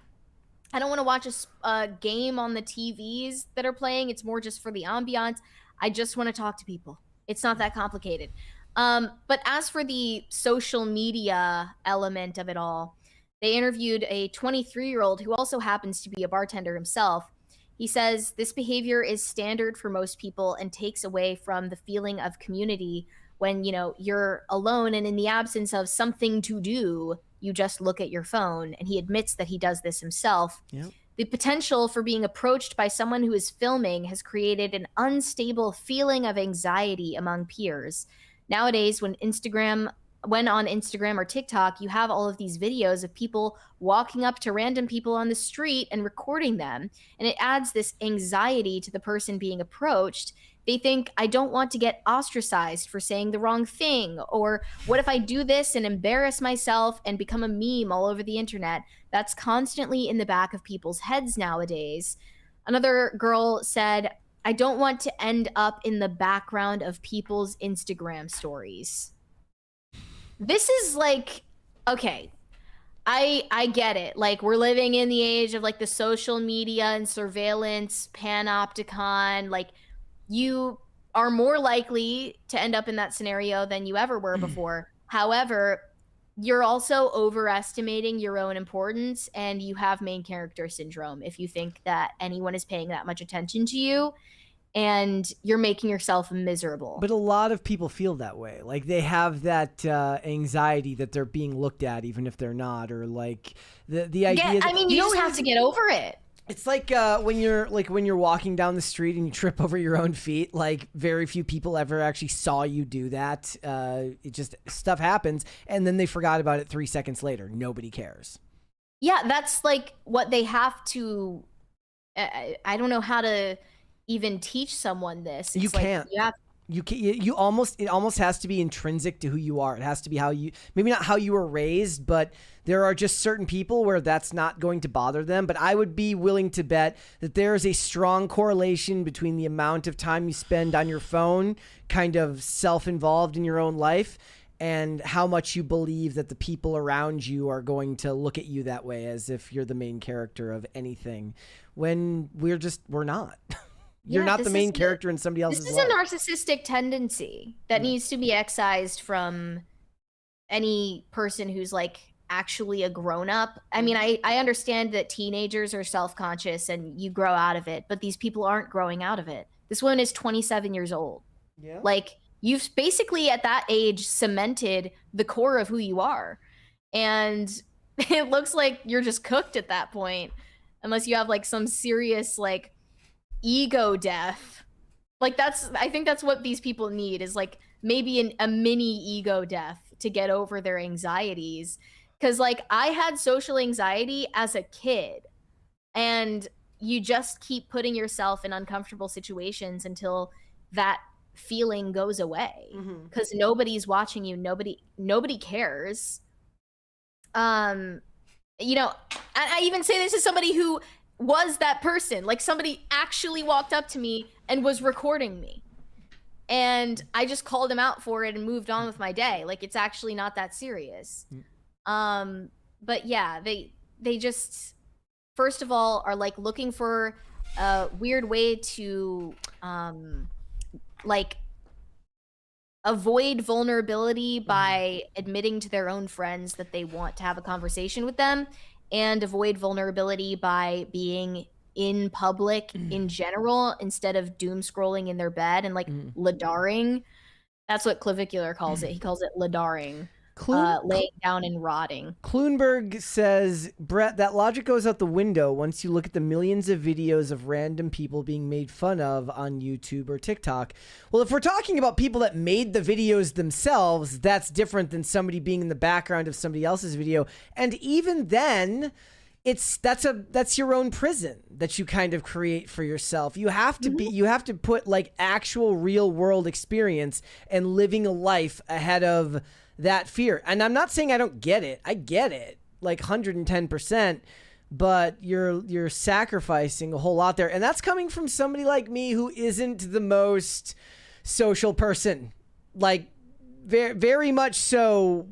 I don't want to watch a game on the TVs that are playing. It's more just for the ambiance. I just want to talk to people. It's not that complicated. But as for the social media element of it all, they interviewed a 23-year-old who also happens to be a bartender himself. He says this behavior is standard for most people and takes away from the feeling of community when, you know, you're alone and in the absence of something to do, you just look at your phone, and he admits that he does this himself. Yep. The potential for being approached by someone who is filming has created an unstable feeling of anxiety among peers. Nowadays, when on Instagram or TikTok, you have all of these videos of people walking up to random people on the street and recording them. And it adds this anxiety to the person being approached. They think, I don't want to get ostracized for saying the wrong thing. Or what if I do this and embarrass myself and become a meme all over the internet? That's constantly in the back of people's heads nowadays. Another girl said, I don't want to end up in the background of people's Instagram stories. This is like, okay, I get it. Like, we're living in the age of like the social media and surveillance panopticon. Like, you are more likely to end up in that scenario than you ever were before. However, you're also overestimating your own importance, and you have main character syndrome if you think that anyone is paying that much attention to you, and you're making yourself miserable. But a lot of people feel that way. Like, they have that anxiety that they're being looked at even if they're not, or like the idea that, you just have to get over it. It's like when you're walking down the street and you trip over your own feet. Like, very few people ever actually saw you do that. It just, stuff happens, and then they forgot about it 3 seconds later. Nobody cares. Yeah, that's like what they have to. I don't know how to even teach someone this. It's you can't. It almost has to be intrinsic to who you are. It has to be how you, maybe not how you were raised, but there are just certain people where that's not going to bother them. But I would be willing to bet that there is a strong correlation between the amount of time you spend on your phone, kind of self-involved in your own life, and how much you believe that the people around you are going to look at you that way, as if you're the main character of anything, when we're not. You're not the main character in somebody else's life. This is a narcissistic tendency that needs to be excised from any person who's like actually a grown-up. I mean, I understand that teenagers are self-conscious and you grow out of it, but these people aren't growing out of it. This woman is 27 years old. Yeah. Like, you've basically at that age cemented the core of who you are. And it looks like you're just cooked at that point, unless you have like some serious like ego death. Like, I think that's what these people need, is like maybe a mini ego death to get over their anxieties. Because like, I had social anxiety as a kid, and you just keep putting yourself in uncomfortable situations until that feeling goes away, because nobody's watching you. Nobody cares. You know, I even say this as somebody who was that person. Like, somebody actually walked up to me and was recording me, and I just called him out for it and moved on with my day. Like, it's actually not that serious. But yeah, they just, first of all, are like looking for a weird way to like avoid vulnerability by admitting to their own friends that they want to have a conversation with them, and avoid vulnerability by being in public in general, instead of doom scrolling in their bed and like ladaring. That's what Clavicular calls it. He calls it ladaring. Laying down and rotting. Kloonberg says, Brett, that logic goes out the window once you look at the millions of videos of random people being made fun of on YouTube or TikTok. Well, if we're talking about people that made the videos themselves, that's different than somebody being in the background of somebody else's video. And even then, that's your own prison that you kind of create for yourself. You have to put like actual real world experience and living a life ahead of that fear. And I'm not saying I don't get it. I get it, like 110%, but you're sacrificing a whole lot there. And that's coming from somebody like me who isn't the most social person. Like, very, very much so,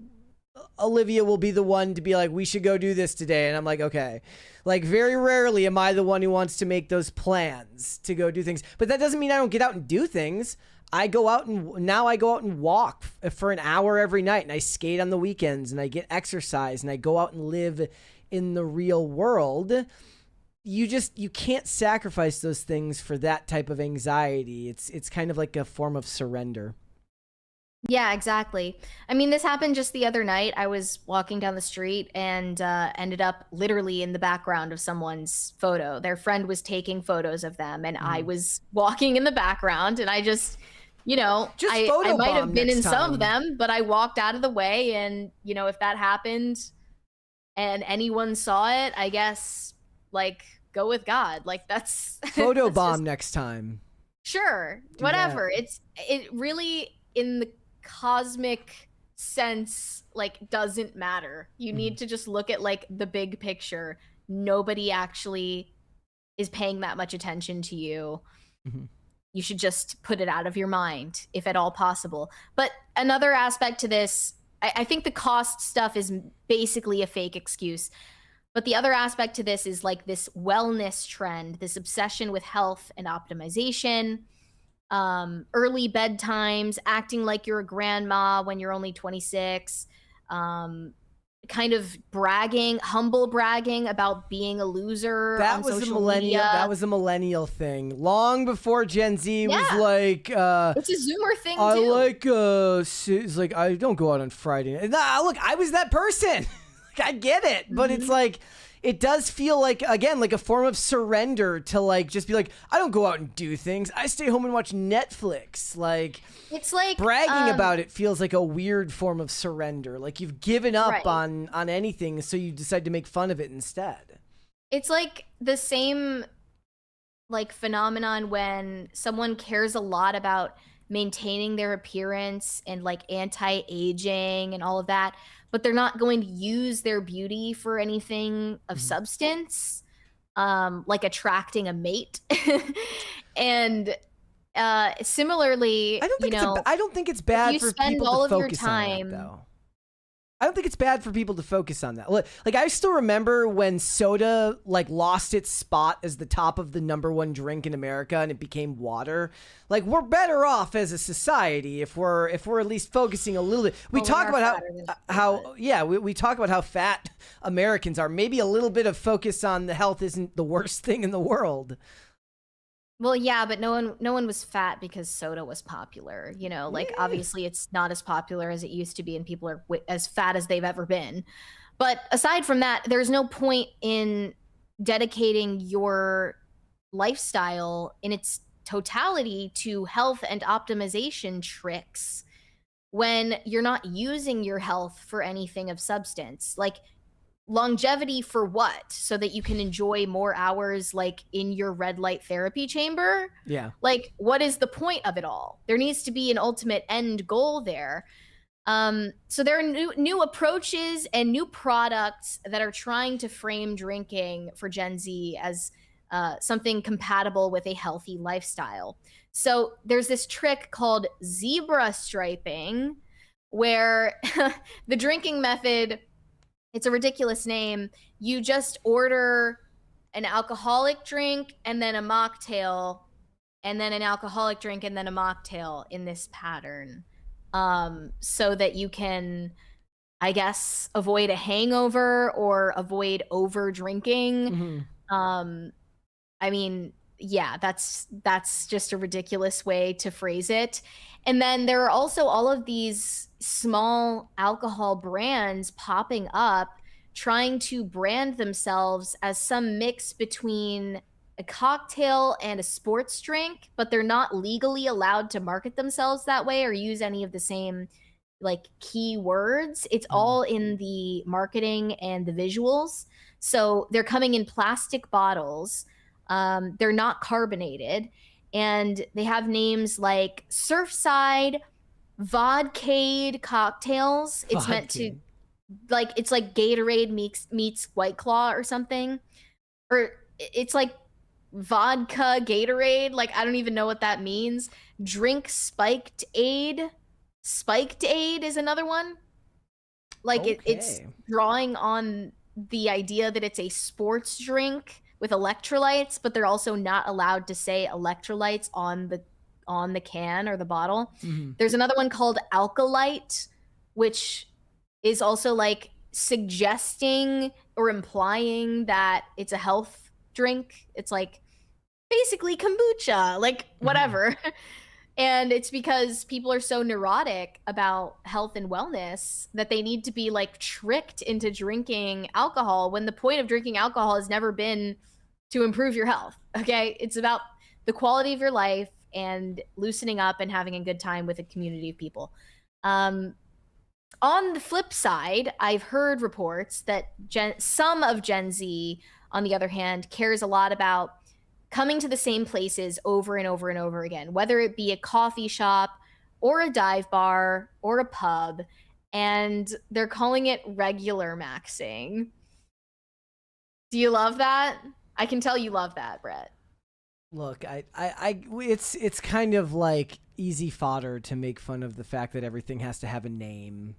Olivia will be the one to be like, we should go do this today. And I'm like, okay. Like, very rarely am I the one who wants to make those plans to go do things. But that doesn't mean I don't get out and do things. I go out and walk for an hour every night, and I skate on the weekends, and I get exercise, and I go out and live in the real world. You can't sacrifice those things for that type of anxiety. It's kind of like a form of surrender. Yeah, exactly. I mean, this happened just the other night. I was walking down the street and ended up literally in the background of someone's photo. Their friend was taking photos of them, and I was walking in the background, and I just, I might have been in some of them, but I walked out of the way, and, if that happened and anyone saw it, I guess, go with God. That's photobomb next time. Sure, whatever. It really, in the cosmic sense, doesn't matter. You need to just look at the big picture. Nobody actually is paying that much attention to you. You should just put it out of your mind, if at all possible. But another aspect to this, I think the cost stuff is basically a fake excuse. But the other aspect to this is this wellness trend, this obsession with health and optimization, early bedtimes, acting like you're a grandma when you're only 26, kind of humble bragging about being a loser on social media. That was a millennial thing. Long before Gen Z was like, it's a Zoomer thing I too. It's like, I don't go out on Friday. Look, I was that person. I get it, but it's it does feel again, a form of surrender to just be I don't go out and do things. I stay home and watch Netflix. It's bragging about it feels like a weird form of surrender. You've given up on anything, so you decide to make fun of it instead. It's the same phenomenon when someone cares a lot about maintaining their appearance and anti-aging and all of that, but they're not going to use their beauty for anything of substance, attracting a mate. And similarly, I don't think it's bad for people to focus on that, though. I don't think it's bad for people to focus on that. I still remember when soda lost its spot as the top of the #1 drink in America, and it became water. We're better off as a society if we're at least focusing a little bit. We talk about we talk about how fat Americans are. Maybe a little bit of focus on the health isn't the worst thing in the world. Well, yeah, but no one was fat because soda was popular. Obviously it's not as popular as it used to be, and people are as fat as they've ever been. But aside from that, there's no point in dedicating your lifestyle in its totality to health and optimization tricks when you're not using your health for anything of substance. Longevity for what? So that you can enjoy more hours in your red light therapy chamber? Yeah. What is the point of it all? There needs to be an ultimate end goal there. So there are new approaches and new products that are trying to frame drinking for Gen Z as something compatible with a healthy lifestyle. So there's this trick called zebra striping, where the drinking method, it's a ridiculous name. You just order an alcoholic drink and then a mocktail, and then an alcoholic drink and then a mocktail in this pattern, so that you can, I guess, avoid a hangover or avoid over drinking. I mean, yeah, that's just a ridiculous way to phrase it. And then there are also all of these small alcohol brands popping up trying to brand themselves as some mix between a cocktail and a sports drink, but they're not legally allowed to market themselves that way or use any of the same key words. It's all in the marketing and the visuals. So they're coming in plastic bottles. They're not carbonated, and they have names like Surfside Vodcade cocktails. It's meant to it's like Gatorade meets White Claw or something, or it's like vodka Gatorade. I don't even know what that means. Drink Spiked Aid is another one. It's drawing on the idea that it's a sports drink with electrolytes, but they're also not allowed to say electrolytes on the can or the bottle. There's another one called Alkalite, which is also suggesting or implying that it's a health drink. It's basically kombucha, whatever. And it's because people are so neurotic about health and wellness that they need to be like tricked into drinking alcohol when the point of drinking alcohol has never been to improve your health. Okay. It's about the quality of your life and loosening up and having a good time with a community of people. On the flip side, I've heard reports that some of Gen Z, on the other hand, cares a lot about coming to the same places over and over and over again, whether it be a coffee shop or a dive bar or a pub, and they're calling it regular maxing. Do you love that? I can tell you love that, Brett. Look, it's kind of like easy fodder to make fun of the fact that everything has to have a name.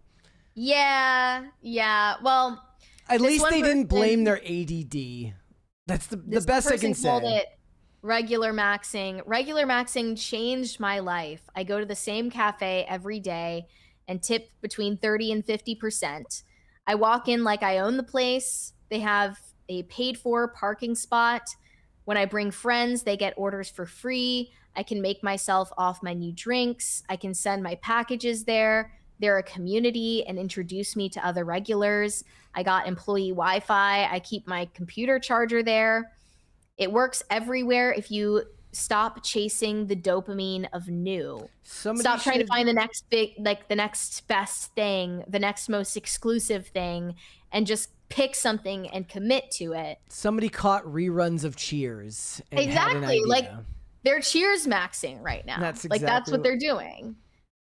Yeah. Well, at least they didn't blame their ADD. That's the best I can say. Called it regular maxing. Regular maxing changed my life. I go to the same cafe every day and tip between 30 and 50%. I walk in like I own the place. They have a paid for parking spot. When I bring friends, they get orders for free. I can make myself off menu drinks. I can send my packages there. They're a community and introduce me to other regulars. I got employee Wi-Fi. I keep my computer charger there. It works everywhere if you stop chasing the dopamine of new. Stop trying to find the next the next best thing, the next most exclusive thing, and just pick something and commit to it. Somebody caught reruns of Cheers. And exactly. Like they're Cheers maxing right now. That's what they're doing.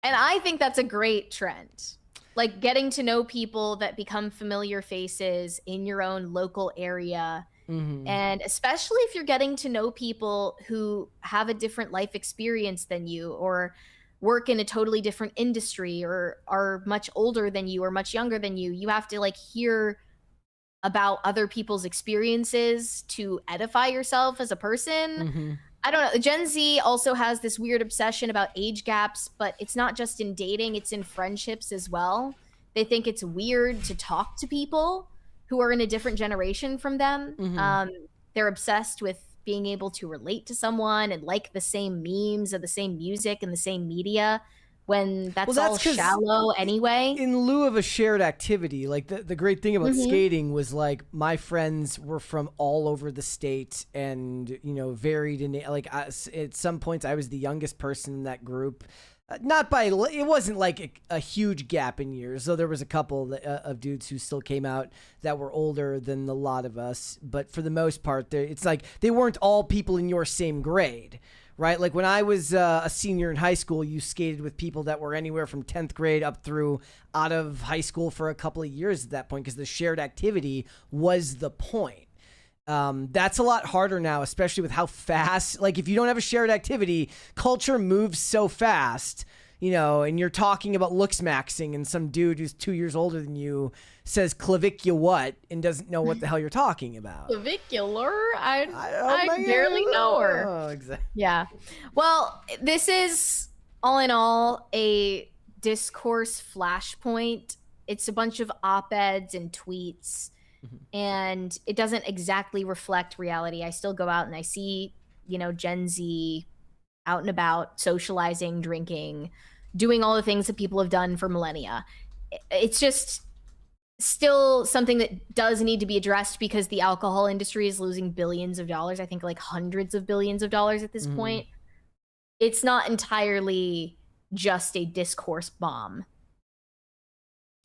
And I think that's a great trend. Like getting to know people that become familiar faces in your own local area. Mm-hmm. And especially if you're getting to know people who have a different life experience than you or work in a totally different industry or are much older than you or much younger than you, you have to like hear about other people's experiences to edify yourself as a person. Mm-hmm. I don't know. Gen Z also has this weird obsession about age gaps, but it's not just in dating, it's in friendships as well. They think it's weird to talk to people who are in a different generation from them. Mm-hmm. They're obsessed with being able to relate to someone and like the same memes or the same music and the same media when that's all shallow anyway. In lieu of a shared activity, like the great thing about skating was like my friends were from all over the state and, you know, varied in like at some points I was the youngest person in that group. Not by, it wasn't like a huge gap in years, though there was a couple of dudes who still came out that were older than a lot of us. But for the most part, it's like they weren't all people in your same grade, right? Like when I was a senior in high school, you skated with people that were anywhere from 10th grade up through out of high school for a couple of years at that point because the shared activity was the point. That's a lot harder now, especially with how fast, like if you don't have a shared activity, culture moves so fast, you know, and you're talking about looks maxing and some dude who's 2 years older than you says clavicular what and doesn't know what the hell you're talking about. Clavicular? I barely know her. Oh, exactly. Yeah. Well, this is all in all a discourse flashpoint. It's a bunch of op-eds and tweets. And it doesn't exactly reflect reality. I still go out and I see, you know, Gen Z out and about, socializing, drinking, doing all the things that people have done for millennia. It's just still something that does need to be addressed because the alcohol industry is losing billions of dollars. I think like hundreds of billions of dollars at this point. It's not entirely just a discourse bomb.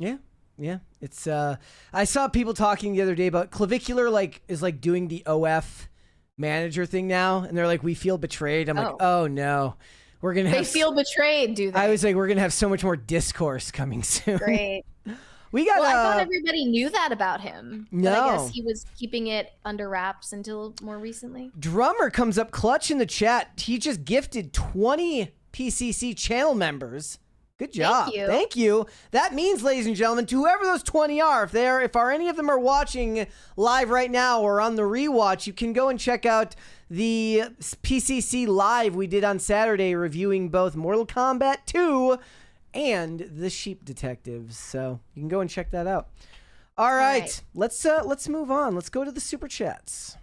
Yeah. Yeah, it's I saw people talking the other day about clavicular is like doing the OF manager thing now, and they're like, we feel betrayed. I'm like, oh no, we're gonna have. They feel betrayed, do they? I was like, we're gonna have so much more discourse coming soon. Great. We got. Well, I thought everybody knew that about him. No, but I guess he was keeping it under wraps until more recently. Drummer comes up clutch in the chat. He just gifted 20 PCC channel members. Good job. Thank you. That means, ladies and gentlemen, to whoever those 20 are, if any of them are watching live right now or on the rewatch, you can go and check out the PCC live we did on Saturday reviewing both Mortal Kombat 2 and The Sheep Detectives. So you can go and check that out. All right. Let's move on. Let's go to the super chats.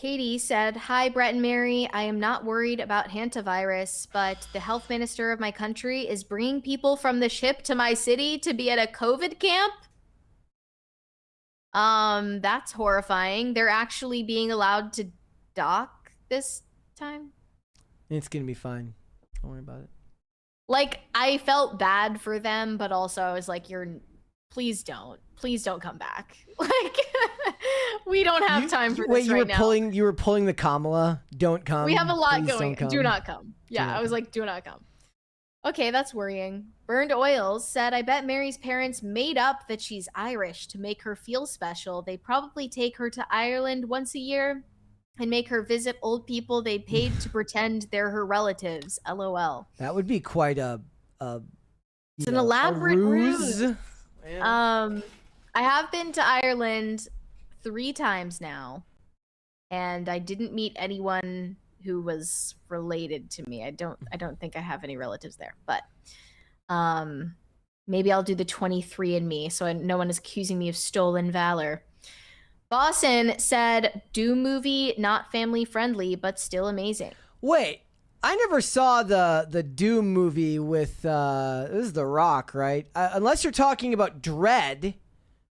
Katie said, "Hi, Brett and Mary. I am not worried about hantavirus, but the health minister of my country is bringing people from the ship to my city to be at a COVID camp. That's horrifying. They're actually being allowed to dock this time." It's gonna be fine. Don't worry about it. Like, I felt bad for them, but also I was like, please don't come back. Like, we don't have time for this right now. You were pulling the Kamala. Don't come. We have a lot Please going. Do not come. Yeah, I was like, do not come. Okay, that's worrying. Burned Oils said, "I bet Mary's parents made up that she's Irish to make her feel special. They probably take her to Ireland once a year and make her visit old people they paid to pretend they're her relatives. LOL." That would be quite it's an elaborate ruse. Yeah. I have been to Ireland 3 times now, and I didn't meet anyone who was related to me. I don't think I have any relatives there, but maybe I'll do the 23andMe so no one is accusing me of stolen valor. Boston said, "Doom movie, not family friendly, but still amazing." Wait, I never saw the Doom movie with this is The Rock, right? Unless you're talking about Dread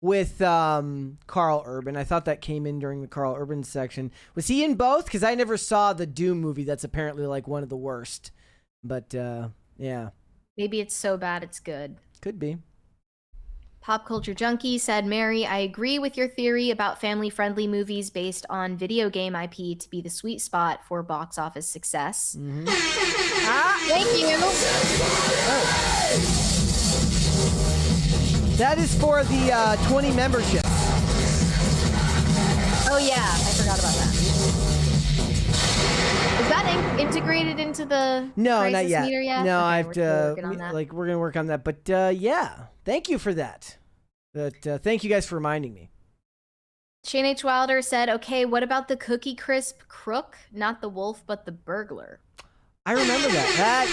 with Carl Urban. I thought that came in during the Carl Urban section. Was he in both? Because I never saw the Doom movie. That's apparently like one of the worst. But yeah. Maybe it's so bad it's good. Could be. Pop Culture Junkie said, "Mary, I agree with your theory about family-friendly movies based on video game IP to be the sweet spot for box office success." Mm-hmm. Thank you. That is for the 20 memberships. Oh yeah, I forgot about that. Is that integrated into the No, not crisis yet. meter yet? No, Okay, I have we're to. working on that. We're gonna work on that. But yeah, thank you for that. Thank you guys for reminding me. Shane H. Wilder said, "Okay, what about the Cookie Crisp crook? Not the wolf, but the burglar." I remember that.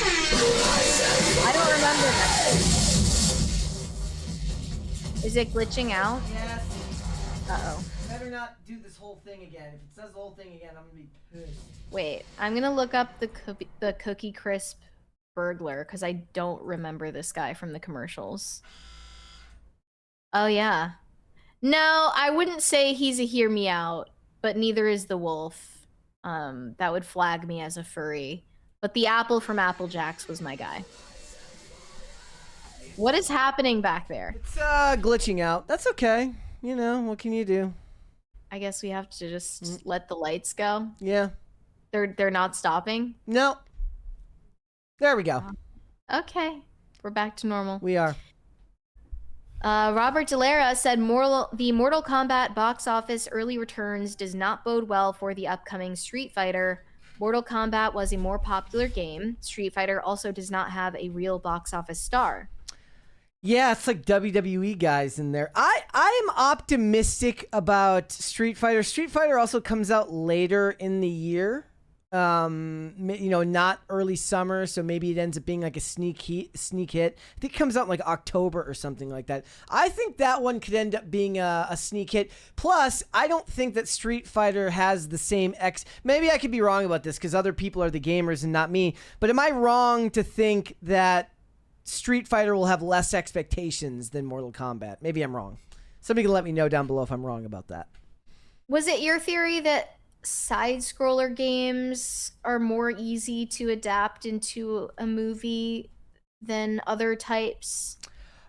I don't remember that. Is it glitching out? Yes. Uh-oh. Better not do this whole thing again. If it says the whole thing again, I'm gonna be pissed. Wait, I'm gonna look up the Cookie Crisp burglar because I don't remember this guy from the commercials. Oh yeah. No, I wouldn't say he's a hear me out, but neither is the wolf. That would flag me as a furry. But the apple from Apple Jacks was my guy. What is happening back there? It's glitching out. That's okay. You know, what can you do? I guess we have to just let the lights go. Yeah. They're not stopping. No. There we go. Okay, we're back to normal. We are. Robert Delara said, "The Mortal Kombat box office early returns does not bode well for the upcoming Street Fighter. Mortal Kombat was a more popular game. Street Fighter also does not have a real box office star." Yeah, it's like WWE guys in there. I'm optimistic about Street Fighter. Street Fighter also comes out later in the year. Not early summer, so maybe it ends up being like a sneak hit. I think it comes out in like October or something like that. I think that one could end up being a sneak hit. Plus, I don't think that Street Fighter has the same maybe I could be wrong about this because other people are the gamers and not me, but am I wrong to think that Street Fighter will have less expectations than Mortal Kombat? Maybe I'm wrong. Somebody can let me know down below if I'm wrong about that. Was it your theory that side-scroller games are more easy to adapt into a movie than other types?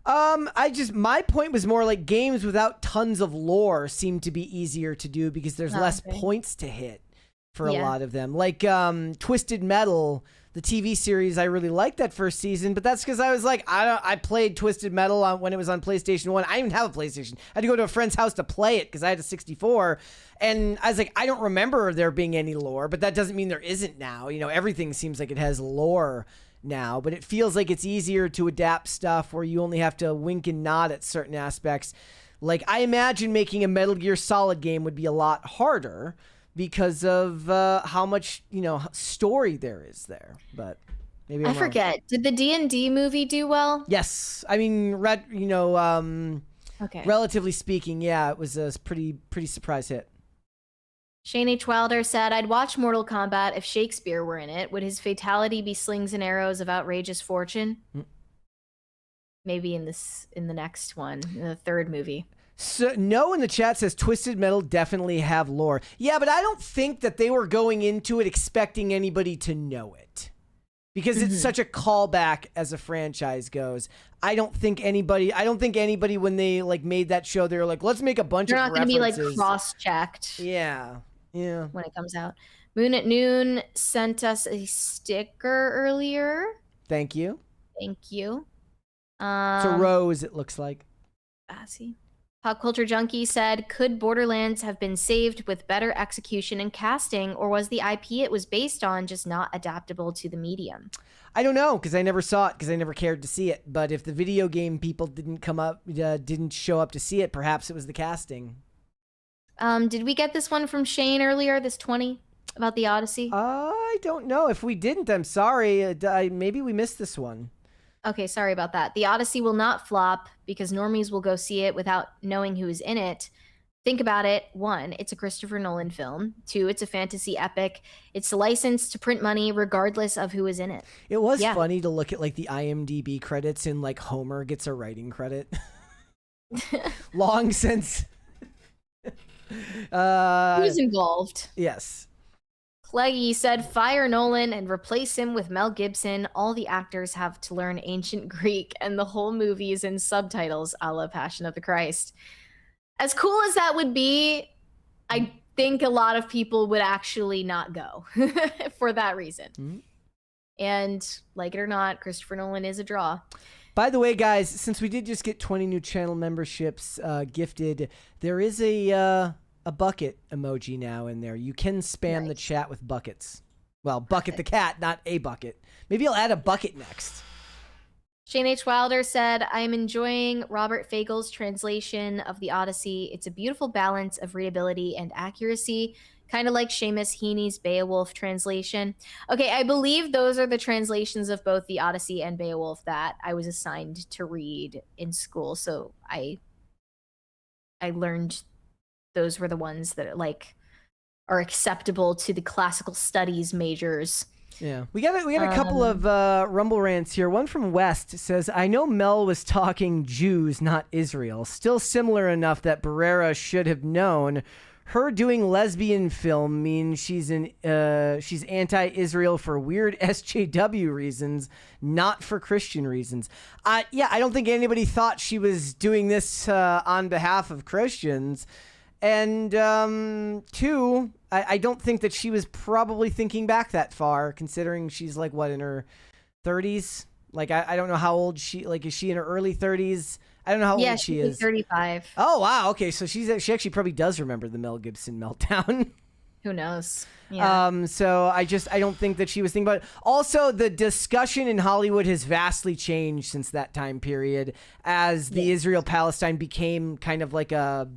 My point was more like games without tons of lore seem to be easier to do because there's less points to hit for a lot of them. Like Twisted Metal, the TV series, I really liked that first season, but that's because I was like, I played Twisted Metal when it was on PlayStation 1. I didn't even have a PlayStation. I had to go to a friend's house to play it because I had a 64. And I was like, I don't remember there being any lore, but that doesn't mean there isn't now. You know, everything seems like it has lore now, but it feels like it's easier to adapt stuff where you only have to wink and nod at certain aspects. Like, I imagine making a Metal Gear Solid game would be a lot harder because of how much, story there is there. But maybe I forget. Did the D&D movie do well? Yes. I mean, relatively speaking, yeah, it was a pretty surprise hit. Shane H. Wilder said, I'd watch Mortal Kombat if Shakespeare were in it. Would his fatality be slings and arrows of outrageous fortune? Maybe in the next one, in the third movie. So, no in the chat says Twisted Metal definitely have lore. Yeah, but I don't think that they were going into it expecting anybody to know it. Because it's such a callback as a franchise goes. I don't think anybody when they like made that show, they were like, let's make a bunch of references. They're not going to be like cross-checked. Yeah. Yeah. When it comes out. Moon at Noon sent us a sticker earlier. Thank you. Thank you. It's a rose, it looks like. See. Pop Culture Junkie said, could Borderlands have been saved with better execution and casting, or was the IP it was based on just not adaptable to the medium? I don't know, because I never saw it, because I never cared to see it. But if the video game people didn't show up to see it, perhaps it was the casting. Did we get this one from Shane earlier, this 20, about the Odyssey? I don't know. If we didn't, I'm sorry. Maybe we missed this one. Okay, sorry about that. The Odyssey will not flop because normies will go see it without knowing who is in it. Think about it. 1, it's a Christopher Nolan film. 2, it's a fantasy epic. It's licensed to print money regardless of who is in it. It was funny to look at like the IMDb credits and like Homer gets a writing credit. Long since. Who's involved? Yes. Cleggy said, fire Nolan and replace him with Mel Gibson. All the actors have to learn ancient Greek, and the whole movie is in subtitles a la Passion of the Christ. As cool as that would be, I think a lot of people would actually not go for that reason. Mm-hmm. And like it or not, Christopher Nolan is a draw. By the way, guys, since we did just get 20 new channel memberships gifted, there is a bucket emoji now in there. You can spam the chat with buckets. Well, Bucket the cat, not a bucket. Maybe I'll add a bucket next. Shane H. Wilder said, I'm enjoying Robert Fagel's translation of the Odyssey. It's a beautiful balance of readability and accuracy, kind of like Seamus Heaney's Beowulf translation. Okay, I believe those are the translations of both the Odyssey and Beowulf that I was assigned to read in school. So I learned those were the ones that like are acceptable to the classical studies majors. Yeah, we got a couple of Rumble rants here. One from West says, I know Mel was talking Jews, not Israel. Still similar enough that Barrera should have known. Her doing lesbian film means she's anti-Israel for weird SJW reasons, not for Christian reasons. Yeah, I don't think anybody thought she was doing this on behalf of Christians. And 2, I don't think that she was probably thinking back that far, considering she's like, what, in her 30s? Like, I don't know how old she, like, is she in her early 30s? I don't know how old she is. 35. Oh, wow. Okay, so she actually probably does remember the Mel Gibson meltdown. Who knows? Yeah. So I don't think that she was thinking about it. Also, the discussion in Hollywood has vastly changed since that time period, as the Israel-Palestine became kind of like a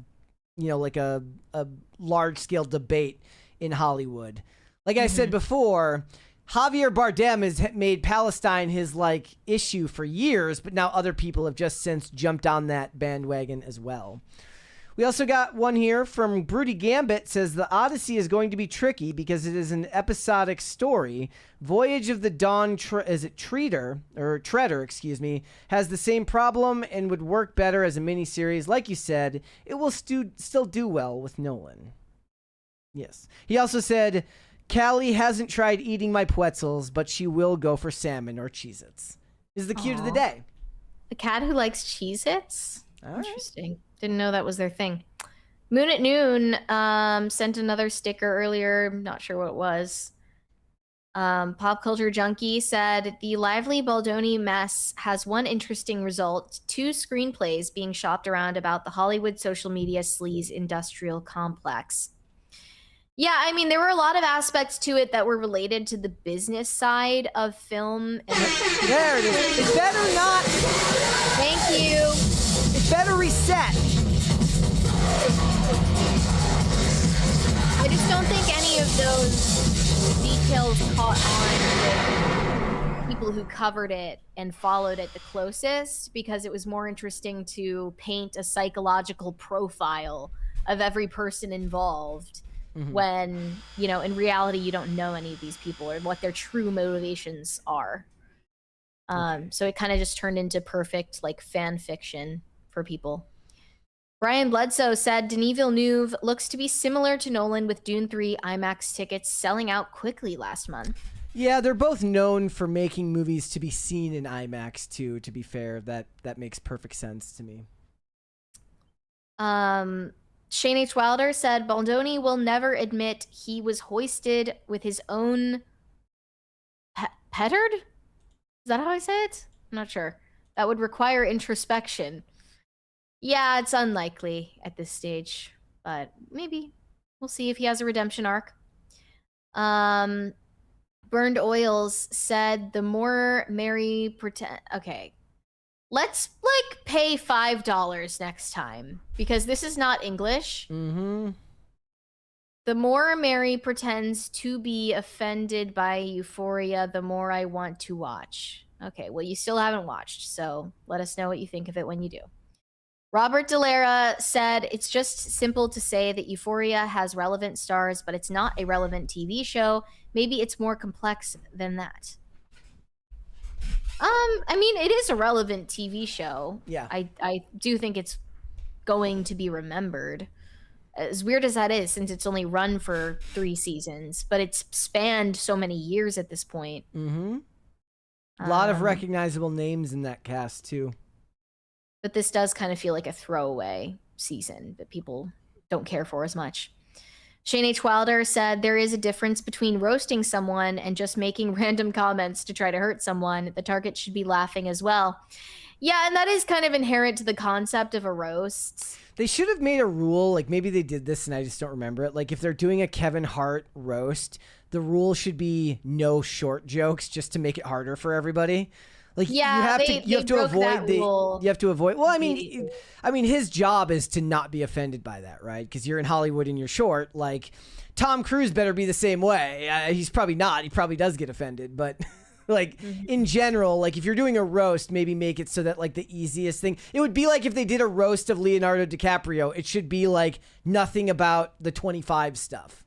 large-scale debate in Hollywood. Like I said before, Javier Bardem has made Palestine his like issue for years, but now other people have just since jumped on that bandwagon as well. We also got one here from Broody Gambit, says the Odyssey is going to be tricky because it is an episodic story. Voyage of the Dawn, Treader, has the same problem and would work better as a miniseries. Like you said, it will still do well with Nolan. Yes. He also said, Callie hasn't tried eating my pretzels, but she will go for salmon or Cheez-Its. Is the cute of the day. The cat who likes Cheez-Its? All right. Interesting. Didn't know that was their thing. Moon at Noon sent another sticker earlier. Not sure what it was. Pop Culture Junkie said, the lively Baldoni mess has one interesting result. 2 screenplays being shopped around about the Hollywood social media sleaze industrial complex. Yeah, I mean, there were a lot of aspects to it that were related to the business side of film. And there it is. It better not. Thank you. It better reset. I just don't think any of those details caught on with people who covered it and followed it the closest, because it was more interesting to paint a psychological profile of every person involved when, you know, in reality, you don't know any of these people or what their true motivations are. So it kind of just turned into perfect, like, fan fiction for people. Brian Bledsoe said, Denis Villeneuve looks to be similar to Nolan with Dune 3 IMAX tickets selling out quickly last month. Yeah, they're both known for making movies to be seen in IMAX too, to be fair. That makes perfect sense to me. Shane H. Wilder said, Baldoni will never admit he was hoisted with his own petard? Is that how I say it? I'm not sure. That would require introspection. Yeah, it's unlikely at this stage, but maybe. We'll see if he has a redemption arc. Burned Oils said, the more Mary pretend... Okay. Let's, like, pay $5 next time, because this is not English. Mm-hmm. The more Mary pretends to be offended by Euphoria, the more I want to watch. Okay, well, you still haven't watched, so let us know what you think of it when you do. Robert Delara said, it's just simple to say that Euphoria has relevant stars, but it's not a relevant TV show. Maybe it's more complex than that. I mean, it is a relevant TV show. Yeah. I do think it's going to be remembered. As weird as that is, since it's only run for 3 seasons, but it's spanned so many years at this point. Mm-hmm. A lot of recognizable names in that cast, too. But this does kind of feel like a throwaway season that people don't care for as much. Shane H. Wilder said, there is a difference between roasting someone and just making random comments to try to hurt someone. The target should be laughing as well. Yeah, and that is kind of inherent to the concept of a roast. They should have made a rule, like maybe they did this and I just don't remember it. Like if they're doing a Kevin Hart roast, the rule should be no short jokes just to make it harder for everybody. Like yeah, you have to avoid. Well, I mean, his job is to not be offended by that, right? Because you're in Hollywood and you're short. Like Tom Cruise better be the same way. He's probably not. He probably does get offended, but like in general, like if you're doing a roast, maybe make it so that like the easiest thing. It would be like if they did a roast of Leonardo DiCaprio. It should be like nothing about the 25 stuff.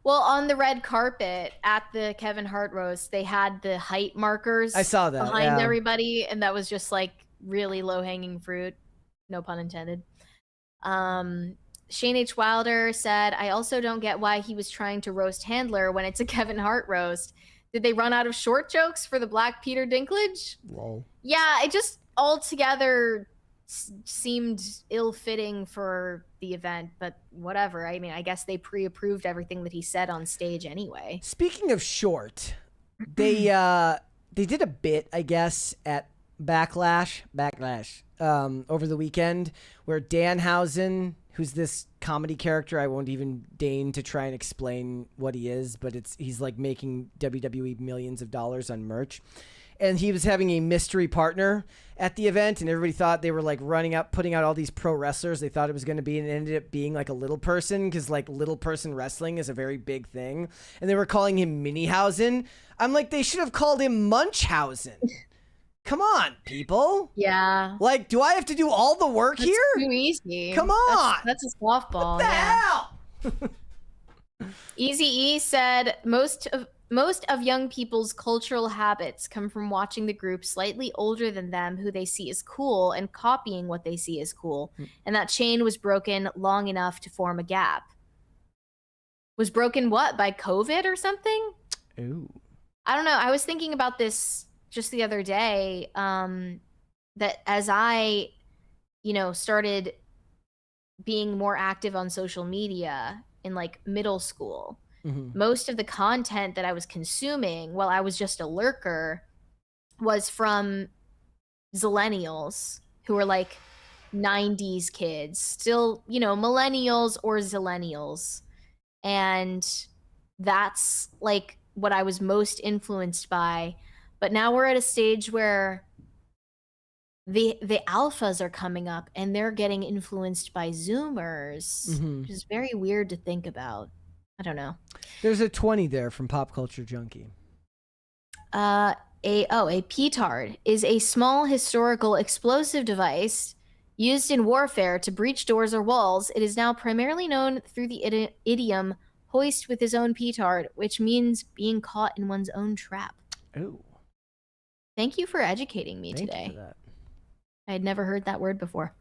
Well, on the red carpet at the Kevin Hart roast, they had the height markers. I saw that behind everybody, and that was just like really low-hanging fruit. No pun intended. Shane H. Wilder said, I also don't get why he was trying to roast Handler when it's a Kevin Hart roast. Did they run out of short jokes for the Black Peter Dinklage? Lol. Yeah, it just altogether seemed ill-fitting for the event, but whatever. I mean, I guess they pre-approved everything that he said on stage anyway. Speaking of short, they did a bit, I guess, at Backlash over the weekend where Danhausen, who's this comedy character, I won't even deign to try and explain what he is, but he's like making WWE millions of dollars on merch. And he was having a mystery partner at the event, and everybody thought they were like putting out all these pro wrestlers. They thought it was going to be, and it ended up being like a little person, because like little person wrestling is a very big thing. And they were calling him Minihausen. I'm like, they should have called him Munchausen. Come on, people. Yeah. Like, do I have to do all the work That's here? Too easy. Come on. That's a softball. What the hell? Easy E said most of young people's cultural habits come from watching the group slightly older than them who they see as cool and copying what they see as cool. And that chain was broken long enough to form a gap. Was broken what? By COVID or something? Ooh. I don't know. I was thinking about this just the other day, that as I, started being more active on social media in like middle school, most of the content that I was consuming while I was just a lurker was from Zillennials who were like 90s kids, still, millennials or Zillennials. And that's like what I was most influenced by. But now we're at a stage where the alphas are coming up and they're getting influenced by Zoomers, which is very weird to think about. I don't know. There's a 20 there from Pop Culture Junkie. A petard is a small historical explosive device Used in warfare to breach doors or walls, it is now primarily known through the idiom hoist with his own petard, which means being caught in one's own trap. Ooh. Thank you for educating me Thank today. you for that. I had never heard that word before.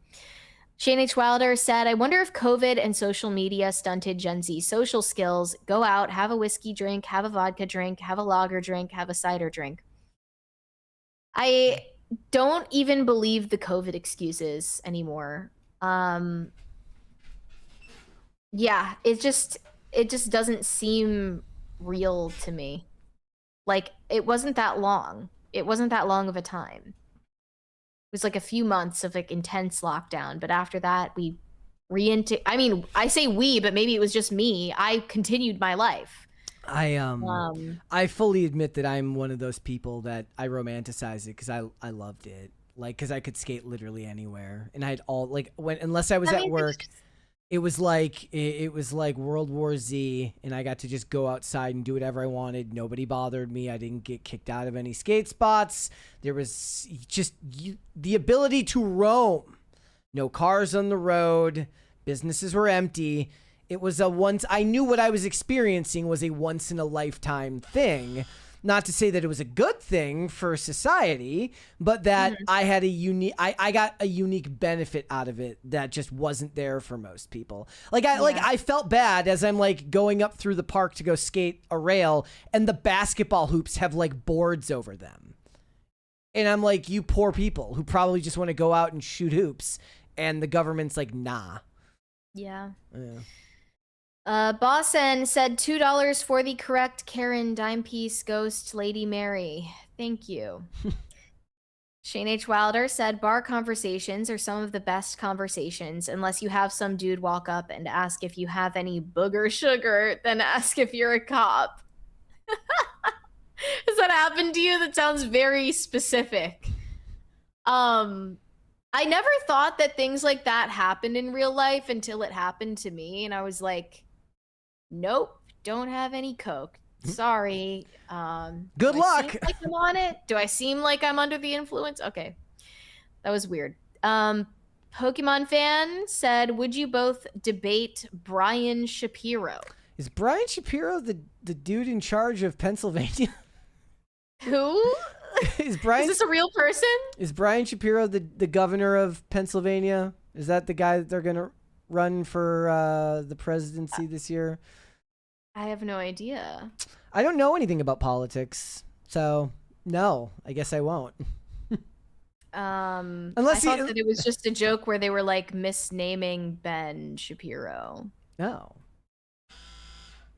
Shane H. Wilder said, I wonder if COVID and social media stunted Gen Z social skills. Go out, have a whiskey drink, have a vodka drink, have a lager drink, have a cider drink. I don't even believe the COVID excuses anymore. Yeah, it just doesn't seem real to me. Like, it wasn't that long. It wasn't that long of a time. It was like a few months of like intense lockdown, but after that I mean, I say we, but maybe it was just me. I continued my life. I fully admit that I'm one of those people that I romanticize it because I loved it. Like, because I could skate literally anywhere, and I had all like unless I was at work, it was like World War Z, and I got to just go outside and do whatever I wanted. Nobody bothered me. I didn't get kicked out of any skate spots. There was just the ability to roam. No cars on the road. Businesses were empty. It was I knew what I was experiencing was a once in a lifetime thing. Not to say that it was a good thing for society, but that I had I got a unique benefit out of it that just wasn't there for most people. Like I felt bad as I'm like going up through the park to go skate a rail, and the basketball hoops have like boards over them. And I'm like, you poor people who probably just want to go out and shoot hoops, and the government's like, nah. Yeah. Yeah. Boston said $2 for the correct Karen dime piece ghost Lady Mary. Thank you. Shane H. Wilder said bar conversations are some of the best conversations unless you have some dude walk up and ask if you have any booger sugar, then ask if you're a cop. Has that happened to you? That sounds very specific. I never thought that things like that happened in real life until it happened to me, and I was like, nope, don't have any coke. Sorry. Good luck. Like I'm on it? Do I seem like I'm under the influence? Okay. That was weird. Pokemon fan said, would you both debate Brian Shapiro? Is Brian Shapiro the dude in charge of Pennsylvania? Who? Is this a real person? Is Brian Shapiro the governor of Pennsylvania? Is that the guy that they're going to run for the presidency this year? I have no idea. I don't know anything about politics, so no, I guess I won't. Unless I thought that it was just a joke where they were like misnaming Ben Shapiro. No.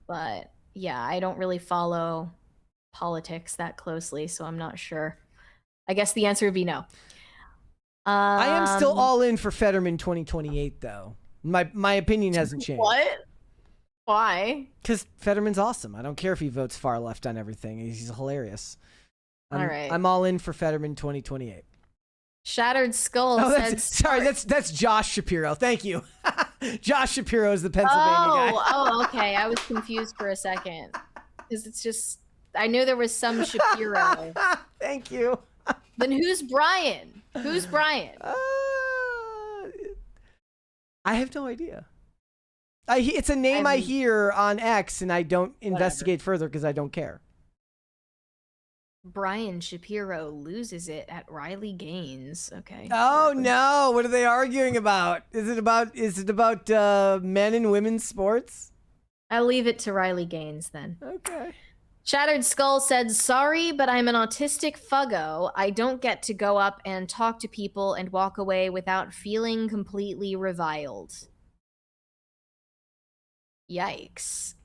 But yeah, I don't really follow politics that closely, so I'm not sure. I guess the answer would be no. I am still all in for Fetterman 2028, though. My opinion hasn't changed. What? Why? Because Fetterman's awesome. I don't care if he votes far left on everything. He's hilarious. All right. I'm all in for Fetterman 2028. Shattered Skull said... Sorry, that's Josh Shapiro. Thank you. Josh Shapiro is the Pennsylvania guy. Oh, okay. I was confused for a second. Because it's just... I knew there was some Shapiro. Thank you. Then who's Brian? Who's Brian? I have no idea. It's a name I hear on X, and I don't investigate further because I don't care. Brian Shapiro loses it at Riley Gaines. Okay. Oh no! What are they arguing about? Is it about men and women's sports? I'll leave it to Riley Gaines then. Okay. Shattered Skull said, sorry, but I'm an autistic fuggo. I don't get to go up and talk to people and walk away without feeling completely reviled. Yikes.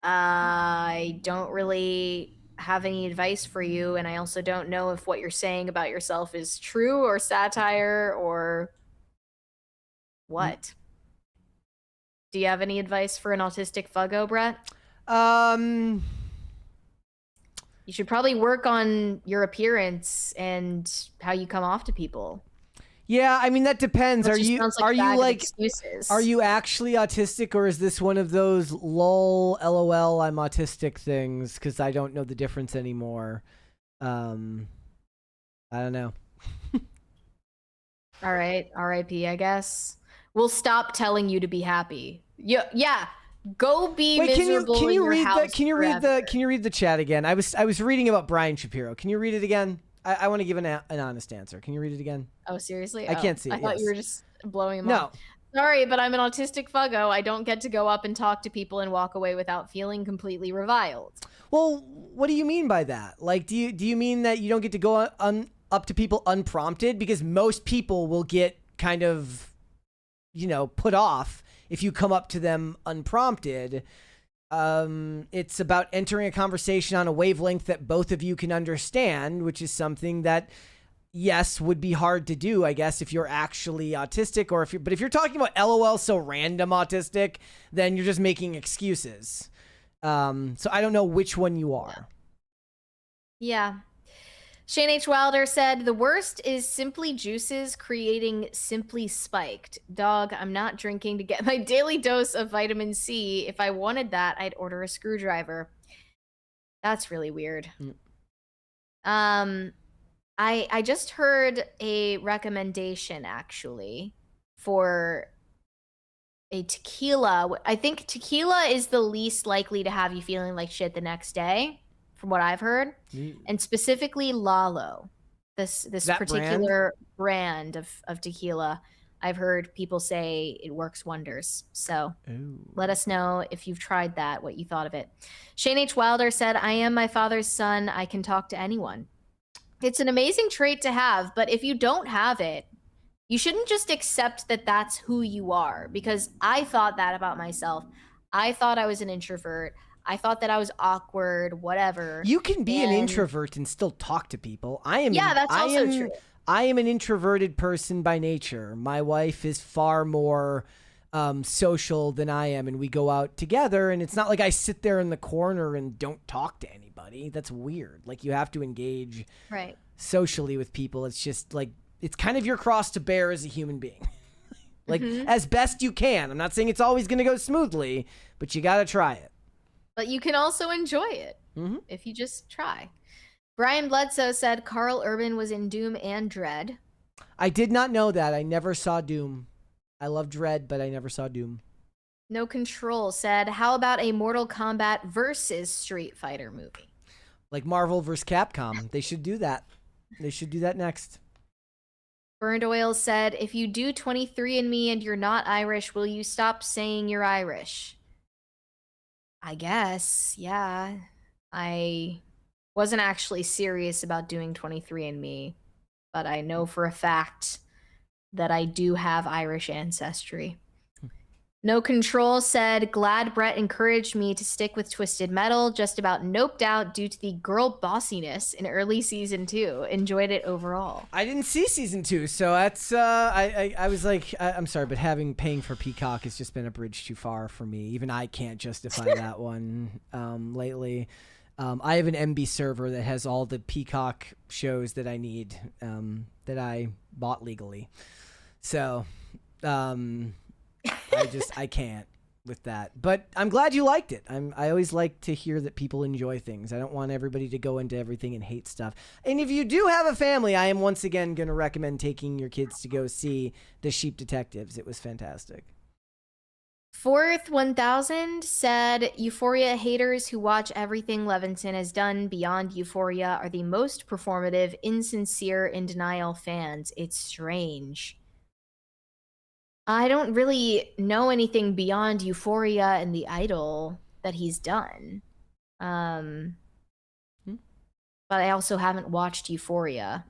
I don't really have any advice for you, and I also don't know if what you're saying about yourself is true or satire or what. Do you have any advice for an autistic fuggo, Brett? You should probably work on your appearance and how you come off to people. Yeah, I mean that depends. Are you actually autistic, or is this one of those lol LOL I'm autistic things? Because I don't know the difference anymore. I don't know. All right, R.I.P. I guess. We'll stop telling you to be happy. Yeah. Go be miserable can you in read your house can you forever. read the chat again? I was reading about Brian Shapiro. Can you read it again? I want to give an honest answer. Can you read it again? Oh, seriously? I can't see it. I thought yes. you were just blowing him No. off. Sorry, but I'm an autistic fuggo. I don't get to go up and talk to people and walk away without feeling completely reviled. Well, what do you mean by that? Like, do you mean that you don't get to go up to people unprompted? Because most people will get kind of, put off if you come up to them unprompted. It's about entering a conversation on a wavelength that both of you can understand, which is something that, yes, would be hard to do, I guess, if you're actually autistic, but if you're talking about LOL so random autistic, then you're just making excuses. So I don't know which one you are. Yeah. Shane H. Wilder said, the worst is Simply Juices creating Simply Spiked. Dog, I'm not drinking to get my daily dose of vitamin C. If I wanted that, I'd order a screwdriver. That's really weird. I just heard a recommendation, actually, for a tequila. I think tequila is the least likely to have you feeling like shit the next day, from what I've heard. And specifically Lalo, this particular brand of tequila. I've heard people say it works wonders. So let us know if you've tried that, what you thought of it. Shane H. Wilder said, I am my father's son. I can talk to anyone. It's an amazing trait to have, but if you don't have it, you shouldn't just accept that that's who you are, because I thought that about myself. I thought I was an introvert. I thought that I was awkward, whatever. You can be an introvert and still talk to people. That's also true. I am an introverted person by nature. My wife is far more social than I am, and we go out together, and it's not like I sit there in the corner and don't talk to anybody. That's weird. Like, you have to engage socially with people. It's just like, it's kind of your cross to bear as a human being. Like, as best you can. I'm not saying it's always going to go smoothly, but you got to try it. But you can also enjoy it if you just try. Brian Bledsoe said Carl Urban was in Doom and Dread. I did not know that. I never saw Doom. I love Dread, but I never saw Doom. No Control said, how about a Mortal Kombat versus Street Fighter movie? Like Marvel versus Capcom. They should do that. They should do that next. Burned Oil said, if you do 23andMe and you're not Irish, will you stop saying you're Irish? I guess, yeah. I wasn't actually serious about doing 23andMe, but I know for a fact that I do have Irish ancestry. No Control said, glad Brett encouraged me to stick with Twisted Metal, just about noped out due to the girl bossiness in early season 2. Enjoyed it overall. I didn't see season 2, so that's, I was like, I'm sorry, but paying for Peacock has just been a bridge too far for me. Even I can't justify that one lately. I have an MB server that has all the Peacock shows that I need, that I bought legally. So, I can't with that. But I'm glad you liked it. I always like to hear that people enjoy things. I don't want everybody to go into everything and hate stuff. And if you do have a family, I am once again going to recommend taking your kids to go see The Sheep Detectives. It was fantastic. Fourth 1000 said, Euphoria haters who watch everything Levinson has done beyond Euphoria are the most performative, insincere, in denial fans. It's strange. I don't really know anything beyond Euphoria and The Idol that he's done. But I also haven't watched Euphoria.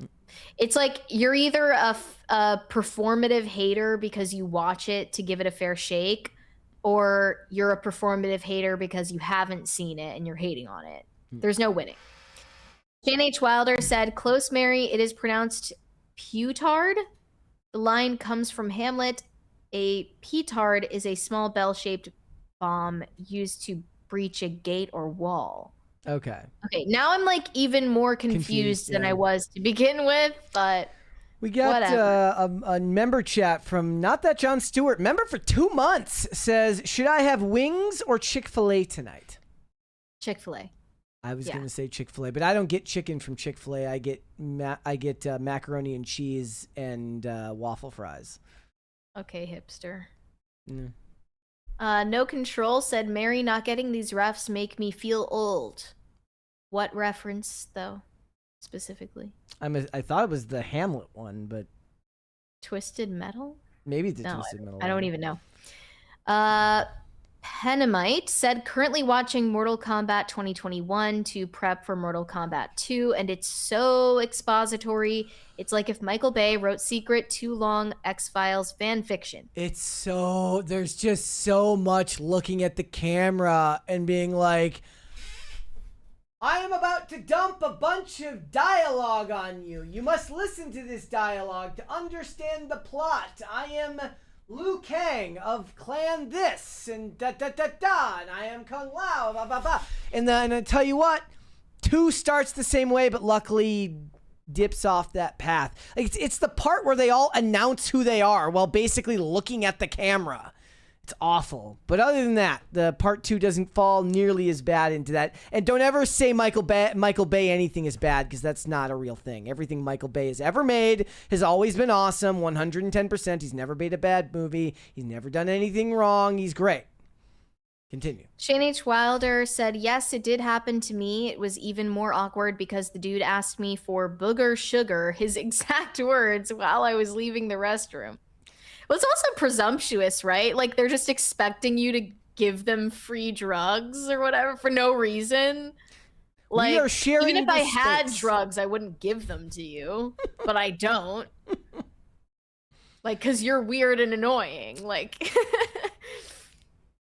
It's like you're either a performative hater because you watch it to give it a fair shake, or you're a performative hater because you haven't seen it and you're hating on it. There's no winning. Shane H. Wilder said, close Mary, it is pronounced pewtard. The line comes from Hamlet. A petard is a small bell-shaped bomb used to breach a gate or wall. Okay. Okay, now I'm like even more confused than I was to begin with, but we got a member chat from Not That John Stewart. Member for 2 months says, should I have wings or Chick-fil-A tonight? Chick-fil-A. I was gonna say Chick-fil-A, but I don't get chicken from Chick-fil-A. I get macaroni and cheese and waffle fries. Okay, hipster. Mm. No Control said, Mary, not getting these refs make me feel old. What reference, though, specifically? I thought it was the Hamlet one, but... Twisted Metal? Maybe the Twisted Metal I don't even know. Penamite said, currently watching Mortal Kombat 2021 to prep for Mortal Kombat 2, and it's so expository. It's like if Michael Bay wrote secret, too long X-Files fan fiction. It's so... There's just so much looking at the camera and being like, I am about to dump a bunch of dialogue on you. You must listen to this dialogue to understand the plot. I am Liu Kang of Clan this, and da-da-da-da, and I am Kung Lao, blah, blah, blah. And I tell you what, 2 starts the same way, but luckily dips off that path. Like, it's the part where they all announce who they are while basically looking at the camera. It's awful. But other than that, the part 2 doesn't fall nearly as bad into that. And don't ever say Michael Bay anything is bad, because that's not a real thing. Everything Michael Bay has ever made has always been awesome, 110%. He's never made a bad movie. He's never done anything wrong. He's great. Continue. Shane H. Wilder said, yes, it did happen to me. It was even more awkward because the dude asked me for booger sugar, his exact words, while I was leaving the restroom. Well, it's also presumptuous, right? Like, they're just expecting you to give them free drugs or whatever for no reason. Like, we are sharing even if I had space. drugs, I wouldn't give them to you, but I don't. Like, because you're weird and annoying. Like,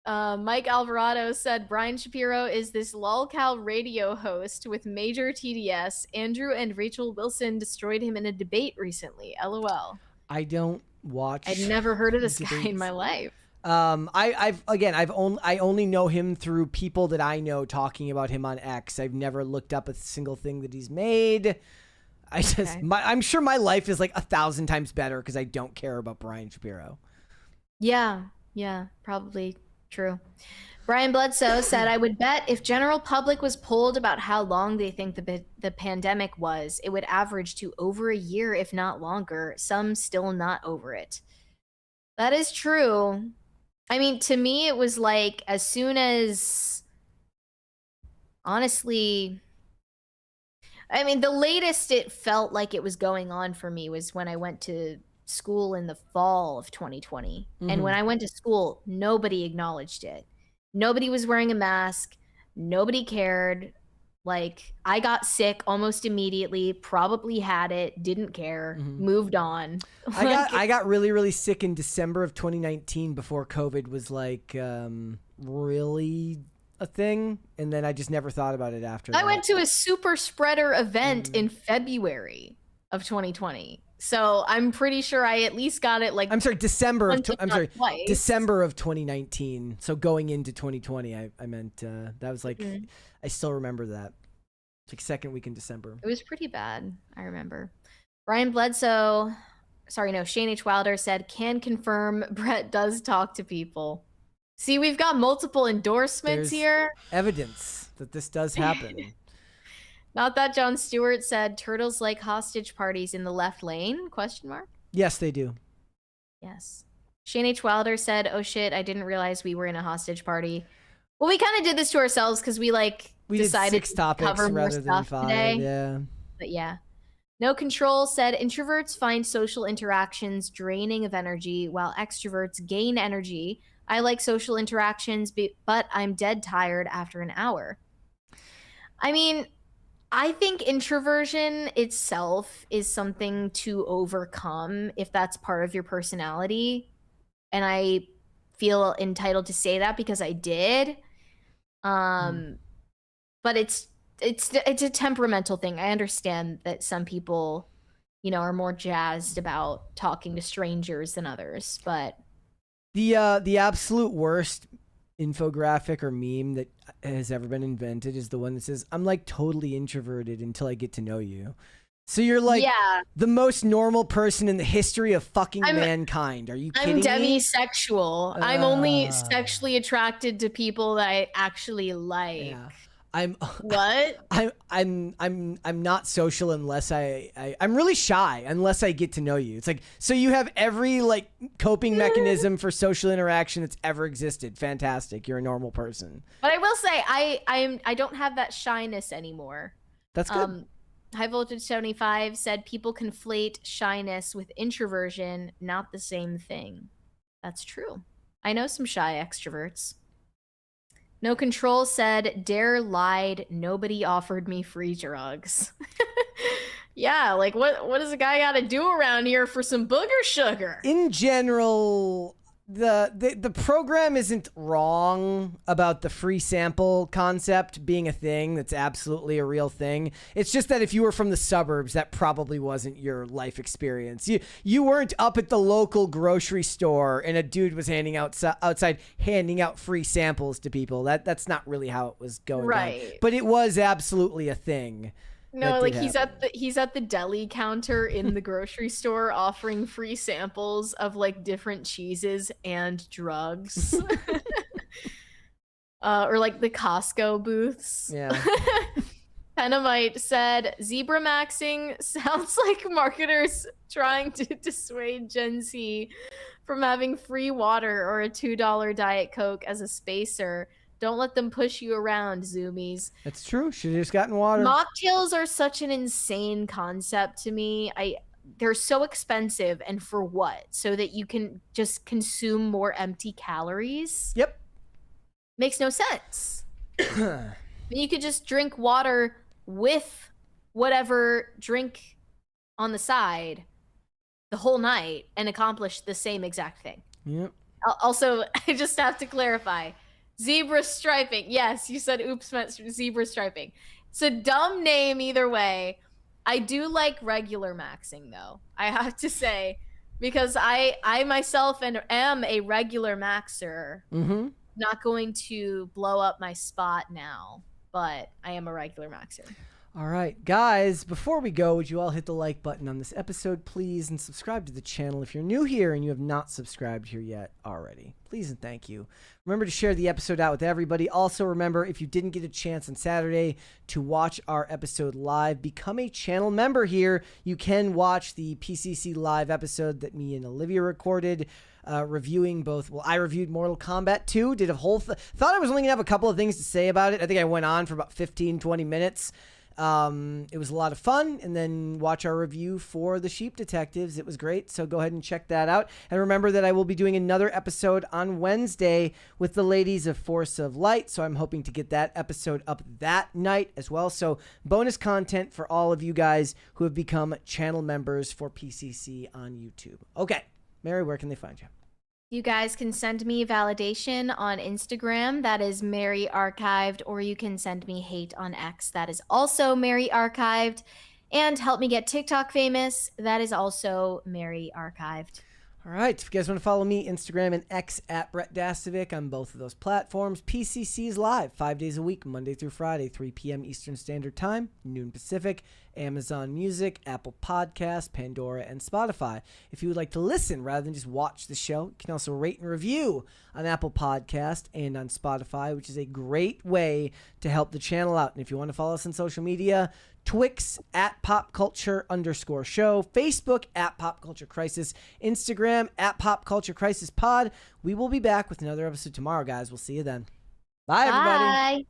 Mike Alvarado said, Brian Shapiro is this lolcow radio host with major TDS. Andrew and Rachel Wilson destroyed him in a debate recently. LOL. I don't watch. I'd never heard of this debates. guy in my life. I only know him through people that I know talking about him on X. I've never looked up a single thing that he's made. I'm sure my life is like 1,000 times better because I don't care about Brian Shapiro. Yeah, probably true. Brian Bledsoe said, I would bet if general public was polled about how long they think the pandemic was, it would average to over a year, if not longer. Some still not over it. That is true. I mean, to me, it was like as soon as, honestly, I mean, the latest it felt like it was going on for me was when I went to school in the fall of 2020. Mm-hmm. And when I went to school, nobody acknowledged it. Nobody was wearing a mask. Nobody cared. Like, I got sick almost immediately, probably had it, didn't care, moved on. I got really, really sick in December of 2019 before COVID was like really a thing. And then I just never thought about it after that. I went to a super spreader event in February of 2020. So I'm pretty sure I at least got it like December of twice. December of 2019. So going into 2020, I meant that was like I still remember that. It's like second week in December. It was pretty bad. I remember. Brian Bledsoe, Shane H. Wilder said, can confirm Brett does talk to people. See, we've got multiple endorsements here. Evidence that this does happen. Not that John Stewart said turtles like hostage parties in the left lane? ? Yes, they do. Yes. Shane H. Wilder said, oh shit, I didn't realize we were in a hostage party. Well, we kind of did this to ourselves because we decided did 6 to topics cover more rather stuff than 5. today. Yeah. But yeah. No Control said introverts find social interactions draining of energy while extroverts gain energy. I like social interactions, but I'm dead tired after an hour. I mean, I think introversion itself is something to overcome if that's part of your personality. And I feel entitled to say that because I did. But it's a temperamental thing. I understand that some people, are more jazzed about talking to strangers than others, but the absolute worst infographic or meme that has ever been invented is the one that says, I'm like totally introverted until I get to know you. So you're like the most normal person in the history of fucking mankind. Are you kidding me? I'm demisexual. I'm only sexually attracted to people that I actually like. Yeah. I'm What? I'm not social unless I'm really shy unless I get to know you. It's like, so you have every like coping mechanism for social interaction that's ever existed. Fantastic. You're a normal person. But I will say I don't have that shyness anymore. That's good. High Voltage 75 said people conflate shyness with introversion, not the same thing. That's true. I know some shy extroverts. No Control said, Dare lied, nobody offered me free drugs. Yeah, like what does a guy gotta do around here for some booger sugar? In general, the program isn't wrong about the free sample concept being a thing. That's absolutely a real thing. It's just that if you were from the suburbs, that probably wasn't your life experience. You weren't up at the local grocery store and a dude was handing outside handing out free samples to people. That's not really how it was going right down. But it was absolutely a thing. No, like he's at the deli counter in the grocery store offering free samples of like different cheeses and drugs. Or like the Costco booths. Yeah. Penamite said, Zebra maxing sounds like marketers trying to dissuade Gen Z from having free water or a $2 Diet Coke as a spacer. Don't let them push you around, Zoomies. That's true. Should have just gotten water. Mocktails are such an insane concept to me. They're so expensive, and for what? So that you can just consume more empty calories? Yep. Makes no sense. You could just drink water with whatever drink on the side the whole night and accomplish the same exact thing. Yep. Also, I just have to clarify. Zebra striping. Yes, you said oops meant zebra striping. It's a dumb name either way. I do like regular maxing though. I have to say, because I myself am a regular maxer. Mm-hmm. Not going to blow up my spot now, but I am a regular maxer. All right, guys, before we go, would you all hit the like button on this episode, please, and subscribe to the channel if you're new here and you have not subscribed here yet already. Please and thank you. Remember to share the episode out with everybody. Also, remember, if you didn't get a chance on Saturday to watch our episode live, become a channel member here. You can watch the PCC live episode that me and Olivia recorded, reviewing both. Well, I reviewed Mortal Kombat 2, did a whole thought I was only gonna have a couple of things to say about it. I think I went on for about 15-20 minutes. It was a lot of fun. And then watch our review for The Sheep Detectives. It was great, so go ahead and check that out. And remember that I will be doing another episode on Wednesday with the ladies of Force of Light, so I'm hoping to get that episode up that night as well. So bonus content for all of you guys who have become channel members for PCC on YouTube. Okay, Mary, where can they find you? You guys can send me validation on Instagram. That is Mary Archived. Or you can send me hate on X. That is also Mary Archived. And help me get TikTok famous. That is also Mary Archived. All right. If you guys want to follow me, Instagram and X at Brett Dastovic on both of those platforms. PCC is live 5 days a week, Monday through Friday, 3 p.m. Eastern Standard Time, noon Pacific, Amazon Music, Apple Podcasts, Pandora, and Spotify. If you would like to listen rather than just watch the show, you can also rate and review on Apple Podcast and on Spotify, which is a great way to help the channel out. And if you want to follow us on social media, Twix at popculture_show, Facebook at popculturecrisis, Instagram at popculturecrisispod. We will be back with another episode tomorrow, guys. We'll see you then. Bye, everybody. Bye.